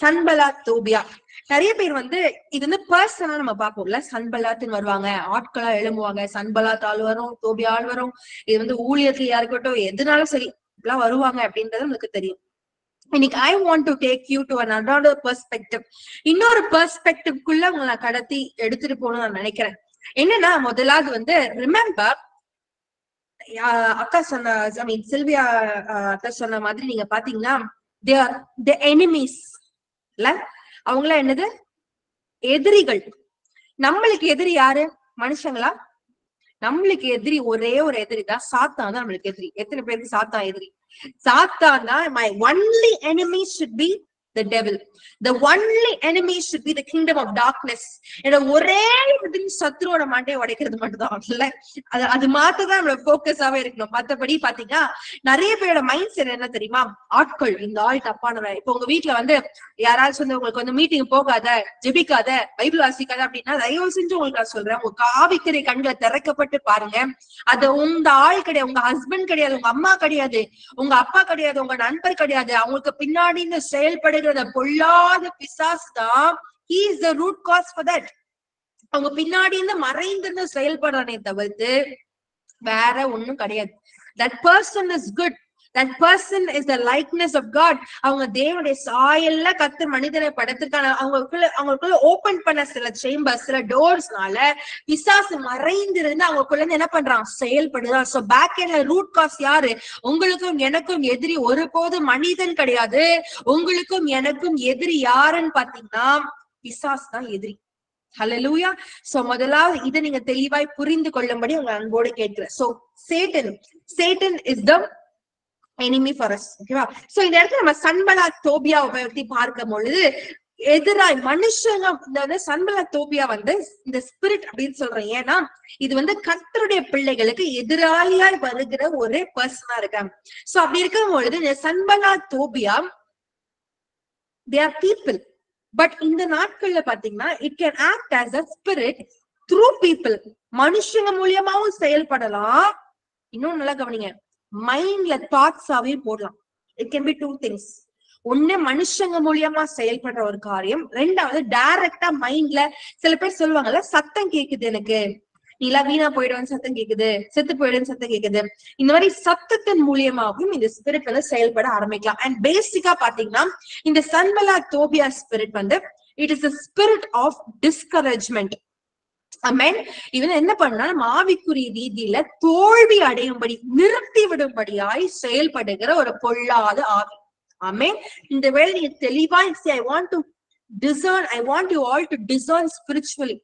சன்பலாத் தோபியா. நிறைய பேர் வந்து இது வந்து பர்சனலா நம்ம பார்ப்போம்ல, சன்பலாத்துன்னு வருவாங்க, ஆட்களா எழும்புவாங்க, சன்பலாத் ஆள் வரும், தோபியா ஆள் வரும். இது வந்து ஊழியத்துல இருக்கட்டும், எதுனாலும் சரி இப்பெல்லாம் வருவாங்க அப்படின்றது நமக்கு தெரியும். இன்னைக்கு I want to take you to another perspective. இன்னொரு பெர்ஸ்பெக்டிவ்க்குள்ள உங்களை கடத்தி எடுத்துட்டு போகணும்னு நான் நினைக்கிறேன். என்னன்னா, முதலாவது வந்து ரிமெம்பர், அக்கா சொன்ன, ஐ மீன் சில்வியா அக்கா சொன்ன மாதிரி நீங்க பாத்தீங்கன்னா, they are the enemies இல்ல, அவங்கள என்னது, எதிரிகள். நம்மளுக்கு எதிரி யாரு? மனுஷங்களா? நம்மளுக்கு எதிரி ஒரே ஒரு எதிரி தான், சாத்தான் தான் நம்மளுக்கு எதிரி. எத்தனை பேருக்கு சாத்தான் எதிரி? சாத்தான் தான். My only enemy should be the devil. The only enemy should be the kingdom of darkness. ஒரே சத்ருவோட மண்டையை உடைக்கிறது மட்டும் தான் இல்ல, அது மாத்ததான் நம்மளோட போக்கஸாவே இருக்கணும். மத்தபடி பாத்தீங்கன்னா நிறைய பேரோட மைண்ட் செட் என்ன தெரியுமா, ஆட்கள் இந்த ஆள் தப்பானவன். இப்ப உங்க வீட்டுல வந்து யாராச்சும் வந்து உங்களுக்கு வந்து மீட்டிங் போகாத, ஜெபிக்காத, பைபிள் வாசிக்காத அப்படின்னா தயவு செஞ்சு உங்களுக்கு நான் சொல்றேன், உங்க காவிக்கிற கண்களை திறக்கப்பட்டு பாருங்க. அது உங்க ஆள் கிடையாது, உங்க ஹஸ்பண்ட் கிடையாது, உங்க அம்மா கிடையாது, உங்க அப்பா கிடையாது, உங்க நண்பர் கிடையாது. அவங்களுக்கு பின்னாடி இந்த செயல்படுகிற பொல்லாத பிசாசு தான். He is the root cause for that. அவங்க பின்னாடி இருந்து மறைந்து செயல்படுறானே தவிர்த்து வேற ஒண்ணும் கிடையாது. That person is good. That person is the likeness of God. அவங்க தேவனுடைய சாயல்ல கர்த்தர் மனிதனை படைத்திருக்காங்க. அவங்களுக்குள்ள ஓபன் பண்ண சில சேம்பர்ஸ், சில டோர்ஸ்னால பிசாசு மறைந்திருந்து அவங்களுக்குள்ள இருந்து என்ன பண்றான், செயல்படுறான். சோ பேக் எண்ட்ல ரூட் காஸ் யாரு? உங்களுக்கும் எனக்கும் எதிரி ஒருபோதும் மனிதன் கிடையாது. உங்களுக்கும் எனக்கும் எதிரி யாருன்னு பாத்தீங்கன்னா பிசாசு தான் எதிரி. ஹல்லேலூயா. சோ முதலாவது இதை நீங்க தெளிவாய் புரிந்து கொள்ளும்படி உங்க அன்போடு கேட்கிறேன். So Satan is the enemy for us. ஓகேவா? சோ இந்த இடத்துல நம்ம சன்பலாத் தோபியாவை பத்தி பார்க்கும் பொழுது, எதிராய் மனுஷங்க இந்த சன்பலாத் தோபியா வந்து இந்த ஸ்பிரிட் அப்படின்னு சொல்றேன். ஏன்னா இது வந்து கர்த்தருடைய பிள்ளைகளுக்கு எதிராளியாய் வருகிற ஒரு பர்சனா இருக்காங்க. சோ அப்படி இருக்கும் பொழுது இந்த சன்பலாத் தோபியா they are people. பட் இந்த நாட்கள்ல பாத்தீங்கன்னா it can act as a spirit through people. மனுஷங்க மூலியமாவும் செயல்படலாம். இன்னும் நல்லா கவனிங்க, மைண்ட்ல தாட்ஸாவே போடலாம். It can be two things. ஒண்ணு மனுஷங்க மூலியமா செயல்படுற ஒரு காரியம், ரெண்டாவது டைரக்டா மைண்ட்ல. சில பேர் சொல்லுவாங்கல்ல, சத்தம் கேக்குது எனக்கு, நீலா வீணா போயிடுவேன்னு சத்தம் கேக்குது, செத்து போயிடுன்னு சத்தம் கேக்குது. இந்த மாதிரி சத்தத்தின் மூலியமாகவும் இந்த ஸ்பிரிட் வந்து செயல்பட ஆரம்பிக்கலாம். அண்ட் பேசிக்கா பாத்தீங்கன்னா இந்த சன்பலாத் தோபியா ஸ்பிரிட் வந்து it is a spirit of discouragement. ஆமென். இவன் என்ன பண்ணா, நம்ம ஆவிக்குரிய ரீதியில தோல்வி அடையும்படி, நிறுத்தி விடும்படியாய் செயல்படுகிற ஒரு பொல்லாத ஆவி. ஆமென். இந்த வேளை நீங்க தெளிவா I want to discern, I want you all to discern spiritually.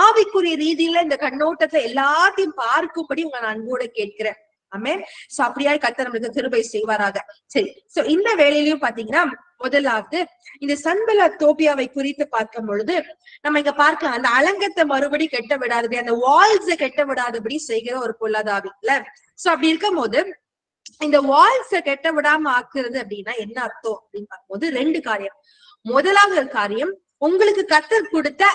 ஆவிக்குரிய ரீதியில இந்த கண்ணோட்டத்தை எல்லாத்தையும் பார்க்கும்படி உங்க நான் அன்போட கேட்கிறேன். ஆமென். சோ அப்படியே கர்த்தர் நம்மளுக்கு கிருபை செய்வாராக. சரி, சோ இந்த வேளையிலயும் பாத்தீங்கன்னா முதலாவது இந்த சன்பலாத் தோபியாவை குறித்து பார்க்கும் பொழுது நம்ம இங்க பார்க்கலாம், அந்த அலங்கத்தை மறுபடி கெட்ட விடாதபடி, அந்த வால்ஸை கெட்ட விடாதபடி செய்கிற ஒரு பொல்லாதாவி இல்ல. சோ அப்படி இருக்கும் போது இந்த வால்ஸை கெட்ட விடாம ஆக்குறது அப்படின்னா என்ன அர்த்தம் அப்படின்னு பார்க்கும்போது ரெண்டு காரியம். முதலாவது காரியம், உங்களுக்கு கர்த்தர் கொடுத்த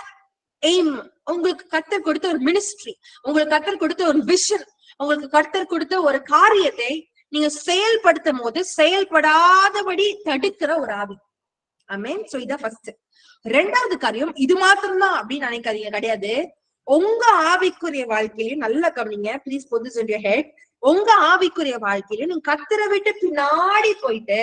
எய்ம், உங்களுக்கு கர்த்தர் கொடுத்த ஒரு மினிஸ்ட்ரி, உங்களுக்கு கர்த்தர் கொடுத்த ஒரு விஷன், உங்களுக்கு கர்த்தர் கொடுத்த ஒரு காரியத்தை நீங்க செயல்படுத்தும் போது செயல்படாதபடி தடுக்கிற ஒரு ஆவி. ஆமென். சோ இதான் ஃபர்ஸ்ட். ரெண்டாவது காரியம், இது மாத்திரம்தான் அப்படின்னு நினைக்காதீங்க, கிடையாது. உங்க ஆவிக்குரிய வாழ்க்கையிலயும் நல்லா கவனிங்க, please put this in your head. உங்க ஆவிக்குரிய வாழ்க்கையில நீங்க கர்த்தரை விட்டு பின்னாடி போயிட்டு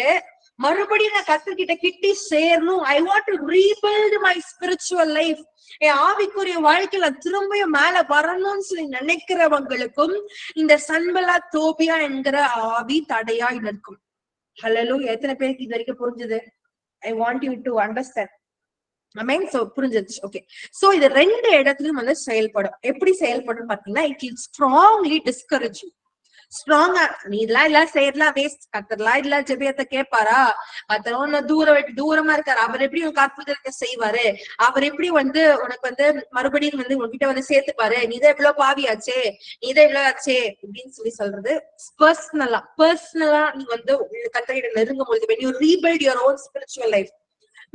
மறுபடியும் நான் கர்த்தர்கிட்ட கிட்டி சேரணும், I want to rebuild my spiritual life, என் ஆவிக்குரிய வாழ்க்கையில திரும்பியும் மேல வரணும்னு சொல்லி நினைக்கிறவங்களுக்கும் இந்த சன்பலாத் தோபியா என்கிற ஆவி தடையாய் நிற்கும். ஹல்லேலூயா. எத்தனை பேருக்கு இது வரைக்கும் புரிஞ்சுது? I want you to understand. Amen. So புரிஞ்சிருச்சு. ஓகே. சோ இது ரெண்டு இடத்துலயும் வந்து செயல்படும். எப்படி செயல்படும் பாத்தீங்கன்னா, it will strongly discourage you. ஸ்ட்ராங்கா நீ இதெல்லாம் செய்யறதுலாம் வேஸ்ட், கர்த்தர்லாம் இல்ல ஜெபியத்தை கேட்பாரா, கர்த்தர் தூரமா இருக்காரு, அவர் எப்படி உனக்கு அற்புதத்தை செய்வாரு, அவர் எப்படி வந்து உனக்கு வந்து மறுபடியும் வந்து உங்ககிட்ட வந்து சேர்த்துப்பாரு, நீதான் இவ்வளவு பாவியாச்சே, நீதான் இவ்வளவு ஆச்சே அப்படின்னு சொல்றது பர்சனலா நீ வந்து கர்த்தர்கிட்ட நெருங்கும் பொழுது when you rebuild your own spiritual life.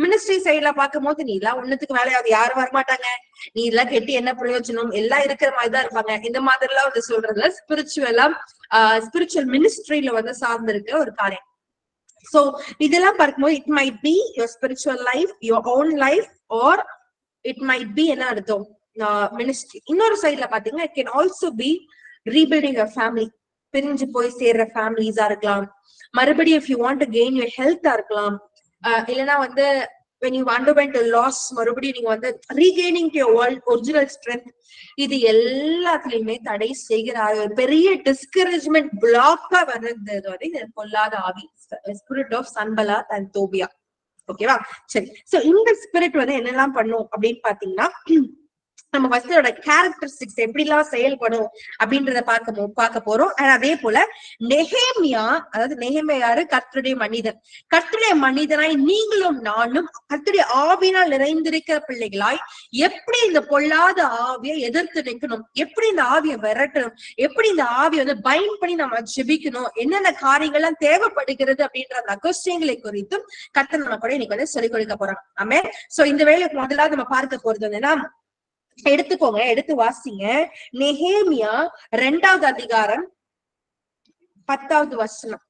Ministry சைட்ல பாக்கும் போது நீ எல்லாம் ஒண்ணுத்துக்கு வேலையாவது, யாரும் வரமாட்டாங்க, நீ எல்லாம் கெட்டி என்ன பிரயோஜனம், எல்லாம் இருக்கிற மாதிரிதான் இருப்பாங்க, இந்த மாதிரி எல்லாம் வந்து சொல்றதுல ஸ்பிரிச்சுவல் மினிஸ்ட்ரியில வந்து சார்ந்து இருக்கிற ஒரு காரியம். சோ இதெல்லாம் பார்க்கும்போது it might be your spiritual life, your own life, or it might be என்ன அர்த்தம் மினிஸ்ட்ரி. இன்னொரு சைட்ல பாத்தீங்கன்னா it can also be rebuilding your family, பிரிஞ்சு போய் சேர்ற ஃபேமிலிஸா இருக்கலாம். மறுபடியும் if you want to gain your ஹெல்த்தா இருக்கலாம். இல்லைன்னா வந்து when you underwent a loss, மறுபடியும் நீங்க வந்து regaining your original strength. இது எல்லாத்துலயுமே தடை செய்கிற ஒரு பெரிய டிஸ்கரேஜ்மெண்ட் பிளாக்கா வர்றது வந்து இது பொல்லாத ஆவி, ஸ்பிரிட் ஆஃப் சன்பலாத் அண்ட் தோபியா. ஓகேவா? சரி, சோ இந்த ஸ்பிரிட் வந்து என்னெல்லாம் பண்ணும் அப்படின்னு பாத்தீங்கன்னா, நம்ம ஃபர்ஸ்ட் அதோட கேரக்டரிஸ்டிக்ஸ் எப்படி எல்லாம் செயல்படும் அப்படின்றத பார்க்க போறோம். அதே போல நெகேமியா, அதாவது நெகேமியா யாரு? கர்த்தருடைய மனிதன். கர்த்தருடைய மனிதனாய் நீங்களும் நானும் கர்த்தருடைய ஆவியினால் நிறைந்திருக்கிற பிள்ளைகளாய் எப்படி இந்த பொல்லாத ஆவியை எதிர்த்து நிற்கணும், எப்படி இந்த ஆவியை விரட்டணும், எப்படி இந்த ஆவியை வந்து பைண்ட் பண்ணி நம்ம ஜெபிக்கணும், என்னென்ன காரியங்கள்லாம் தேவைப்படுகிறது அப்படின்ற அந்த அகஸ்டியங்களை குறித்தும் கர்த்தர் நம்ம கூட இன்னைக்கு வந்து சொல்லிக் கொடுக்க போறாங்க. ஆமே. சோ இந்த வேலைக்கு முதலாவது நம்ம பார்க்க போறது என்னன்னா, எடுத்துக்கோங்க, எடுத்து வாசிங்க. நெகேமியா 2வது அதிகாரம் 10வது வசனம்.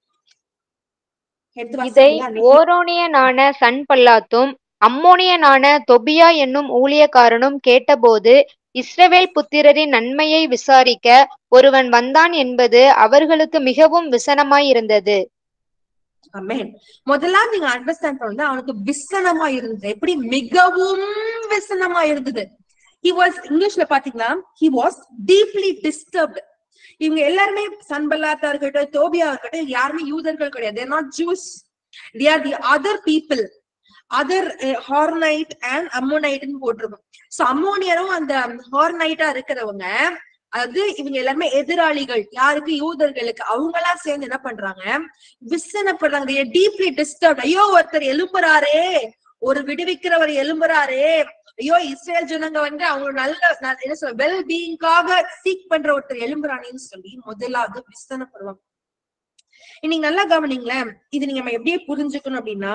இதை ஓரோனியனான சன்பல்லாத்தும் அம்மோனியனான தொபியா என்னும் ஊழியக்காரனும் கேட்டபோது, இஸ்ரவேல் புத்திரரின் நன்மையை விசாரிக்க ஒருவன் வந்தான் என்பது அவர்களுக்கு மிகவும் விசனமாயிருந்தது. ஆமென். முதல்ல நீங்க அண்டர்ஸ்டாண்ட் பண்ணா, அவனுக்கு விசனமா இருந்தது. எப்படி? மிகவும் விசனமா இருந்தது. He was, இங்கிலீஷ்ல பாத்தீங்கன்னா he was deeply disturbed. இவங்க எல்லாருமே சன்பல்லாத்தா இருக்கட்டும், தோபியா இருக்கட்டும், யாருமே யூதர்கள் கிடையாது. They are not Jews. They are the other people. other ஹார்னைட் அண்ட் அம்மோனைட்னு போட்டிருக்கும். சோ அம்மோனியரும் அந்த ஹார்னைட்டா இருக்கிறவங்க, அது இவங்க எல்லாருமே எதிராளிகள். யாருக்கு? யூதர்களுக்கு. அவங்க எல்லாம் சேர்ந்து என்ன பண்றாங்க? விசனப்படுறாங்க. They are deeply disturbed. ஐயோ, ஒருத்தர் எழும்புறாரே, ஒரு விடுவிக்கிறவர் எழும்புறாரே, ஐயோ இஸ்ரேல் ஜனங்க வந்து அவங்க நல்ல என்ன சொல்ற வெல் பீயிங்காக சீக் பண்ற ஒருத்தர் எழும்புறானேன்னு சொல்லி முதலாவது விசனப்படுவாங்க. இன்னைக்கு நல்லா கவனிங்களேன். இது நீங்க நம்ம எப்படியே புரிஞ்சுக்கணும் அப்படின்னா,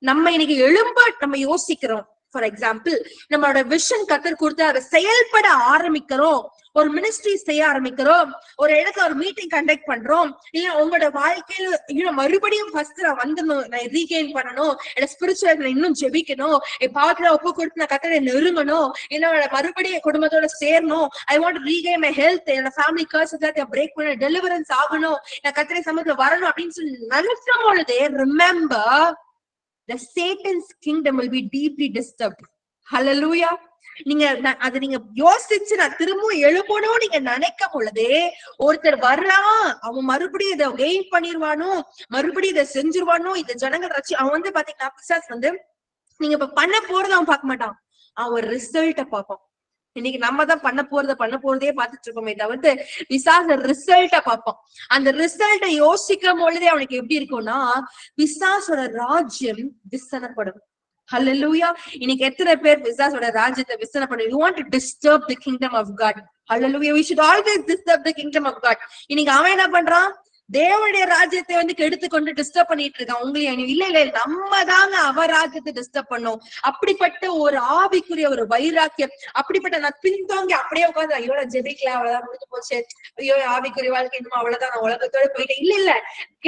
நம்ம இன்னைக்கு எழும்ப நம்ம யோசிக்கிறோம். ஃபார் எக்ஸாம்பிள், நம்மளோட விஷன் கத்தர் கொடுத்து அதை செயல்பட ஆரம்பிக்கிறோம். ஒரு மினிஸ்ட்ரி செய்ய ஆரம்பிக்கிறோம், ஒரு இடத்துல ஒரு மீட்டிங் கண்டக்ட் பண்றோம், இல்ல உங்களோட வாழ்க்கையில மறுபடியும் ஃபர்ஸ்ட் நான் வந்துடணும், நான் ரீகெயின் பண்ணணும், என்னோட ஸ்பிரிச்சுவல் இன்னும் ஜெபிக்கணும், என் பாவத்துல ஒப்பு கொடுத்து நான் கத்தரை நெருங்கணும், என்னோட மறுபடியும் குடும்பத்தோட சேரணும், I want regain my health, என்னோட ஃபேமிலி கர்ஸ் எல்லாத்தையும் பிரேக் பண்ண, டெலிவரன்ஸ் ஆகணும், நான் கத்தரை சமூகத்துல வரணும் அப்படின்னு சொல்லி நினைக்கும் பொழுதே, remember the Satan's kingdom will be deeply disturbed. Hallelujah. நீங்க அதை நீங்க யோசிச்சு நான் திரும்பவும் எழுப்பணும் நீங்க நினைக்கும் பொழுதே, ஒருத்தர் வர்றான், அவன் மறுபடியும் இதை கெயின் பண்ணிருவானோ, மறுபடியும் இதை செஞ்சிருவானோ, இந்த ஜனங்கள் ரட்சி. அவன் வந்து பாத்தீங்கன்னா பிசாஸ் வந்து நீங்க இப்ப பண்ண போறத அவன் பார்க்க மாட்டான், அவன் ரிசல்ட்ட பார்ப்பான். இன்னைக்கு நம்ம தான் பண்ண போறதே பார்த்துட்டு இருக்கோமே தவிர்த்து பிசாசு ரிசல்ட்ட பார்ப்பான். அந்த ரிசல்ட்டை யோசிக்கும் பொழுதே அவனுக்கு எப்படி இருக்கும்னா, பிசாசோட ராஜ்யம் விசனப்படும். ஹல்லேலூயா. இன்னைக்கு எத்தனை பேர் பிசாசோட ராஜ்யத்தை விசனப்படும்? You want to disturb the kingdom of God. Hallelujah. We should always disturb the kingdom of God. இன்னைக்கு அவன் என்ன பண்றான்? தேவனுடைய ராஜ்யத்தை வந்து கெடுத்து கொண்டு டிஸ்டர்ப் பண்ணிட்டு இருக்கான். உங்களையும் இல்ல நம்ம தாங்க அவர் ராஜ்யத்தை டிஸ்டர்ப் பண்ணோம். அப்படிப்பட்ட ஒரு ஆவிக்குரிய ஒரு வைராக்கியம், அப்படிப்பட்ட நான் பின்தோங்கி அப்படியே உட்காந்து ஐயோ நான் ஜெபிக்கல, அவ்வளவுதான் முடிஞ்சு போச்சு, ஐயோ ஆவிக்குரிய வாழ்க்கை இன்னும் அவ்வளவுதான், நான் உலகத்தோட போயிட்டேன். இல்ல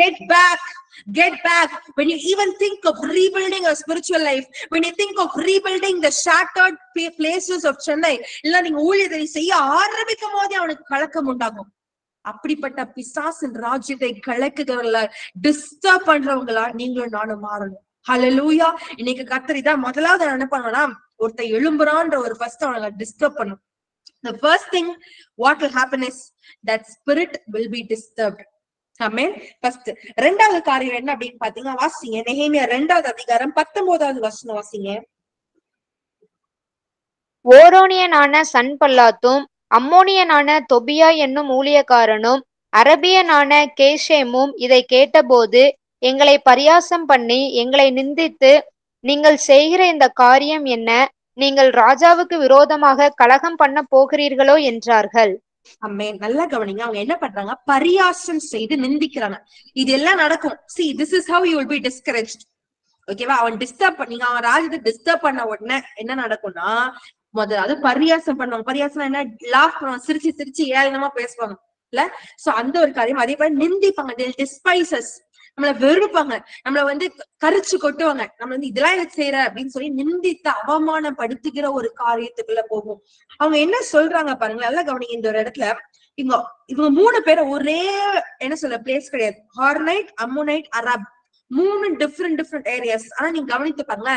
get back. When you even think of rebuilding a spiritual life, when you think of rebuilding the shattered places of Chennai, இல்ல நீங்க ஊழியத்தை செய்ய ஆரம்பிக்கும் போதே அவனுக்கு கலக்கம் உண்டாகும். அப்படிப்பட்ட பிசாசின் ராஜ்யத்தை கலக்குகிறவங்கள டிஸ்டர்ப் பண்றவங்களா நீங்களும் நானும் மாறணும். ஹல்லேலூயா. இன்னைக்கு கர்த்தர் தான் முதலாவது நினைப்பாங்கன்னா, ஒருத்தர் எழும்புறான்ற ஒரு ஃபர்ஸ்ட் அவங்களை டிஸ்டர்ப் பண்ணும். The first thing what will happen is that spirit will be disturbed. Amen. First. இரண்டாவது காரியம் என்ன அப்படின்னு பாத்தீங்கன்னா, வாசிங்க நெகேமியா 2வது அதிகாரம் 19வது வசனம் வாசிங்க. ஓரோனியனான சன்பல்லாத்தும் அம்மோனியனான தொபியா என்னும் ஊழியக்காரனும் அரபியனான கேஷேமும் இதை கேட்டபோது, எங்களை பரியாசம் பண்ணி எங்களை நிந்தித்து, நீங்கள் செய்கிற இந்த காரியம் என்ன? நீங்கள் ராஜாவுக்கு விரோதமாக கலகம் பண்ண போகிறீர்களோ என்றார்கள். அம்மே நல்லா கவனிங்க. அவங்க என்ன பண்றாங்க? பரியாசம் செய்து நிந்திக்கிறாங்க. இது எல்லாம் நடக்கும். See, this is how you will be discouraged. ஓகேவா? அவன் டிஸ்டர்ப் பண்ணீங்க, அவன் ராஜ்யத்தை டிஸ்டர்ப் பண்ண உடனே என்ன நடக்கும்னா, முதல்ல பரியாசம் பண்ணுவாங்க. பரியாசம் என்ன? லாஃப் பண்ணுவாங்க, சிரிச்சு ஏளனமா பேசுவாங்க இல்ல. சோ அந்த ஒரு காரியம். அதே மாதிரி நிந்திப்பாங்க. They'll despise us. நம்மள வெறுப்பாங்க, நம்மள வந்து கரிச்சு கொட்டுவாங்க, நம்ம வந்து இதெல்லாம் எனக்கு செய்யற அப்படின்னு சொல்லி நிந்தித்து அவமானப்படுத்துகிற ஒரு காரியத்துக்குள்ள போகும். அவங்க என்ன சொல்றாங்க பாருங்களேன், நல்லா கவனிங்க. இந்த ஒரு இடத்துல இவங்க இவங்க 3 பேரும் ஒரே என்ன சொல்ல பிளேஸ் கிடையாது. ஹார்னைட், அம்மோனைட், அரப், 3 டிஃப்ரெண்ட் ஏரியாஸ். ஆனா நீங்க கவனித்து பாருங்க,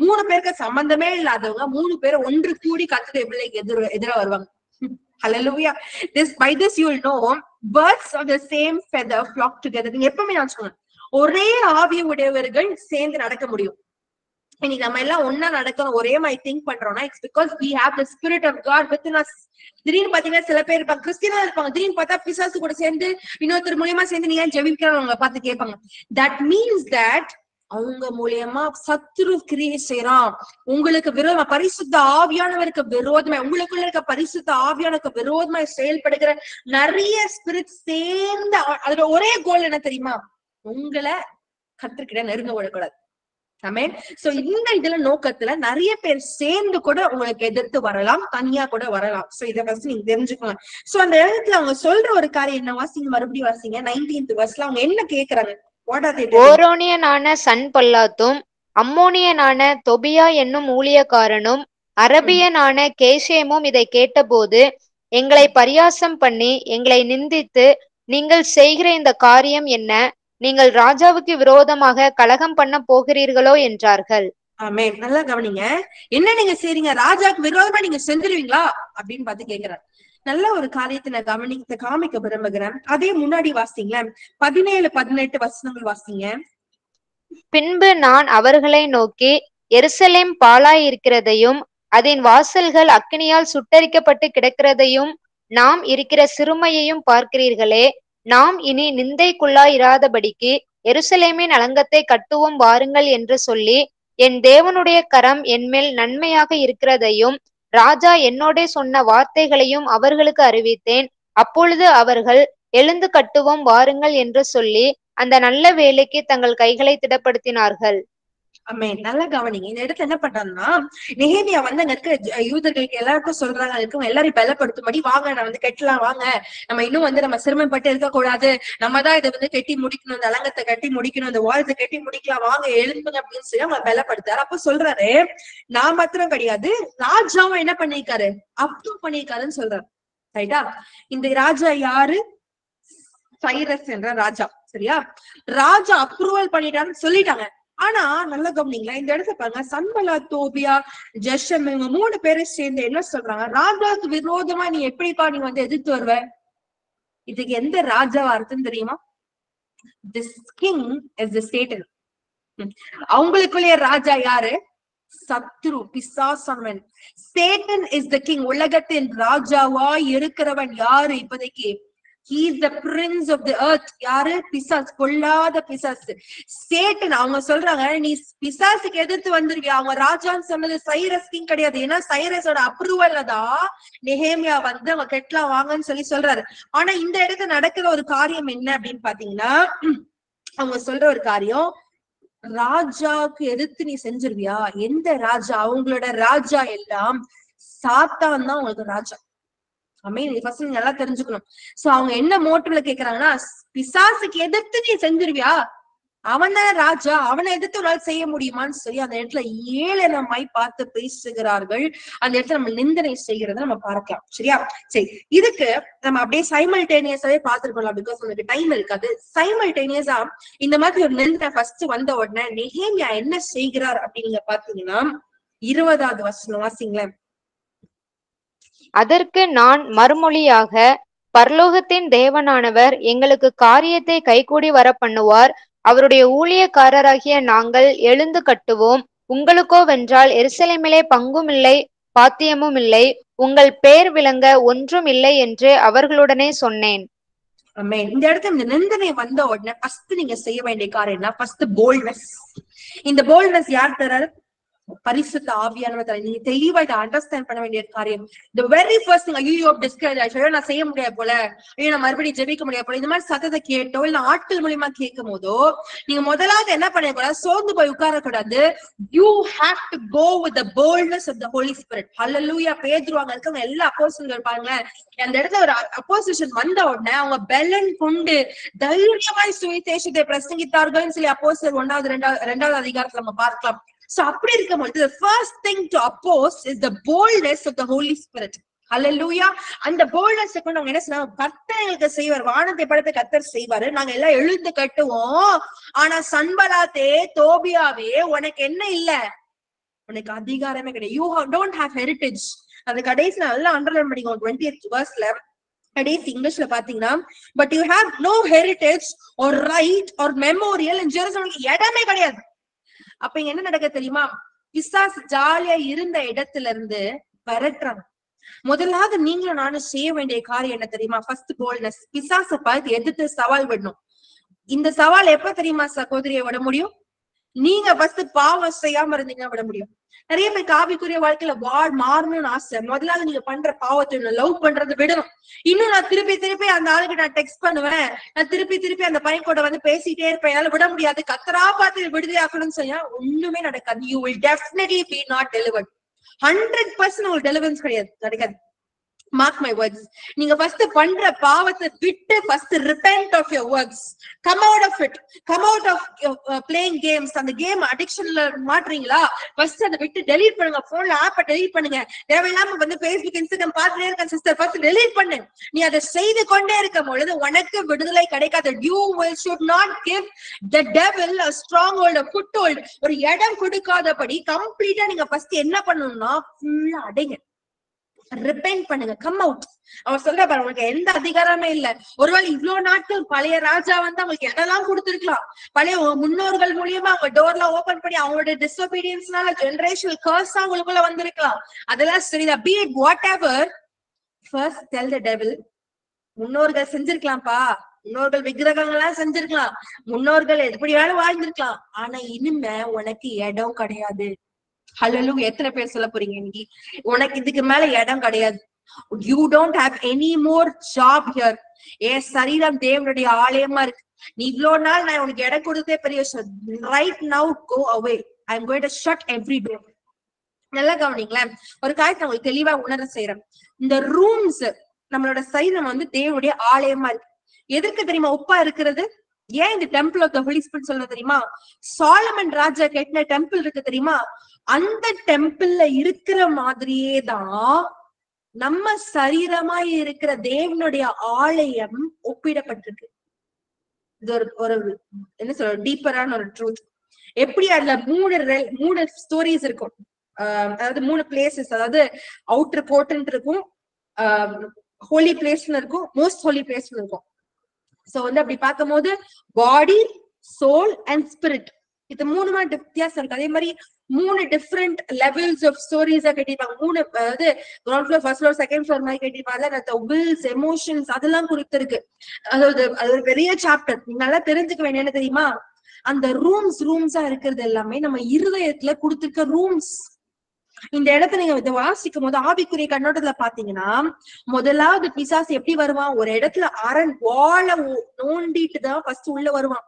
3 பேருக்கு சம்பந்தமே இல்லாதவங்க 3 பேரும் ஒன்று கூடி கர்த்தருடைய பிள்ளைக்கு எதிரா வருவாங்க. Hallelujah. By this you will know birds of the same feather flock together. நீங்க எப்பவுமே நினைச்சுக்கோங்க, ஒரே ஆவிய உடையவர்கள் சேர்ந்து நடக்க முடியும். இன்னைக்கு நம்ம எல்லாம் ஒன்னா நடக்கிறோம், ஒரே மாதிரி திங்க் பண்றோம்னா it's because we have the spirit of God within us. திடீர்னு பாத்தீங்கன்னா சில பேர் இருப்பாங்க, கிறிஸ்டியனா இருப்பாங்க, திடீர்னு பார்த்தா பிசாசு கூட சேர்ந்து இன்னொருத்தர் மூலியமா சேர்ந்து நீங்க ஜெபிக்கிறவங்க பார்த்து கேட்பாங்க. தட் மீன்ஸ் தட் அவங்க மூலியமா சத்துரு கிரியை செய்யறான். உங்களுக்கு விரோதமா பரிசுத்த ஆவியானவருக்கு விரோதமா, உங்களுக்குள்ள இருக்க பரிசுத்த ஆவியானவருக்கு விரோதமா செயல்படுகிற நிறைய ஸ்பிரிட் சேர்ந்த அதோட ஒரே கோல் என்ன தெரியுமா? உங்களை கர்த்தர்கிட்ட நெருங்க விடக்கூடாது. ஆமென். சோ இந்த இதுல நோக்கத்துல நிறைய பேர் சேர்ந்து கூட உங்களுக்கு எதிர்த்து வரலாம், தனியா கூட வரலாம். சோ இதை ஃபர்ஸ்ட் நீங்க தெரிஞ்சுக்கோங்க. சோ அந்த இடத்துல அவங்க சொல்ற ஒரு காரியம் என்ன, வாசிங்க, மறுபடியும் வாசிங்க. 19th verseல அவங்க என்ன கேக்குறாங்க? ஓரோனியனான சன்பல்லாத்தும் அம்மோனியனான தொபியா என்னும் ஊழியக்காரனும் அரபியனான கேஷேமும் இதை கேட்டபோது எங்களை பரியாசம் பண்ணி எங்களை நிந்தித்து, நீங்கள் செய்கிற இந்த காரியம் என்ன? நீங்கள் ராஜாவுக்கு விரோதமாக கலகம் பண்ண போகிறீர்களோ என்றார்கள். ஆமென். நல்லா கவனிங்க, என்ன நீங்க செய்றீங்க? ராஜாவுக்கு விரோதமா நீங்க செஞ்சிருவீங்களா அப்படின்னு பார்த்து கேக்குறாரு. நல்ல ஒரு காரியத்தை நான் காமிக்க விரும்புகிறேன். அதே முன்னாடி வாசிங்களேன், 17-18 வசனங்கள் வாசிங்க. பின்பு நான் அவர்களை நோக்கி, எருசலேம் பாழாயிருக்கிறதையும் அதன் வாசல்கள் அக்கினியால் சுட்டரிக்கப்பட்டு கிடக்கிறதையும் நாம் இருக்கிற சிறுமையையும் பார்க்கிறீர்களே. நாம் இனி நிந்தைக்குள்ளாயிராதபடிக்கு எருசலேமின் அலங்கத்தை கட்டுவோம் வாருங்கள் என்று சொல்லி, என் தேவனுடைய கரம் என்மேல் நன்மையாக இருக்கிறதையும் ராஜா என்னோட சொன்ன வார்த்தைகளையும் அவர்களுக்கு அறிவித்தேன். அப்பொழுது அவர்கள் எழுந்து கட்டுவோம் வாருங்கள் என்று சொல்லி அந்த நல்ல வேலைக்கு தங்கள் கைகளை திடப்படுத்தினார்கள். ஆமென். நல்லா கவனிங்க. இந்த இடத்துல என்ன பண்றாங்கன்னா, நெகேமியா வந்து அங்க இருக்க யூதர்களுக்கு எல்லாருக்கும் சொல்றாங்க, இருக்கவங்க எல்லாரும் பலப்படுத்தும்படி, வாங்க நான் வந்து கட்டலாம், வாங்க நம்ம இன்னும் வந்து நம்ம சிரமப்பட்டு இருக்க கூடாது, நம்ம தான் இதை வந்து கட்டி முடிக்கணும், இந்த அலங்கத்தை கட்டி முடிக்கணும், இந்த வாரத்தை கட்டி முடிக்கலாம், வாங்க எழுப்புங்க அப்படின்னு சொல்லி அவங்க பலப்படுத்தாரு. அப்ப சொல்றாரு, நான் மாத்திரம் கிடையாது, ராஜாவும் என்ன பண்ணிருக்காரு, அப்ரூவ் பண்ணிருக்காருன்னு சொல்றாரு. ரைட்டா? இந்த ராஜா யாரு? சைரஸ் என்ற ராஜா. சரியா? ராஜா அப்ரூவல் பண்ணிட்டாருன்னு சொல்லிட்டாங்க. ஆனா நல்லா கவனிங்களா, இந்த இடத்துல பாருங்க, சன்பலா, தோபியா, ஜெஷம், இவங்க 3 பேரும் சேர்ந்து என்ன சொல்றாங்க, ராஜாவுக்கு விரோதமா நீ எப்படிப்பா நீ வந்து எதிர்த்து வருவ? இதுக்கு எந்த ராஜாவா இருக்குன்னு தெரியுமா? This king is the Satan. அவங்களுக்குள்ளே ராஜா யாரு? சத்ரு, பிசாசானவன். Satan is the king. உலகத்தின் ராஜாவா இருக்கிறவன் யாரு இப்போதைக்கு? He is the prince of the earth. யாரு? பிசாஸ், கொல்லாத பிசாசு, சேட்டன். அவங்க சொல்றாங்க, நீ பிசாசுக்கு எதிர்த்து வந்துருவியா? அவங்க ராஜான்னு சொன்னது சைரஸ் கிங் கிடையாது. ஏன்னா சைரஸோட அப்ரூவல்ல தான் நெகேமியா வந்து அவங்க கெட்டலாம் வாங்கன்னு சொல்றாரு. ஆனா இந்த இடத்துல நடக்கிற ஒரு காரியம் என்ன அப்படின்னு பாத்தீங்கன்னா, அவங்க சொல்ற ஒரு காரியம், ராஜாவுக்கு எதிர்த்து நீ செஞ்சிருவியா? எந்த ராஜா? அவங்களோட ராஜா எல்லாம் சாத்தான் தான் உங்களுக்கு ராஜா. ஃபர்ஸ்ட் நீங்க நல்லா தெரிஞ்சுக்கணும். சோ அவங்க என்ன மோட்டிவ்ல கேக்குறாங்கன்னா, பிசாசுக்கு எதிர்த்து நீ செஞ்சிருவியா? அவன் தானே ராஜா, அவனை எதிர்த்து ஒரு செய்ய முடியுமான்னு சொல்லி அந்த இடத்துல ஏளனமாய் பார்த்து பேசுகிறார்கள். அந்த இடத்துல நம்ம நிந்தனை செய்யறத நம்ம பார்க்கலாம். சரியா? சரி, இதுக்கு நம்ம அப்படியே சைமல்டேனியஸாவே பார்த்துருக்கலாம், பிகாஸ் உங்களுக்கு டைம் இருக்காது. சைமல்டேனியஸா இந்த மாதிரி ஒரு நிந்தனை ஃபர்ஸ்ட் வந்த உடனே நெகேமியா என்ன செய்கிறார் அப்படின்னு பாத்தீங்கன்னா, 20வது வசனம் வாசிங்களேன். அதற்கு நான் மறுமொழியாக, பரலோகத்தின் தேவனானவர் எங்களுக்கு காரியத்தை கைகூடி வர பண்ணுவார். அவருடைய ஊழியக்காரராகிய நாங்கள் எழுந்து கட்டுவோம். உங்களுக்கோ வென்றால் எருசலேமிலே பங்கும் இல்லை, பாத்தியமும் இல்லை, உங்கள் பேர் விளங்க ஒன்றும் இல்லை என்று அவர்களுடனே சொன்னேன். இந்த இடத்துல இந்த நிந்தனை வந்த உடனே ஃபர்ஸ்ட் நீங்க செய்ய வேண்டிய காரியம் என்ன? First boldness. இந்த போல்ட்னஸ் யார் தராரு? பரிசுத்த ஆவியானவர் நீங்க தெளிவா இதை அண்டர்ஸ்டாண்ட் பண்ண வேண்டிய காரியம். the very first thing, ஐயோ டிஸ்கரேஜ் ஆயிடுச்சு, நான் செய்ய முடியாது போல, ஐயோ நான் மறுபடியும் ஜெபிக்க முடியாது போல, இந்த மாதிரி சத்தத்தை கேட்டோ இல்ல ஆட்கள் மூலியமா கேட்கும் போதோ நீங்க முதலாவது என்ன பண்ணக்கூடாது, சோர்ந்து போய் உட்காரக்கூடாது. you have to go with the boldness of the Holy Spirit. ஹல்லேலூயா. பேதுரு அங்க இருக்கவங்க எல்லா அப்போஸ்தலர்கள் பாருங்களேன், அந்த இடத்துல ஒரு அப்போசிஷன் வந்த உடனே அவங்க பெலன் கொண்டு தைரியமாய் சுவிசேஷத்தை பிரசங்கித்தார்கள் சொல்லி அப்போஸ்தலர் 1-2 அதிகாரத்துல நம்ம பார்க்கலாம். So அப்படி இருக்கும்போது the first thing to oppose is the boldness of the Holy Spirit. Hallelujah. அந்த boldness கொண்டு அவங்க என்ன சொன்னாங்க, கர்த்தர் எங்களுக்கு செய்வார், வானத்தை படைத்த கர்த்தர் செய்வாரு, நாங்க எல்லாம் எழுந்து கட்டுவோம். ஆனா சன்பலாத்தே தோபியாவே உனக்கு என்ன இல்ல, உனக்கு அதிகாரமே கிடையாது. you don't have heritage. அது கடைசியில நல்லா அண்டர்லைன் பண்ணிக்கோங்க 20th verseல கடைசி இங்கிலீஷ்ல பாத்தீங்கன்னா, but you have no heritage or right or memorial in Jerusalem. இடமே கிடையாது. அப்ப இங்க என்ன நடக்க தெரியுமா, பிசாசு ஜாலியா இருந்த இடத்துல இருந்து விரட்டுறாங்க. முதலாவது நீங்களும் நானும் செய்ய வேண்டிய காரியம் என்ன தெரியுமா, ஃபர்ஸ்ட் போல்ட்னஸ். பிசாசை பார்த்து எதிர்த்து சவால் விடணும். இந்த சவால் எப்ப தெரியுமா சகோதரியை விட முடியும், நீங்க ஃபர்ஸ்ட் பாவம் செய்யாம இருந்தீங்கன்னா விட முடியும். நிறைய பேருக்கு ஆவிக்குரிய வாழ்க்கையில மாறணும்னு ஆசை. முதலாவது நீங்க பண்ற பாவத்தை லவ் பண்றது விடணும். இன்னும் நான் திருப்பி அந்த ஆளுக்கு நான் டெக்ஸ்ட் பண்ணுவேன், நான் திருப்பி அந்த பையன் கூட வந்து பேசிட்டே இருப்பேன், என்னால விட முடியாது, கத்தரா பார்த்து விடுதலை ஆக்கணும்னு சொன்னா ஒண்ணுமே நடக்காது. you will definitely be not delivered. 100% உங்களுக்கு டெலிவரன்ஸ் கிடைக்காது. mark my words. நீங்க ஃபர்ஸ்ட் பண்ற பாவத்தை விட்டு first repent of your works. come out of it. come out of playing games. அந்த கேம் அடிக்ஷன்ல மாட்றீங்களா, ஃபர்ஸ்ட் அதை விட்டு delete பண்ணுங்க. போன்ல ஆப்பை delete பண்ணுங்க. தேவையில்லாம வந்து Facebook Instagram பார்த்துட்டே இருக்க சிஸ்டர், ஃபர்ஸ்ட் delete பண்ணு. நீ அதை செய்து கொண்டே இருக்கும் பொழுது உனக்கு விடுதலை கிடைக்காது. you should not give the devil a stronghold, a foothold. ஒரு இடம் கொடுக்காதபடி கம்ப்ளீட்டா நீங்க ஃபர்ஸ்ட் என்ன பண்ணணும்னா ஃபுல்லா அடைங்க, ரிப்பெண்ட் பண்ணுங்க, கம் அவுட். அவர் சொல்ற பாரு, உங்களுக்கு எந்த அதிகாரமே இல்ல. ஒருவேளை இவ்வளவு நாட்கள் பழைய ராஜா வந்து அவங்களுக்கு இடம்லாம் கொடுத்திருக்கலாம், பழைய முன்னோர்கள் மூலியமா அவங்க டோர்லாம் ஓபன் பண்ணி அவங்களோட டிஸ்ஒபீடியன்ஸ்னால ஜெனரேஷனல் கர்ஸ் அவங்களுக்குள்ள வந்திருக்கலாம். அதெல்லாம் சரிதான். be it whatever, first tell the devil, முன்னோர்கள் செஞ்சிருக்கலாம்ப்பா, முன்னோர்கள் விக்கிரகங்கள்லாம் செஞ்சிருக்கலாம், முன்னோர்கள் எப்படி வேணும் வாழ்ந்திருக்கலாம், ஆனா இனிமே உனக்கு இடம் கிடையாது. ஹல்லேலூயா. எத்தனை பேர் சொல்ல போறீங்க இன்னைக்கு, உனக்கு இதுக்கு மேல இடம் கிடையாது. you don't have any more job here. என் சரீரம் தேவனுடைய ஆலயமா இருக்கு. நீ இவ்வளவு நாள் நான் உனக்கு இடம் கொடுத்தே பெரிய விஷயம். right now go away. I am going to shut every door. நல்லா கவனிங்களேன், ஒரு காரியத்தை உங்களுக்கு தெளிவா உணர செய்யறேன். இந்த ரூம்ஸ், நம்மளோட சரீரம் வந்து தேவனுடைய ஆலயமா இருக்கு. எதற்கு தெரியுமா உப்பா இருக்கிறது? ஏன் இந்த temple of the holy spirit சொல்ல தெரியுமா? சாலமன் ராஜா கட்டின டெம்பிள் இருக்கு தெரியுமா, அந்த டெம்பிள்ல இருக்கிற மாதிரியே தான் நம்ம சரீரமாய் இருக்கிற தேவனுடைய ஆலயம் ஒப்பிடப்பட்டிருக்கு. இது ஒரு என்ன சொல்ற டீப்பரான ஒரு ட்ரூத். எப்படி அதுல மூணு ஸ்டோரிஸ் இருக்கும், அதாவது 3 பிளேசஸ், அதாவது அவுட்டர் கோர்ட்னு இருக்கும், ஹோலி பிளேஸ்னு இருக்கும், மோஸ்ட் ஹோலி பிளேஸ்னு இருக்கும். சோ வந்து அப்படி பார்க்கும் போது பாடி, சோல் அண்ட் ஸ்பிரிட், இது 3 வித்தியாசம் இருக்கு. அதே மாதிரி 3 டிஃப்ரெண்ட் லெவல்ஸ் ஆஃப் ஸ்டோரிஸ் கட்டிருப்பாங்க. 3 அதாவது ground floor, first floor, second floor மாதிரி கட்டிருப்பாங்க. வில்ஸ், எமோஷன்ஸ் அதெல்லாம் குறித்திருக்கு. அதாவது அது ஒரு பெரிய சாப்டர். நீங்க நல்லா தெரிஞ்சுக்க வேண்டிய என்ன தெரியுமா, அந்த ரூம்ஸா இருக்கிறது எல்லாமே நம்ம இருதயத்துல கொடுத்திருக்க ரூம்ஸ். இந்த இடத்துல நீங்க இதை வாசிக்கும் போது ஆவிக்குரிய கண்ணோட்டத்துல பாத்தீங்கன்னா, முதலாவது பிசாசு எப்படி வருவான், ஒரு இடத்துல வாழ நோண்டிட்டு தான் ஃபர்ஸ்ட் உள்ள வருவான்.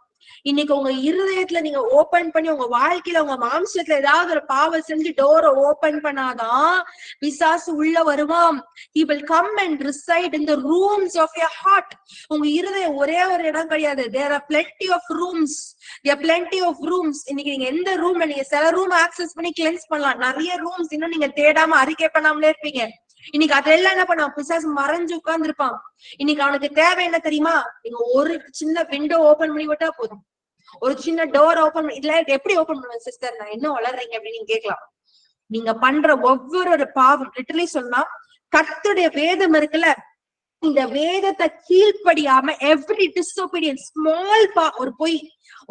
இன்னைக்கு உங்க இருதயத்துல நீங்க ஓபன் பண்ணி உங்க வாழ்க்கையில உங்க மாம்சத்துல ஏதாவது ஒரு பாவம் செஞ்சு டோரை ஓபன் பண்ணாதான் பிசாசு உள்ள வருவான். he will come and reside in the rooms of your heart. உங்க இருதயம் ஒரே ஒரு இடம் கிடையாது. there are plenty of rooms. இன்னைக்கு நீங்க எந்த ரூம்ல நீங்க சில ரூம் ஆக்சஸ் பண்ணி கிளென்ஸ் பண்ணலாம், நிறைய ரூம்ஸ் இன்னும் நீங்க தேடாம அறிக்கை பண்ணாமலே இருப்பீங்க. இன்னைக்கு அதெல்லாம் என்ன பண்ணுவான், பிசாசு மறைஞ்சு உட்கார்ந்து இருப்பான். இன்னைக்கு அவனுக்கு தேவை என்ன தெரியுமா, நீங்க ஒரு சின்ன விண்டோ ஓபன் பண்ணி விட்டா போதும், ஒரு சின்ன டோர் ஓபன் பண்ணி. இதுல எப்படி ஓபன் பண்ணுவேன் சிஸ்டர், நான் என்ன வளர்றீங்க அப்படின்னு நீங்க கேட்கலாம். நீங்க பண்ற ஒவ்வொரு பாவம், லிட்டரலி சொன்னா கர்த்தருடைய வேதம் இருக்குல்ல, இந்த வேதத்தை கீழ்ப்படியாம எவ்ரி டிஸ்ஒபீடியன்ஸ், ஸ்மால்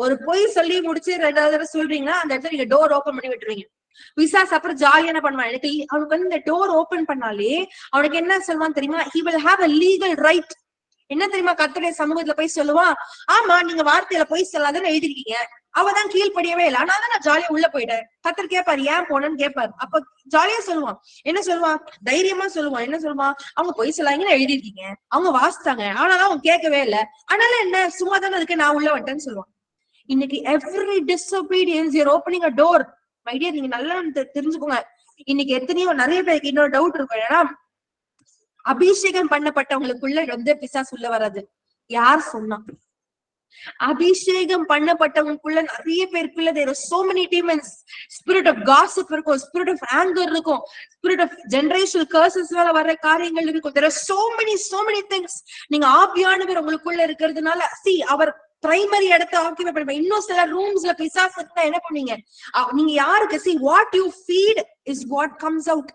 ஒரு பொய் சொல்லி முடிச்சு 2வது தடவை சொல்றீங்கன்னா அந்த இடத்துல நீங்க டோர் ஓபன் பண்ணி விட்டுருவீங்க. பிசாசு அப்புறம் ஜாலியா என்ன பண்ணுவான், எனக்கு அவனுக்கு வந்து இந்த டோர் ஓபன் பண்ணாலே அவனுக்கு என்ன சொல்லுவான் தெரியுமா, he will have a legal right. என்ன தெரியுமா கர்த்தருடைய சமூகத்துல போய் சொல்லுவான், ஆமா நீங்க வார்த்தையில போய் சொல்லாதுன்னு எழுதிருக்கீங்க, அவதான் கீழ்படியவே இல்லை. ஆனா நான் ஜாலியா உள்ள போயிட்டேன். கத்தர் கேட்பாரு ஏன் போனேன்னு கேட்பாரு. அப்ப ஜாலியா சொல்லுவான். என்ன சொல்லுவான்? தைரியமா சொல்லுவான். என்ன சொல்லுவான்? அவங்க பொய் சொல்லாங்கன்னு எழுதிருக்கீங்க, அவங்க வாசித்தாங்க, ஆனாலும் அவங்க கேட்கவே இல்லை, ஆனால என்ன சும்மா தானே இருக்கு, நான் உள்ள வந்துட்டேன்னு சொல்லுவான். இன்னைக்கு every disobedience your opening a door. Idea நீங்க நல்லா தெரிஞ்சுக்கோங்க. இன்னைக்கு எத்தனையோ நிறைய பேருக்கு இன்னொரு டவுட் இருக்கும். ஏன்னா அபிஷேகம் பண்ணப்பட்டவங்களுக்குள்ள வந்து பிசாசு உள்ள வராது. யார் சொன்னா? அபிஷேகம் பண்ணப்பட்டவங்களுக்குள்ள நிறைய பேருக்குள்ள there are so many demons. spirit of gossip இருக்கும், spirit of anger இருக்கும், spirit of generational curses வர காரியங்கள் இருக்கும். there are so many things. நீங்க ஆவியானவர் உங்களுக்குள்ள இருக்கிறதுனால அவர் பிரைமரி இடத்தை ஆக்கிபை பண்ணுவீங்க. இன்னும் சில ரூம்ஸ்ல பிசாசு இருந்தா என்ன பண்ணுவீங்க? நீங்க யாருக்கு what you feed is what comes out.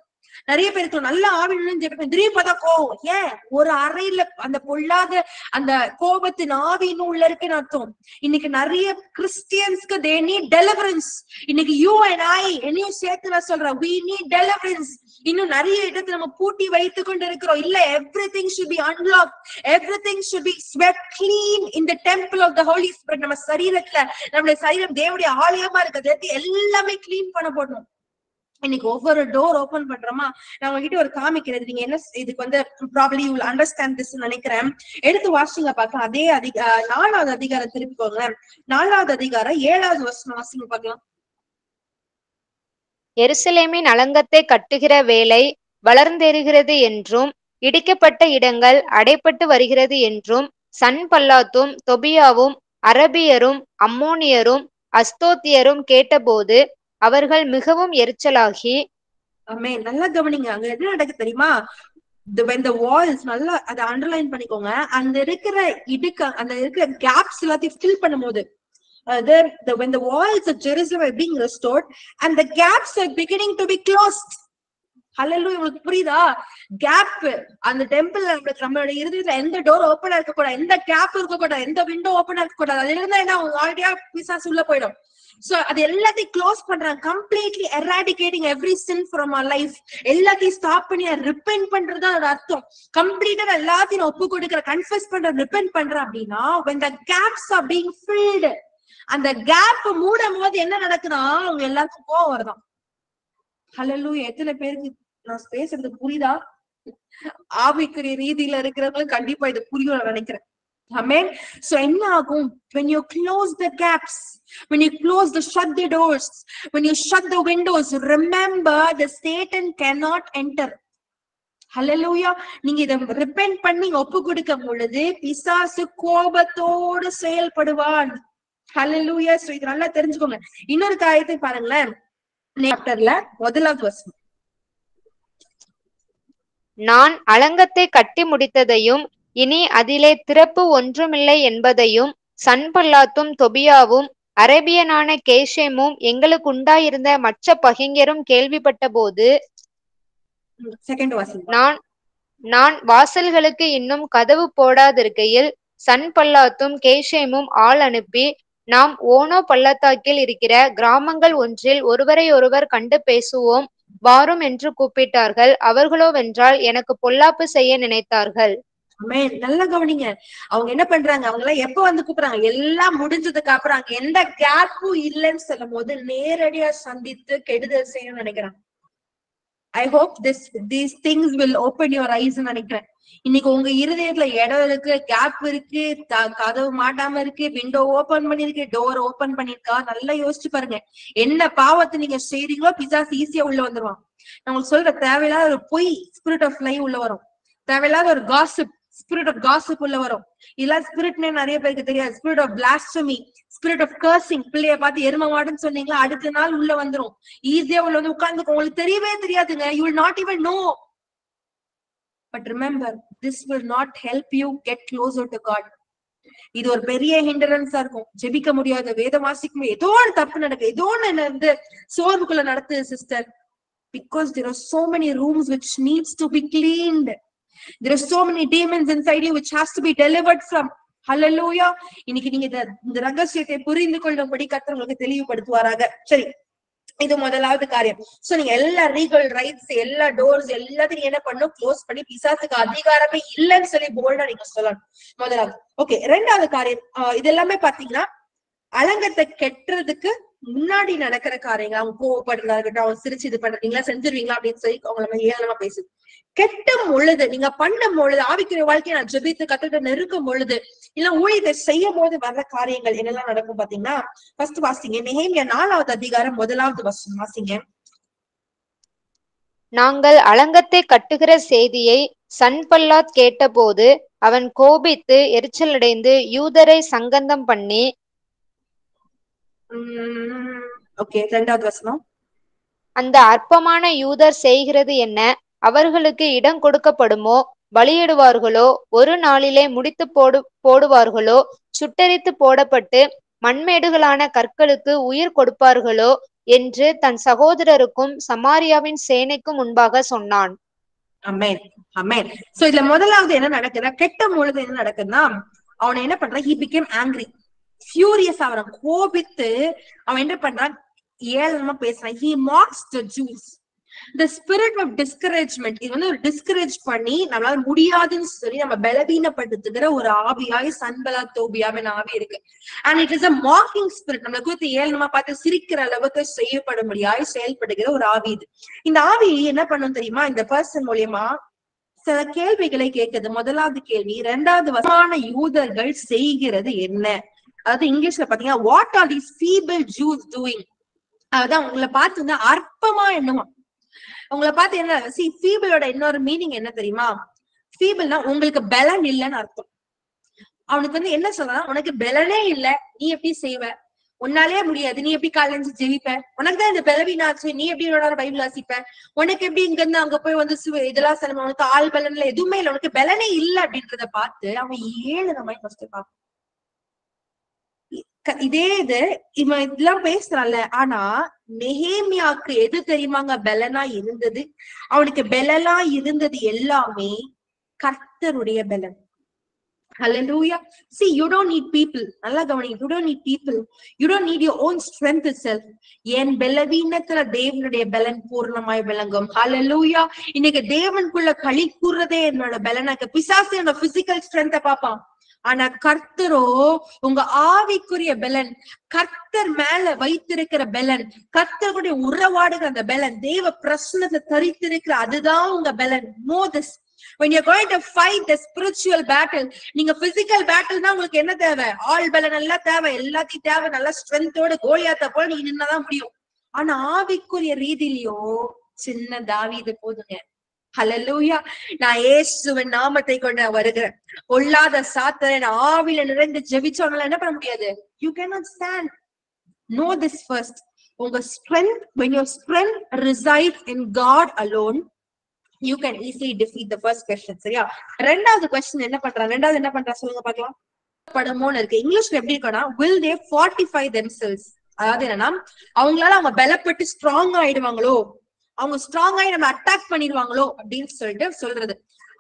நிறைய பேருக்கு நல்ல ஆவின்னு திடீர்னு பார்த்தா கோவம். ஏன்? ஒரு அறையில அந்த பொல்லாத அந்த கோபத்தின் ஆவின்னு உள்ள இருக்குன்னு அர்த்தம். இன்னைக்கு நிறைய கிறிஸ்டியன்ஸ்க்கு they need deliverance. இன்னைக்கு you and I என்னையும் சேர்த்து நான் சொல்றேன், we need deliverance. இன்னும் நிறைய இடத்துல நம்ம பூட்டி வைத்துக் கொண்டு இருக்கிறோம். இல்ல, everything should be unlocked, everything should be swept clean in the temple of the Holy Spirit. நம்ம சரீரத்துல, நம்மளுடைய சரீரம் தேவனுடைய ஆலயமா இருக்கிறது, எல்லாமே கிளீன் பண்ண போடணும். இன்னைக்கு ஒவ்வொரு டோர் ஓபன் பண்றோமா, நான் உங்ககிட்ட ஒரு காமிக்கிறது, நீங்க என்ன இதுக்கு வந்து probably you will understand this நினைக்கிறேன். எடுத்து வாசிங்க பார்க்கலாம். அதே 4வது அதிகாரம் திருப்பிக்கோங்க. 4வது அதிகாரம் 7வது வசனம் வாசிங்க பார்க்கலாம். எருசலேமின் அலங்கத்தை கட்டுகிற வேலை வளர்ந்தெறுகிறது என்றும் இடிக்கப்பட்ட இடங்கள் அடைப்பட்டு வருகிறது என்றும் சன்பல்லாத்தும் தொபியாவும் அரபியரும் அம்மோனியரும் அஸ்தோத்தியரும் கேட்டபோது அவர்கள் மிகவும் எரிச்சலாகி. நல்லா கவனிங்க, அங்க என்ன நடக்கு தெரியுமா? when the walls, நல்லா அதை அண்டர்லைன் பண்ணிக்கோங்க, அந்த இருக்கிற அந்த இருக்கிற கேப்ஸ் எல்லாத்தையும் ஃபில் பண்ணும்போது, when the walls of Jerusalem are being restored and the gaps are beginning to be closed. ஹல்லேலூயா. உங்களுக்கு புரியுதா? கேப் அந்த டெம்பிள், நம்மளுடைய இருதயத்துல எந்த டோர் ஓப்பனா இருக்க கூடாது, எந்த கேப் இருக்க கூடாது, எந்த விண்டோ ஓப்பனா இருக்க கூடாது. அதுல இருந்தா என்ன ஆல்ரெடியா பிசாசு உள்ள போயிடும். சோ அது எல்லாத்தையும் க்ளோஸ் பண்றாங்க. Completely eradicating every sin from our life. எல்லாத்தையும் ஸ்டாப் பண்ணி ரிப்பென்ட் பண்றது அதோட அர்த்தம். கம்ப்ளீட்டா எல்லாத்தையும் ஒப்பு கொடுக்கிற, கன்ஃபெஸ் பண்ற, ரிப்பென்ட் பண்ற அப்படின்னா when the gaps are being filled, அந்த கேப் மூடும் போது என்ன நடக்குதுன்னா அவங்க எல்லாருக்கும் கோவம் வருதான். ஹல்லேலூயா. எத்தனை பேருக்கு நான் பேசுறது புரியுதா? ஆவிக்குரிய ரீதியில இருக்கிறவங்களுக்கு கண்டிப்பா இது புரியும் நினைக்கிறேன். Amen. So என்ன ஆகும்? when you close the gaps, when you shut the doors, when you shut the windows, remember the Satan cannot enter. Hallelujah. நீங்க இத ரிப்பென்ட் பண்ணி ஒப்பு கொடுக்கும் பொழுது பிசாசு கோபத்தோடு செயல்படுவான். Hallelujah. So இது நல்லா தெரிஞ்சுக்கோங்க. இன்னொரு காரியத்தை பாருங்களேன், சாப்டர்ல 1வது வசனம். நான் அலங்கத்தை கட்டி முடித்ததையும் இனி அதிலே திறப்பு ஒன்றுமில்லை என்பதையும் சன்பல்லாத்தும் தொபியாவும் அரேபியனான கேஷேமும் எங்களுக்கு உண்டாயிருந்த மற்ற பகைஞரும் கேள்விப்பட்ட போது நான் வாசல்களுக்கு இன்னும் கதவு போடாதிருக்கையில் சன்பல்லாத்தும் கேஷேமும் ஆள் அனுப்பி நாம் ஓனோ பள்ளத்தாக்கில் இருக்கிற கிராமங்கள் ஒன்றில் ஒருவரை ஒருவர் கண்டு பேசுவோம் வாரும் என்று கூப்பிட்டார்கள். அவர்களோ வென்றால் எனக்கு பொல்லாப்பு செய்ய நினைத்தார்கள். நல்லா கவனிங்க, அவங்க என்ன பண்றாங்க? அவங்க எல்லாம் எப்ப வந்து கூப்பிடுறாங்க? எல்லாம் முடிஞ்சதுக்கு அப்புறம் அங்க எந்த கேப்பும் இல்லைன்னு சொல்லும் போது நேரடியா சந்தித்து கெடுதல் செய்யணும்னு நினைக்கிறாங்க. I hope these things will open your eyes நினைக்கிறேன். இன்னைக்கு உங்க இருதயத்துல இடம் இருக்கு, கேப் இருக்கு, கதவு மாட்டாம இருக்கு, விண்டோ ஓபன் பண்ணிருக்கு, டோர் ஓபன் பண்ணிருக்கா, நல்லா யோசிச்சு பாருங்க. என்ன பாவத்தை நீங்க செய்றீங்களோ பிசாசு ஈஸியா உள்ள வந்துருவான். நான் உங்களுக்கு சொல்ற, தேவையில்லாத ஒரு பொய் ஸ்பிரிட் ஆஃப் லை உள்ள வரும், தேவையில்லாத ஒரு காசிப் ஸ்பிரிட் ஆஃப் காசிப் உள்ள வரும். இல்ல ஸ்பிரிட்னே நிறைய பேருக்கு தெரியாது. Spirit of blasphemy, spirit of cursing. பிள்ளைய பார்த்து எரும மாடுன்னு சொன்னீங்களா, அடுத்த நாள் உள்ள வந்துரும். ஈஸியா உள்ள வந்து உட்கார்ந்து உங்களுக்கு தெரியவே தெரியாதுங்க. You will not even know. But remember, this will not help you get closer to God. இது ஒரு பெரிய ஹிண்டரன்ஸா இருக்கும். ஜெபிக்க முடியாது, வேதம் வாசிக்கும், ஏதோ ஒரு தப்பு நடக்கு, ஏதோ ஒன்னு வந்து சோர்வுக்குள்ள நடத்துது sister. Because there are so many rooms which needs to be cleaned. There are so many demons inside you which has to be delivered from. Hallelujah. இன்னைக்கு நீங்க இந்த ரகசியத்தை புரிந்து கொள்ளும்படி கர்த்தர் உங்களுக்கு தெளிவுபடுத்துவாராக. சரி, இது முதலாவது காரியம். சோ நீங்க எல்லா லீகல் ரைட்ஸ், எல்லா டோர்ஸ் எல்லாத்தையும் என்ன பண்ணும்? க்ளோஸ் பண்ணி பிசாசுக்கு அதிகாரமே இல்லைன்னு சொல்லி போல்டா நீங்க சொல்லணும். முதலாவது. ஓகே, 2வது காரியம், இது எல்லாமே பாத்தீங்கன்னா அலங்கத்தை கெட்டுறதுக்கு முன்னாடி நடக்கிற காரியங்கள், அவங்க கோவப்படுறதா இருக்கட்டும், அவங்க சிரிச்சு இது பண்றீங்களா செஞ்சிருவீங்களா அப்படின்னு சொல்லி அவங்கள ஏளனமா பேசுது. கெட்டும் பொழுது, நீங்க பண்ணும் பொழுது, ஆவிக்குரிய வாழ்க்கையை நான் ஜெபித்து கத்துட்டு நெருக்கும் பொழுது, இல்ல ஊழியத்தை செய்யும் போது வர்ற காரியங்கள் என்னெல்லாம் நடக்கும் பாத்தீங்கன்னா, ஃபர்ஸ்ட் வாசிங்க நெகேமியா 4வது அதிகாரம் 1வது வசனம் வாசிங்க. நாங்கள் அலங்கத்தை கட்டுகிற செய்தியை சன்பல்லாத் கேட்டபோது அவன் கோபித்து எரிச்சலடைந்து யூதரை சங்கந்தம் பண்ணி. ஓகே, 2வது வசனம். அந்த அற்பமான யூதர் செய்கிறது என்ன? அவர்களுக்கு இடம் கொடுக்கப்படுமோ? பலியிடுவார்களோ? ஒரு நாளிலே முடித்து போடுவார்களோ? சுட்டெரித்து போடப்பட்டு மண்மேடுகளான கற்களுக்கு உயிர் கொடுப்பார்களோ என்று தன் சகோதரருக்கும் சமாரியாவின் சேனைக்கும் முன்பாக சொன்னான். ஆமென், ஆமென். சோ இதுல முதலாவது என்ன நடக்குதுன்னா, கெட்டும் பொழுது என்ன நடக்குதுன்னா, அவனை என்ன பண்றான், he became angry, furious ஆவறான், கோபித்து அவன் என்ன பண்றான், ஏளனமா பேசுறான். he mocks the Jews. the spirit of discouragement, இது வந்து ஒரு டிஸ்கரேஜ் பண்ணி நம்மளால முடியாதுன்னு சொல்லி நம்ம பலவீனப்படுத்துகிற ஒரு ஆவியாய் சன்பல்லாத் தோபியாவின் ஆவி இருக்கு. and it is a mocking spirit, நம்மள குறித்து ஏளனமா பார்த்து சிரிக்கிற அளவுக்கு செய்யப்படும்படியாய் செயல்படுகிற ஒரு ஆவி இது. இந்த ஆவி என்ன பண்ணும் தெரியுமா, இந்த பர்சன் மூலியமா சில கேள்விகளை கேட்குது. முதலாவது கேள்வி, 2வது வசமான யூதர்கள் செய்கிறது என்ன? அதாவது இங்கிலீஷ்ல பாத்தீங்கன்னா, what are these feeble Jews doing? அதான் உங்களை பார்த்து வந்து அற்பமா என்னமா, உங்களை பார்த்து என்ன, ஃபீபிளோட இன்னொரு மீனிங் என்ன தெரியுமா, ஃபீபிள்னா உங்களுக்கு பலன் இல்லைன்னு அர்த்தம். அவனுக்கு வந்து என்ன சொல்றான், உனக்கு பலனே இல்ல, நீ எப்படி செய்வ, உன்னாலே முடியாது, நீ எப்படி காலைஞ்சு ஜெயிப்ப, உனக்கு தான் இந்த பலவீனாச்சு, நீ எப்படி பைபிள் வாசிப்ப, உனக்கு எப்படி இங்க இருந்து அங்க போய் வந்து இதெல்லாம் சொல்ல, உனக்கு ஆள் பலன் இல்ல, எதுவுமே இல்லை, உனக்கு பலனே இல்லை அப்படின்றத பார்த்து அவன் 7 மாதிரி ஃபர்ஸ்ட் பார்ப்பான். இதே இது இவன் இதெல்லாம் பேசுறான்ல, ஆனா நெகேமியாக்கு எது தெரியுமாங்க பலனா இருந்தது, அவனுக்கு பலனா இருந்தது எல்லாமே கர்த்தருடைய பலன். Hallelujah. See, you don't need people. நல்லா கவனிங்க, you don't need people. You don't need your own strength itself. என் பலவீனத்துல தேவனுடைய பலன் பூர்ணமாய் விளங்கும். Hallelujah. இன்னைக்கு தேவனுக்குள்ள களி கூறுறதே என்னோட பலனாக்கு. பிசாசு என்னோட பிசிக்கல் ஸ்ட்ரென்த்தை பார்ப்பான், ஆனா கர்த்தரோ உங்க ஆவிக்குரிய பலன், கர்த்தர் மேல வைத்திருக்கிற பலன், கர்த்தருடைய உறவாடுகிற அந்த பலன், தேவ பிரசன்னத்தை தரித்திருக்கிற அதுதான் உங்க பலன். Know this. When you're going to fight the spiritual battle, நீங்க physical battle தான் உங்களுக்கு என்ன தேவை, ஆள் பலன் எல்லாம் தேவை, எல்லாத்தையும் தேவை, நல்ல ஸ்ட்ரென்த்தோட கோலியாத்த போல நீங்க நின்னதான் முடியும். ஆனா ஆவிக்குரிய ரீதியிலயோ சின்ன தாவீது போதுங்க. ஹல்லேலூயா. நான் இயேசுவின் நாமத்தை கொண்டு வருகிறேன், பொல்லாத சாத்தானை ஆவியில நிறைந்து ஜெபிச்சவங்களால என்ன பண்ண முடியாது, you cannot stand. Know this first. உங்க strength, when your strength resides in God alone, you can easily defeat the first question. சரியா? 2வது question என்ன பண்றா சொல்லுங்க பார்க்கலாம். படமோன்னு இருக்கு. இங்கிலீஷ்ல எப்படி இருக்குன்னா, will they fortify themselves? அதாவது என்னன்னா, அவங்களால அவங்க பலப்பட்டு ஸ்ட்ராங் ஆயிடுவாங்களோ, அவங்க ஸ்ட்ராங் ஆகி நம்ம அட்டாக் பண்ணிடுவாங்களோ அப்படின்னு சொல்லிட்டு சொல்றது.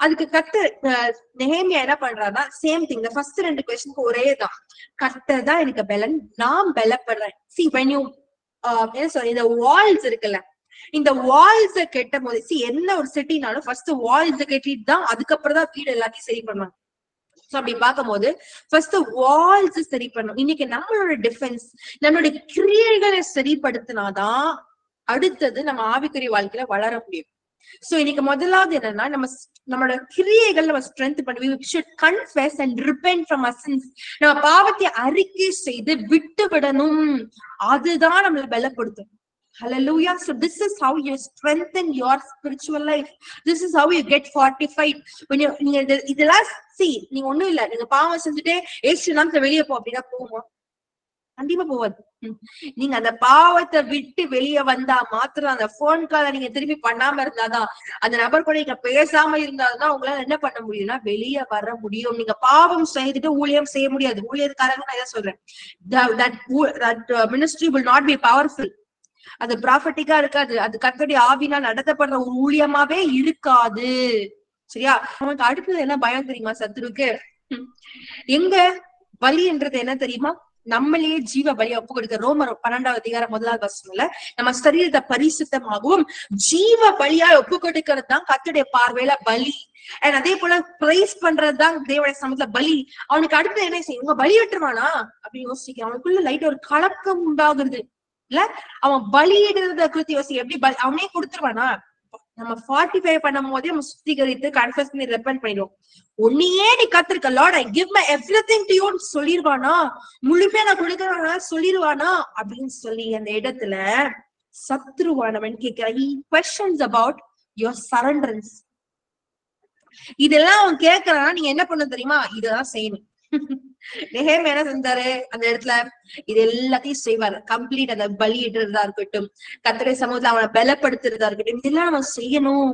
அதுக்கு நெகேமியா என்ன பண்றாருன்னா, சேம் திங். இந்த ஃபர்ஸ்ட் 2 கொஸ்டினுக்கு ஒரே தான், கர்த்தர் தான் எனக்கு பலன், நான் பலப்படுறேன். See, when you என்ன சொல்ற, இந்த வால்ஸ் இருக்குல்ல, இந்த வால்ஸ கெட்ட போது, என்ன ஒரு சிட்டினாலும் ஃபர்ஸ்ட் வால்ஸ கட்டிட்டு தான் அதுக்கப்புறம் தான் வீடு எல்லாத்தையும் சரி பண்ணுவாங்க. சோ அப்படி பார்க்கும் போது ஃபர்ஸ்ட் வால்ஸ் சரி பண்ணும். இன்னைக்கு நம்மளோட டிஃபென்ஸ், நம்மளுடைய கிரியைகளை சரிப்படுத்தினாதான் அடுத்தது நம்ம ஆவிக்குரிய வாழ்க்கையில வளர முடியும். சோ இன்னைக்கு முதலாவது என்னன்னா, நம்மளோட கிரியைகள் நம்ம ஸ்ட்ரென்த் பண்ணி, we should confess and repent from our sins. நம்ம பாவத்தை அறிக்கை செய்து விட்டு விடணும், அதுதான் நம்மளை பலப்படுத்தும். Hallelujah. So this is how you strengthen your spiritual life. This is how you get fortified. When you இதெல்லாம் நீங்க ஒண்ணும் இல்ல, நீங்க பாவம் செஞ்சுட்டே ஏசு நாமத்துல வெளியே போ அப்படின்னா போகுமா? கண்டிப்பா போவாது. நீங்க அந்த பாவத்தை விட்டு வெளியே வந்தா மாத்திரம், அந்த போன் காலை நீங்க திரும்பி பண்ணாம இருந்தாதான், அந்த நபர் கூட நீங்க பேசாம இருந்தாதான் உங்களால என்ன பண்ண முடியும்னா வெளியே வர முடியும். நீங்க பாவம் செய்துட்டு ஊழியம் செய்ய முடியாது. ஊழியர்காரங்க நான் இதை சொல்றேன், that ministry will not be powerful. அது ப்ராஃபட்டிக்கா இருக்காது, அது கர்த்தருடைய ஆவினால் நடத்தப்படுற ஒரு ஊழியமாவே இருக்காது. சரியா? அவனுக்கு அடுத்தது என்ன பயம் தெரியுமா சத்துருக்கு? எங்க வலின்றது என்ன தெரியுமா, நம்மளையே ஜீவ பலியா ஒப்பு கொடுக்க. ரோமர் 12வது அதிகாரம் 1வது வசனம்ல நம்ம சரீரத்தை பரிசுத்தமாகவும் ஜீவ பலியா ஒப்பு கொடுக்கிறது தான் கர்த்தருடைய பார்வையில பலி. அண்ட் அதே போல பிரைஸ் பண்றதுதான் தேவனுடைய சமூகத்துல பலி. அவனுக்கு அடுத்து என்ன செய்யும், இவங்க பலி வெட்டுவானா அப்படின்னு யோசிக்க அவனுக்குள்ள லைட் ஒரு கலக்கம் உண்டாகுது இல்ல. அவன் பலியிடுறத குறித்து யோசிக்க, எப்படி அவனே கொடுத்துருவானா. நம்ம 45 பண்ணும் போதே நம்ம சுத்திகரித்து கன்ஃபஸ் பண்ணி ரெப்பன்ட் பண்ணிடுவோம். உன்னையே நீ கத்திருக்க, Lord I give my everything to you சொல்லிடுவானா, முழுமையா நான் கொடுக்கறேன்னா சொல்லிடுவானா அப்படின்னு சொல்லி அந்த இடத்துல சத்ருவானவன் கேட்கிறான். he questions about your surrenderance. இதெல்லாம் அவன் கேட்கறான்னா நீங்க என்ன பண்ண தெரியுமா, இதெல்லாம் செய்யணும். நெகேமியா என்ன செஞ்சாரு அந்த இடத்துல, இது எல்லாத்தையும் செய்வாரு. கம்ப்ளீட் அந்த பலியிடுறதா இருக்கட்டும், கர்த்தருடைய சமூகத்துல அவனை பலப்படுத்துறதா இருக்கட்டும், இதெல்லாம் அவன் செய்யணும்.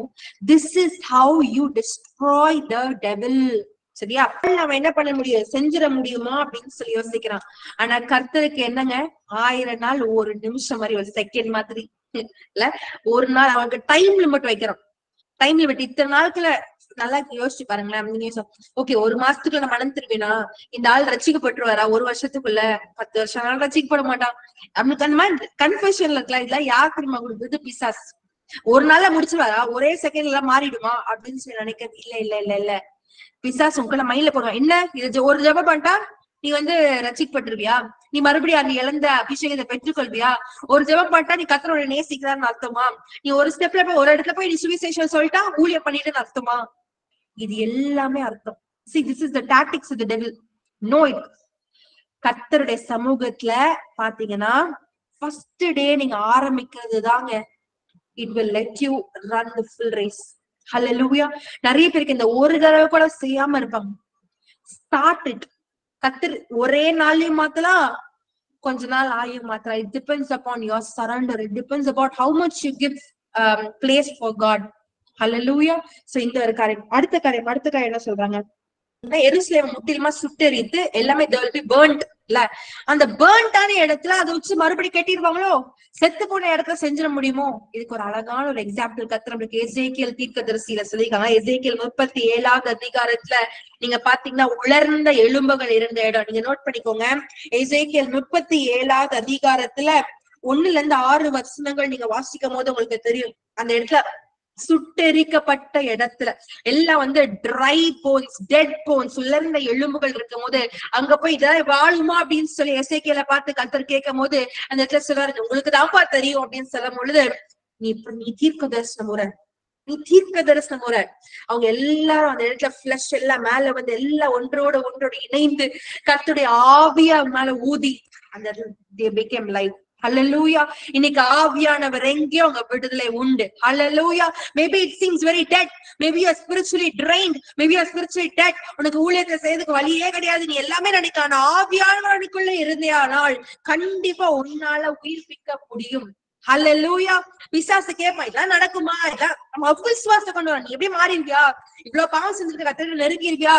This is how you destroy the devil. சரியா, அவன் என்ன பண்ண முடியும், செஞ்சிட முடியுமா அப்படின்னு சொல்லி யோசிக்கிறான். ஆனா கர்த்தருக்கு என்னங்க, 1000 நாள் ஒரு நிமிஷம் மாதிரி, ஒரு செகண்ட் மாதிரி இல்ல, ஒரு நாள் அவனுக்கு டைம் லிமிட் வைக்கிறான். டைம் லிமிட் இத்தனை நாட்கள நல்லா யோசிச்சு பாருங்களேன். நீங்க ஓகே, ஒரு மாசத்துக்குள்ள நான் மனம் திரும்பினா இந்த ஆள் ரசிக்கப்பட்டுருவாரா, ஒரு வருஷத்துக்குள்ள 10 வருஷம் ஆனாலும் ரசிக்கப்பட மாட்டான். அவனுக்கு அந்த மாதிரி கன்ஃபெஷன்ல இருக்கலாம். இதெல்லாம் யார் தெரியுமா கொடுக்குறது, பிசாஸ். ஒரு நாள்ல முடிச்சுவாரா, ஒரே செகண்ட்ல எல்லாம் மாறிடுமா அப்படின்னு சொல்லி நினைக்கிறது. இல்ல இல்ல இல்ல இல்ல, பிசாஸ் உங்களை மைண்ட்ல போடுவான். என்ன இது ஒரு ஜெபம் பண்ணிட்டா நீ ரசிக்கப்பட்டிருவியா, நீ மறுபடியும் அந்த இழந்த அபிஷேகத்தை பெற்றுக்கொள்வியா, ஒரு ஜெபம் பண்ணிட்டா நீ கர்த்தரோட நேசிக்கிறான்னு அர்த்தமா, நீ ஒரு ஸ்டெப்ல போய் ஒரு இடத்துல போய் நீ சுவிசேஷம் சொல்லிட்டா ஊழியம் பண்ணிட்டுன்னு அர்த்தமா. இது எல்லாமே அர்த்தம். See, this is the tactics of the devil. Know it. கர்த்தருடைய சமூகத்துல பாத்தீங்கன்னா ஃபர்ஸ்ட் டே நீங்க ஆரம்பிக்கிறது தாங்க, it will let you run the full race. Hallelujah. நிறைய பேருக்கு இந்த ஒரு தடவை கூட செய்யாம இருப்பாங்க. Start it. கர்த்தர் ஒரே நாள்லயும் மாத்தலாம், கொஞ்ச நாள் ஆயும் மாத்தலாம். It depends upon your surrender. It depends about how much you give place for God. Hallelujah. So இந்த ஒரு காரியம். அடுத்த காரியம் என்ன சொல்றாங்க, எருசலேம் முற்றிலுமா சுட்டெரித்து எல்லாமே they will be burnt இல்ல. அந்த burnt-ஆன இடத்துல அதை வச்சு மறுபடியும் கட்டிடுவாங்களோ, செத்து போன இடத்துல செஞ்சிட முடியுமோ. இதுக்கு ஒரு அழகான ஒரு எக்ஸாம்பிள் கர்த்தர் நம்மளுக்கு எசேக்கியேல் தீர்க்கதரிசியில சொல்லிருக்காங்க. எசேக்கியேல் 37வது அதிகாரத்துல நீங்க பாத்தீங்கன்னா உலர்ந்த எலும்புகள் இருந்த இடம் நீங்க நோட் பண்ணிக்கோங்க. எசேக்கியேல் 37வது அதிகாரத்துல 1ல இருந்து 6 வசனங்கள் நீங்க வாசிக்கும் போது உங்களுக்கு தெரியும். அந்த இடத்துல சுட்டெரிக்கப்பட்ட இடத்துல எல்லாம் ட்ரை போன்ஸ், டெட் போன்ஸ், உலர்ந்த எலும்புகள் இருக்கும் போது அங்க போய் இதெல்லாம் வாழுமா அப்படின்னு சொல்லி எசேக்கியேலை பார்த்து கர்த்தர் கேட்கும் போது அந்த இடத்துல சொல்றாரு, உங்களுக்கு தான்ப்பா தெரியும் அப்படின்னு சொல்லும் பொழுது, நீ தீர்க்க தரிசனம் முறை, நீ தீர்க்க தரிசனம் முறை. அவங்க எல்லாரும் அந்த இடத்துல பிளஷ் எல்லாம் மேல எல்லாம் ஒன்றோடு இணைந்து கர்த்தருடைய ஆவியா மேல ஊதி அந்த they became life. Hallelujah. இன்னைக்கு ஆவியானவர் எங்கேயோ உங்க விடுதலை உண்டு. Hallelujah. Maybe it seems very dead. Maybe you are spiritually drained. Maybe you are spiritually dead. உனக்கு ஊழியத்தை செய்யறதுக்கு வழியே கிடையாது, நீ எல்லாமே நினைக்கான ஆவியானவனுக்குள்ள இருந்தேயானால் கண்டிப்பா உன்னால உயிர்ப்பிக்க முடியும். Hallelujah. பிசாசு கேட்பான், இதெல்லாம் நடக்குமா, இதெல்லாம் நம்ம அவிசுவாசத்தை கொண்டு வர, நீ எப்படி மாறி இருக்கியா, இவ்வளவு பாவம் செஞ்சுட்டு கர்த்தரை நெருங்கி இருக்கியா.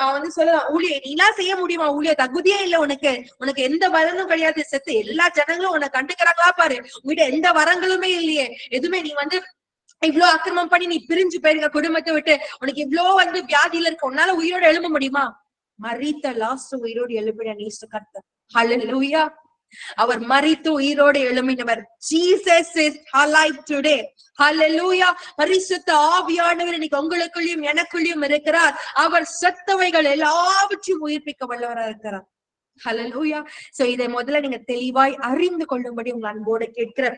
அவன் சொல்லுவான், ஊழிய நீ எல்லாம் செய்ய முடியுமா, ஊழிய தகுதியே இல்ல உனக்கு எந்த வரனும் கிடையாது, செத்து எல்லா ஜனங்களும் உன்னை கண்டுக்கிறாங்களா பாரு, உங்ககிட்ட எந்த வரங்களுமே இல்லையே, எதுவுமே நீ இவ்வளவு அக்கிரமம் பண்ணி நீ பிரிஞ்சு போயிருக்க குடும்பத்தை விட்டு, உனக்கு இவ்வளவு வியாதியில இருக்க, உன்னால உயிரோட எழும்ப முடியுமா. மரித்த லாஸ்ட் உயிரோடு எழுப்பிட நீஸ்ட் கர்த்தர். Hallelujah. அவர் மரித்து உயிரோடு எழும்பினவர். Jesus is alive today. Hallelujah. பரிசுத்த ஆவியானவர் இன்னைக்கு உங்களுக்குள்ளயும் எனக்குள்ளயும் இருக்கிறார். அவர் செத்தவைகள் எல்லாவற்றையும் உயிர்ப்பிக்க வல்லவராக இருக்கிறார். Hallelujah. So இதை முதல்ல நீங்க தெளிவாய் அறிந்து கொள்ளும்படி உங்க அன்போட கேட்கிற.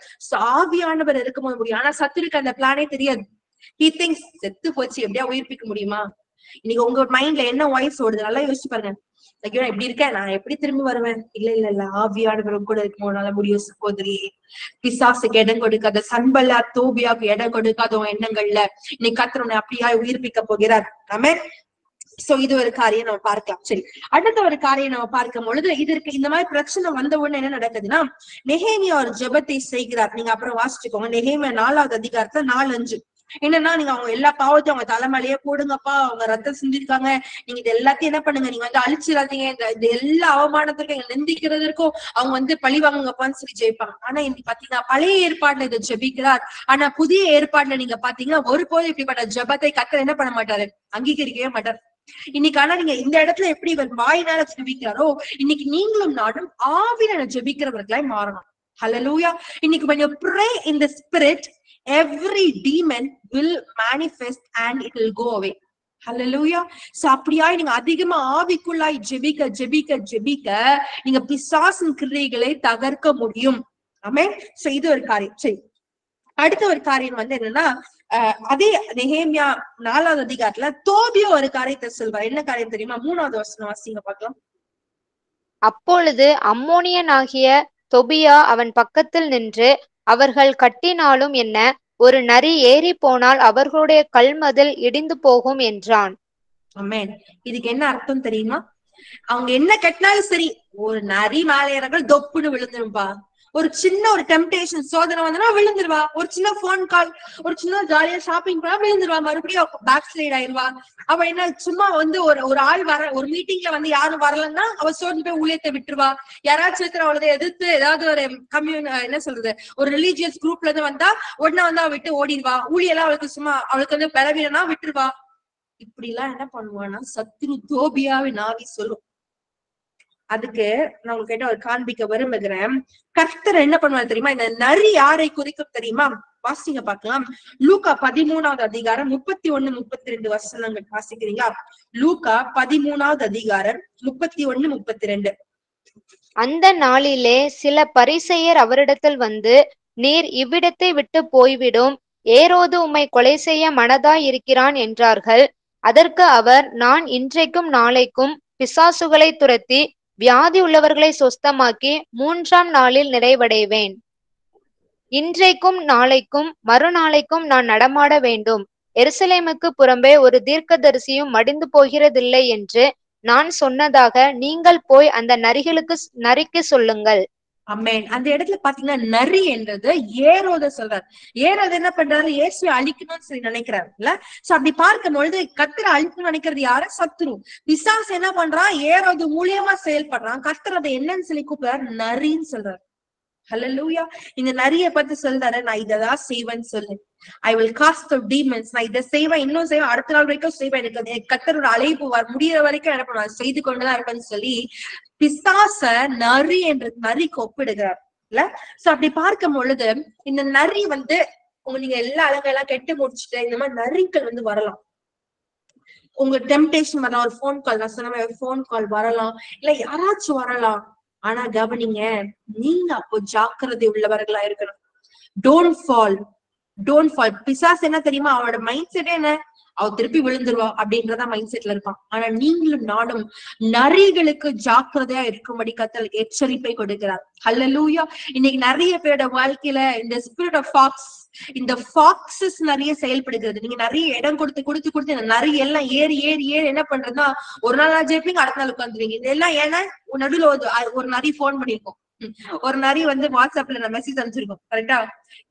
ஆவியானவர் இருக்கும்போது முடியும். ஆனா சத்துருக்கு அந்த பிளானே தெரியாது. He thinks செத்து போச்சு எப்படியா உயிர்ப்பிக்க முடியுமா. இன்னைக்கு உங்க மைண்ட்ல என்ன வாய்ஸ் ஓடுது நல்லா யோசிச்சு பாருங்க. ஐயோ எப்படி இருக்கேன், நான் எப்படி திரும்பி வருவேன். இல்ல ஆவியானவர் கூட இருக்கும்போது முடியும் சகோதரி. பிசாசுக்கு இடம் கொடுக்காத, சன்பல்லா தோபியாவுக்கு இடம் கொடுக்காத எண்ணங்கள்ல இன்னைக்கு கர்த்தர் உன்னை அப்படியா உயிர்ப்பிக்க போகிறார். ஆமென். சோ இது ஒரு காரியம் நம்ம பார்க்கலாம். சரி, அடுத்த ஒரு காரியம் நம்ம பார்க்கும் பொழுது இதற்கு இந்த மாதிரி பிரச்சனை வந்த உடனே என்ன நடக்குதுன்னா, நெகேமியா ஒரு ஜெபத்தை செய்கிறார். நீங்க அப்புறம் வாசிச்சுக்கோங்க. நெகேமியா 4வது அதிகாரத்துல 4:5 என்னன்னா, நீங்க அவங்க எல்லா பாவத்தையும் அவங்க தலைமையிலேயே போடுங்கப்பா, அவங்க ரத்தம் செஞ்சிருக்காங்க, நீங்க இது எல்லாத்தையும் என்ன பண்ணுங்க, நீங்க அழிச்சிடாதீங்க, இந்த எல்லா அவமானத்திற்கும் எங்க நிந்திக்கிறதுக்கும் அவங்க பழி வாங்குங்கப்பான்னு சொல்லி ஜெயிப்பாங்க. ஆனா இன்னைக்கு பாத்தீங்கன்னா பழைய ஏற்பாடுல இதை ஜெபிக்கிறார். ஆனா புதிய ஏற்பாடுல நீங்க பாத்தீங்கன்னா ஒருபோது இப்படிப்பட்ட ஜெபத்தை கர்த்தர் என்ன பண்ண மாட்டாரு, அங்கீகரிக்கவே மாட்டார். இன்னைக்கு ஆனா நீங்க இந்த இடத்துல எப்படி இவர் வாயினால ஜெபிக்கிறாரோ, இன்னைக்கு நீங்களும் நானும் ஆவியில ஜெபிக்கிறவர்களாய் மாறணும். ஹல்லேலூயா. இன்னைக்கு when you pray in the spirit, every demon will manifest and it will go away. Hallelujah. So அப்படியாய் நீங்க அதிகமா ஆவிக்குள்ளாய் ஜெபிக்க ஜெபிக்க ஜெபிக்க நீங்க பிசாசின் கிரியைகளை தகர்க்க முடியும். ஆமென். சோ இது ஒரு காரியம். சரி, அடுத்த ஒரு காரியம் வந்து என்னன்னா, அதே நெகேமியா 4வது அதிகாரத்துல தோபியா ஒரு காரியத்தை சொல்வார். என்ன காரியம் தெரியுமா? 3வது வசனம் வாசிங்க பார்க்கலாம். அப்பொழுது அம்மோனியனாகிய தொபியா அவன் பக்கத்தில் நின்று, அவர்கள் கட்டினாலும் என்ன, ஒரு நரி ஏறி போனால் அவர்களுடைய கல்மதில் இடிந்து போகும் என்றான். ஆமென். இதுக்கு என்ன அர்த்தம் தெரியுமா? அவங்க என்ன கட்டினாலும் சரி, ஒரு நரி மேல ஏறங்கள் தொப்புன்னு விழுந்துரும்பா. ஒரு சின்ன ஒரு டெம்டேஷன் சோதனை வந்தனா விழுந்துருவா. ஒரு சின்ன போன் கால், ஒரு சின்ன ஜாலியா ஷாப்பிங் பண்ணா விழுந்துருவா. மறுபடியும் பேக் ஸ்லைட் ஆயிருவா. அவ என்ன சும்மா வந்து ஒரு ஆள் வர, ஒரு மீட்டிங்ல வந்து யாரும் வரலன்னா அவ சோர்ந்து போய் ஊழியத்தை விட்டுருவா. யாராச்சும் அவளதை எதிர்த்து ஏதாவது ஒரு என்ன சொல்றது, ஒரு ரிலீஜியஸ் குரூப்ல இருந்து வந்தா உடனே வந்து அவ விட்டு ஓடிடுவா. ஊழியெல்லாம் அவளுக்கு சும்மா, அவளுக்கு வந்து பலவீனம்னா விட்டுருவா. இப்படி எல்லாம் என்ன பண்ணுவான்னா சத்ரு தோபியாவின் ஆவி சொல்லும். அதுக்கு நான் உங்ககிட்ட ஒரு காண்பிக்க விரும்புகிறேன். கர்த்தர் என்ன பண்ணுவாரு தெரியுமா? இந்த நரி யாரை குறிக்கும் தெரியுமா? வாசிங்க பார்க்கலாம். லூக்கா 13வது அதிகாரம் 31, 32 வசனங்கள் வாசிக்கிறீங்களா? லூக்கா 13வது அதிகாரம் 31, 32. அந்த நாளிலே சில பரிசேயர் அவரிடத்தில் வந்து, நீர் இவ்விடத்தை விட்டு போய்விடும், ஏரோது உம்மை கொலை செய்ய மனதாய் இருக்கிறான் என்றார்கள். அதற்கு அவர், நான் இன்றைக்கும் நாளைக்கும் பிசாசுகளை துரத்தி வியாதி உள்ளவர்களை சொஸ்தமாக்கி 3ஆம் நாளில் நிறைவடைவேன். இன்றைக்கும் நாளைக்கும் மறுநாளைக்கும் நான் நடமாட வேண்டும். எருசலேமுக்கு புறம்பே ஒரு தீர்க்கதரிசியும் மடிந்து போகிறதில்லை என்று நான் சொன்னதாக நீங்கள் போய் அந்த நரிக்கு சொல்லுங்கள். ஆமென். அந்த இடத்துல பாத்தீங்கன்னா நரி என்றது ஏரோத சொல்றாரு. ஏரோது என்ன பண்றாரு? இயேசுவை அழிக்கணும்னு சொல்லி நினைக்கிறாரு இல்ல. சோ அப்படி பார்க்கும் பொழுது கர்த்தரை அழிக்கணும்னு நினைக்கிறது யாரு? சத்ரு. பிசாசு என்ன பண்றான்? ஏரோது மூலியமா செயல்படுறான். கர்த்தர் அதை என்னன்னு சொல்லி கூப்பிடுறாரு? நரின்னு சொல்றாரு. ஹல்லேலூயா. இந்த நரிய பத்தி சொல்றாரு, நான் இததான் செய்வேன்னு சொல்லு. I will cast the demons. நான் இதை செய்வேன், இன்னும் செய்வேன், அடுத்த நாள் வரைக்கும் செய்வேன். எனக்கு கர்த்தரோட அழைப்பு முடியற வரைக்கும் என்ன பண்ணுவேன், செய்து கொண்டுதான் இருப்பேன்னு சொல்லி பிசாச நரி என்ற நரிக்கு ஒப்பிடுகிறார் இல்ல. சோ அப்படி பார்க்கும் பொழுது இந்த நரி வந்து நீங்க எல்லா அழகெல்லாம் கெட்டு முடிச்சுட்டு இந்த மாதிரி நரிகள் வந்து வரலாம். உங்க டெம்டேஷன் வரலாம், ஒரு போன் கால், நான் சொன்ன மாதிரி போன் கால் வரலாம், இல்ல யாராச்சும் வரலாம். ஆனா கவனிங்க, நீங்க அப்போ ஜாக்கிரதை உள்ளவர்களா இருக்கணும். Don't fall, don't fall. பிசாஸ் என்ன தெரியுமா? அவனோட மைண்ட் செட்டே என்ன? அவ திருப்பி விழுந்துருவா அப்படின்றத மைண்ட் செட்ல இருப்பான். ஆனா நீங்களும் நானும் நரிகளுக்கு ஜாக்கிரதையா இருக்கும்படி கர்த்தர் எச்சரிப்பை கொடுக்கிறார். ஹல்லேலூயா. இன்னைக்கு நிறைய பேரோட வாழ்க்கையில இந்த ஸ்பிரிட் ஆஃப் ஃபாக்ஸ், இந்த ஃபாக்ஸஸ் நிறைய செயல்படுகிறது. நீங்க நிறைய இடம் கொடுத்து இந்த நரி எல்லாம் ஏறி ஏறி ஏறி என்ன பண்றதுன்னா, ஒரு நாள் ஜெயிப்பீங்க, அடுத்த நாள் உட்காந்துருவீங்க. இதெல்லாம் ஏன்னா நடுவுல ஒரு நரி போன் பண்ணிருக்கோம், ஒரு நரி வந்து வாட்ஸ்அப்ல மெசேஜ் அனுப்பிச்சிருக்கோம். கரெக்டா?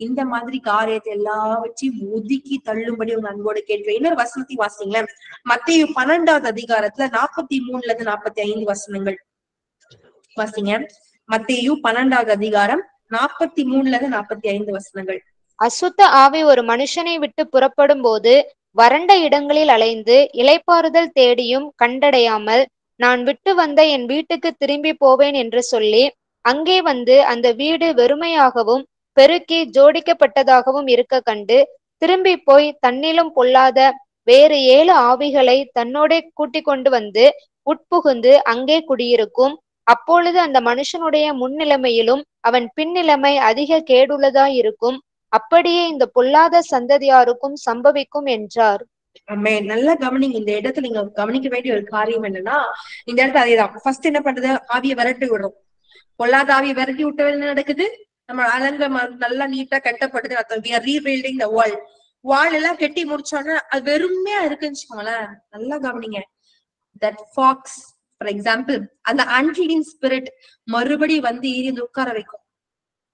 இந்த மாதிரி காரியத்தை எல்லாவற்றையும் ஒதுக்கி தள்ளும்படி உங்க அன்போடு கேட்கிறேன். இன்னொரு வசனத்தை வாசிங்களேன். மத்தேயு 12வது அதிகாரத்துல 43ல இருந்து 45 வசனங்கள் வாசிங்க. மத்தேயு 12வது அதிகாரம் 43ல இருந்து 45 வசனங்கள். அசுத்த ஆவி ஒரு மனுஷனை விட்டு புறப்படும் போது வறண்ட இடங்களில் அலைந்து இளைப்பாறுதல் தேடியும் கண்டடையாமல், நான் விட்டு வந்த என் வீட்டுக்கு திரும்பி போவேன் என்று சொல்லி அங்கே வந்து அந்த வீடு வெறுமையாகவும் பெருக்கி ஜோடிக்கப்பட்டதாகவும் இருக்க கண்டு திரும்பி போய் தன்னிலும் பொல்லாத வேறு 7 ஆவிகளை தன்னோட கூட்டிக் கொண்டு வந்து உட்புகுந்து அங்கே குடியிருக்கும். அப்பொழுது அந்த மனுஷனுடைய முன்னிலைமையிலும் அவன் பின்னிலைமை அதிக கேடுள்ளதாய் இருக்கும். அப்படியே இந்த பொல்லாத சந்ததியாருக்கும் சம்பவிக்கும் என்றார். நல்லா கவனிங்க. இந்த இடத்துல நீங்க கவனிக்க வேண்டிய ஒரு காரியம் என்னன்னா, இந்த இடத்துல அதேதான். ஃபர்ஸ்ட் என்ன பண்றது? ஆவியை விரட்டி விடுறோம். பொல்லாத ஆவியை விரட்டி விட்டு என்ன நடக்குது? நம்ம அலங்க நல்லா நீட்டா கட்டப்படுது. we are rebuilding the wall. வால் எல்லாம் கெட்டி முடிச்சோன்னா அது வெறுமையா இருக்குன்னு வச்சுக்கோங்களேன். நல்லா கவனிங்க. that fox for example, அந்த unclean spirit மறுபடியும் வந்து ஏறி உட்கார வைக்கும்.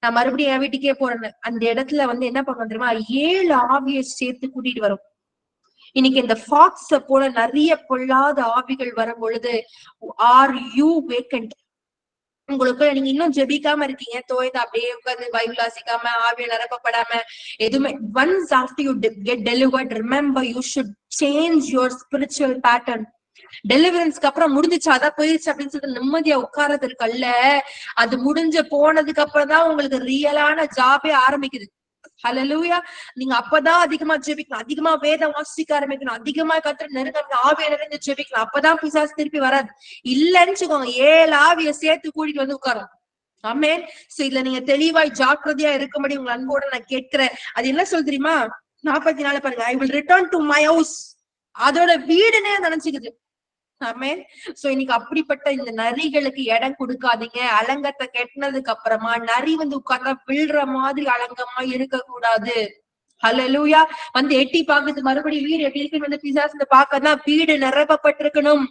நான் மறுபடியும் என் வீட்டுக்கே போறேன்னு அந்த இடத்துல வந்து என்ன பண்ணுவோம் தெரியுமா? 7 ஆவியை சேர்த்து கூட்டிட்டு வரும். இன்னைக்கு இந்த ஃபாக்ஸ போல நிறைய பொல்லாத ஆவிகள் வரும் பொழுது, ஆர் யூ வேக்கண்ட்? உங்களுக்கு நீங்க இன்னும் ஜெபிக்காம இருக்கீங்க, தோய்ந்து அப்படியே உட்கார்ந்து பைபிள் வாசிக்காம, ஆவியை நிரப்பப்படாம எதுவுமே. once after you get delivered, remember you should change your spiritual pattern. டெலிவரன்ஸ்க்கு அப்புறம் முடிஞ்சுச்சாதான் போயிருச்சு அப்படின்னு சொல்லிட்டு நிம்மதியா உட்கார்றது இருக்கல்ல, அது முடிஞ்சு போனதுக்கு அப்புறம் தான் உங்களுக்கு ரியலான ஜாபே ஆரம்பிக்குது. ஹல்லேலூயா. நீங்க அப்பதான் அதிகமா ஜெபிக்கணும், அதிகமா வேதம் வாசிக்க ஆரம்பிக்கணும், அதிகமா கர்த்தர் நெருங்க ஆவிய நிறைஞ்சு ஜெபிக்கணும். அப்பதான் பிசாசு திருப்பி வராது. இல்லன்னு வச்சுக்கோங்க, 7 ஆவிய சேர்த்து கூட்டிட்டு வந்து உட்காரும். ஆமென். சோ இதுல நீங்க தெளிவாய் ஜாக்கிரதையா இருக்கும்படி உங்க அன்போட நான் கேட்கிறேன். அது என்ன சொல் தெரியுமா? 44 பாருங்க. I will return to my house. அதோட வீடுனே நினைச்சுக்குது. ஆமென். சோ இன்னைக்கு அப்படிப்பட்ட இந்த நரிகளுக்கு இடம் கொடுக்காதீங்க. அலங்கத்தை கெட்டினதுக்கு அப்புறமா நரி வந்து உட்கார்ந்தா விழுற மாதிரி அலங்கமா இருக்க கூடாது. ஹல்லேலூயா. வந்து எட்டி பாக்குது, மறுபடியும் வீடு எப்படி இருக்குன்னு வந்து பிசாசு பாக்கன்னா, வீடு நிரப்பப்பட்டிருக்கணும்,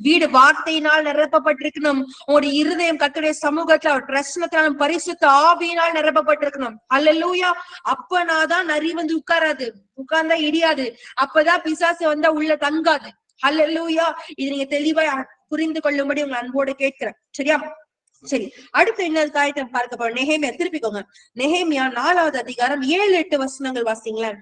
வீடு வார்த்தையினால் நிரப்பப்பட்டிருக்கணும், உங்களுடைய இருதயம் கர்த்தருடைய சமூகத்துல பிரசனத்தாலும் பரிசுத்த ஆவியினால் நிரப்பப்பட்டிருக்கணும். ஹல்லேலூயா. அப்பனாதான் நரி வந்து உட்காராது, உட்கார்ந்தா இடியாது, அப்பதான் பிசாசு வந்தா உள்ள தங்காது. ஹல்லேலூயா. இது நீங்க தெளிவா புரிந்து கொள்ளும்படி உங்க அன்போடு கேட்கிறேன். சரியா? சரி, அடுத்து இன்னொரு காரியத்தை பார்க்க போறோம். நெகேமியா, திருப்பிக்கோங்க. நெகேமியா 4வது அதிகாரம் 7-8 வசனங்கள் வாசிங்களேன்.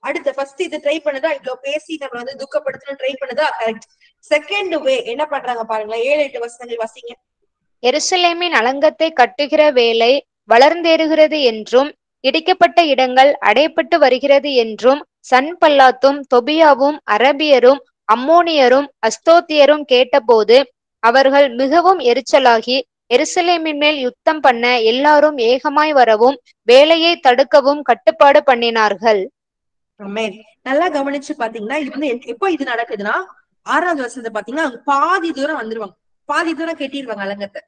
அடுத்த ஃபர்ஸ்ட் இது ட்ரை பண்ணுதா, இவ்வளவு பேசி நம்ம வந்து துக்கப்படுத்தணும் ட்ரை பண்ணுதா? கரெக்ட். செகண்ட் வே என்ன பண்றாங்க பாருங்களேன். 7-8 வசனங்கள் வாசிங்க. எருசலேமின் அலங்கத்தை கட்டுகிற வேலை வளர்ந்தேறுகிறது என்றும், இடிக்கப்பட்ட இடங்கள் அடைப்பட்டு வருகிறது என்றும் சன்பல்லாத்தும் தொபியாவும் அரபியரும் அம்மோனியரும் அஸ்தோத்தியரும் கேட்டபோது அவர்கள் மிகவும் எரிச்சலாகி எருசலேமின் மேல் யுத்தம் பண்ண எல்லாரும் ஏகமாய் வரவும் வேலையை தடுக்கவும் கட்டுப்பாடு பண்ணினார்கள். ஆமென். நல்லா கவனிச்சு பாத்தீங்கன்னா, இது வந்து எப்போ இது நடக்குதுன்னா, 6வது வருஷத்தை பாத்தீங்கன்னா பாதி தூரம் வந்துருவாங்க, பாதி தூரம் கட்டிடுவாங்க அலங்கத்தை.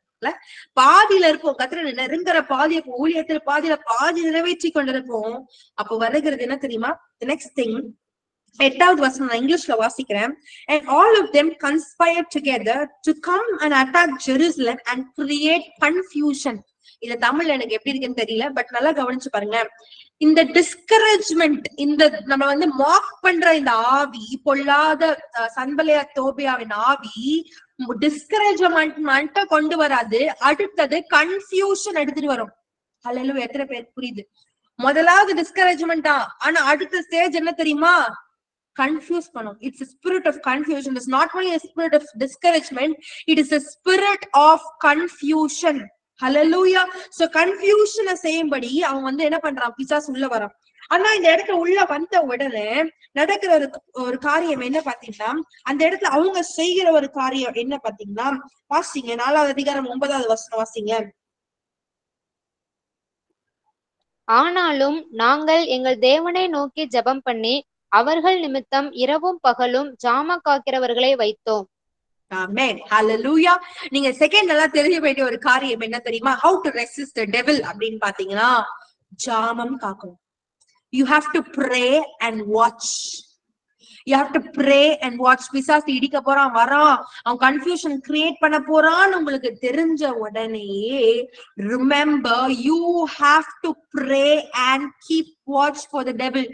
பாதியில இருப்போம், கத்திர நெருங்குற பாதிய ஊழியத்துல பாதி நிறைவேற்றி கொண்டிருப்போம். அப்போ வருகிறது என்ன தெரியுமா? நெக்ஸ்ட் திங் 8வது வசனம் நான் இங்கிலீஷ்ல வாசிக்கிறேன். And all of them conspired together to come and attack Jerusalem and create confusion. இது தமிழ்ல எனக்கு எப்படி இருக்குன்னு தெரியல, பட் நல்லா கவனிச்சு பாருங்க. இந்த டிஸ்கரேஜ்மெண்ட், இந்த நம்ம வந்து மார்க் பண்ற இந்த ஆவி, பொல்லாத சன்பலேயா தோபியாவின் ஆவி டிஸ்கரேஜ்மெண்ட் கொண்டு வராது, அடுத்தது கன்ஃபியூஷன் எடுத்துட்டு வரும். ஹல்லேலூயா. எத்தனை பேர் புரியுது? முதலாவது டிஸ்கரேஜ்மெண்டா, ஆனா அடுத்த ஸ்டேஜ் என்ன தெரியுமா? Confuse பண்ணும். It's a spirit of confusion. It's not only a spirit of discouragement, it is a spirit of confusion. Hallelujah. So confusion செய்யும்படி அவன் வந்து என்ன பண்றான்? பிசாசு உள்ள வரான். ஆனா இந்த இடத்துல உள்ள வந்த உடனே நடக்கிற ஒரு காரியம் என்ன பாத்தீங்கன்னா, அந்த இடத்துல அவங்க செய்கிற ஒரு காரியம் என்ன பாத்தீங்கன்னா, வாசிங்க 4வது அதிகாரம் 9வது வசனம் வாசிங்க. ஆனாலும் நாங்கள் எங்கள் தேவனை நோக்கி ஜெபம் பண்ணி அவர்கள் நிமித்தம் இரவும் பகலும் ஜாம காக்கிறவர்களை வைத்தோம். ஆமென். ஹல்லேலூயா. நீங்க செகண்ட் எல்லாம் தெரிஞ்ச வேண்டிய ஒரு காரியம் என்ன தெரியுமா? How to resist the devil அப்படின்னு பாத்தீங்கன்னா, ஜாமம் காக்கணும். You have to pray and watch. You have to pray and watch. பிசாசு இடிக்க போறான், வரான், அவன் கன்ஃபியூஷன் கிரியேட் பண்ண போறான்னு உங்களுக்கு தெரிஞ்ச உடனே, remember you have to pray and keep watch for the devil.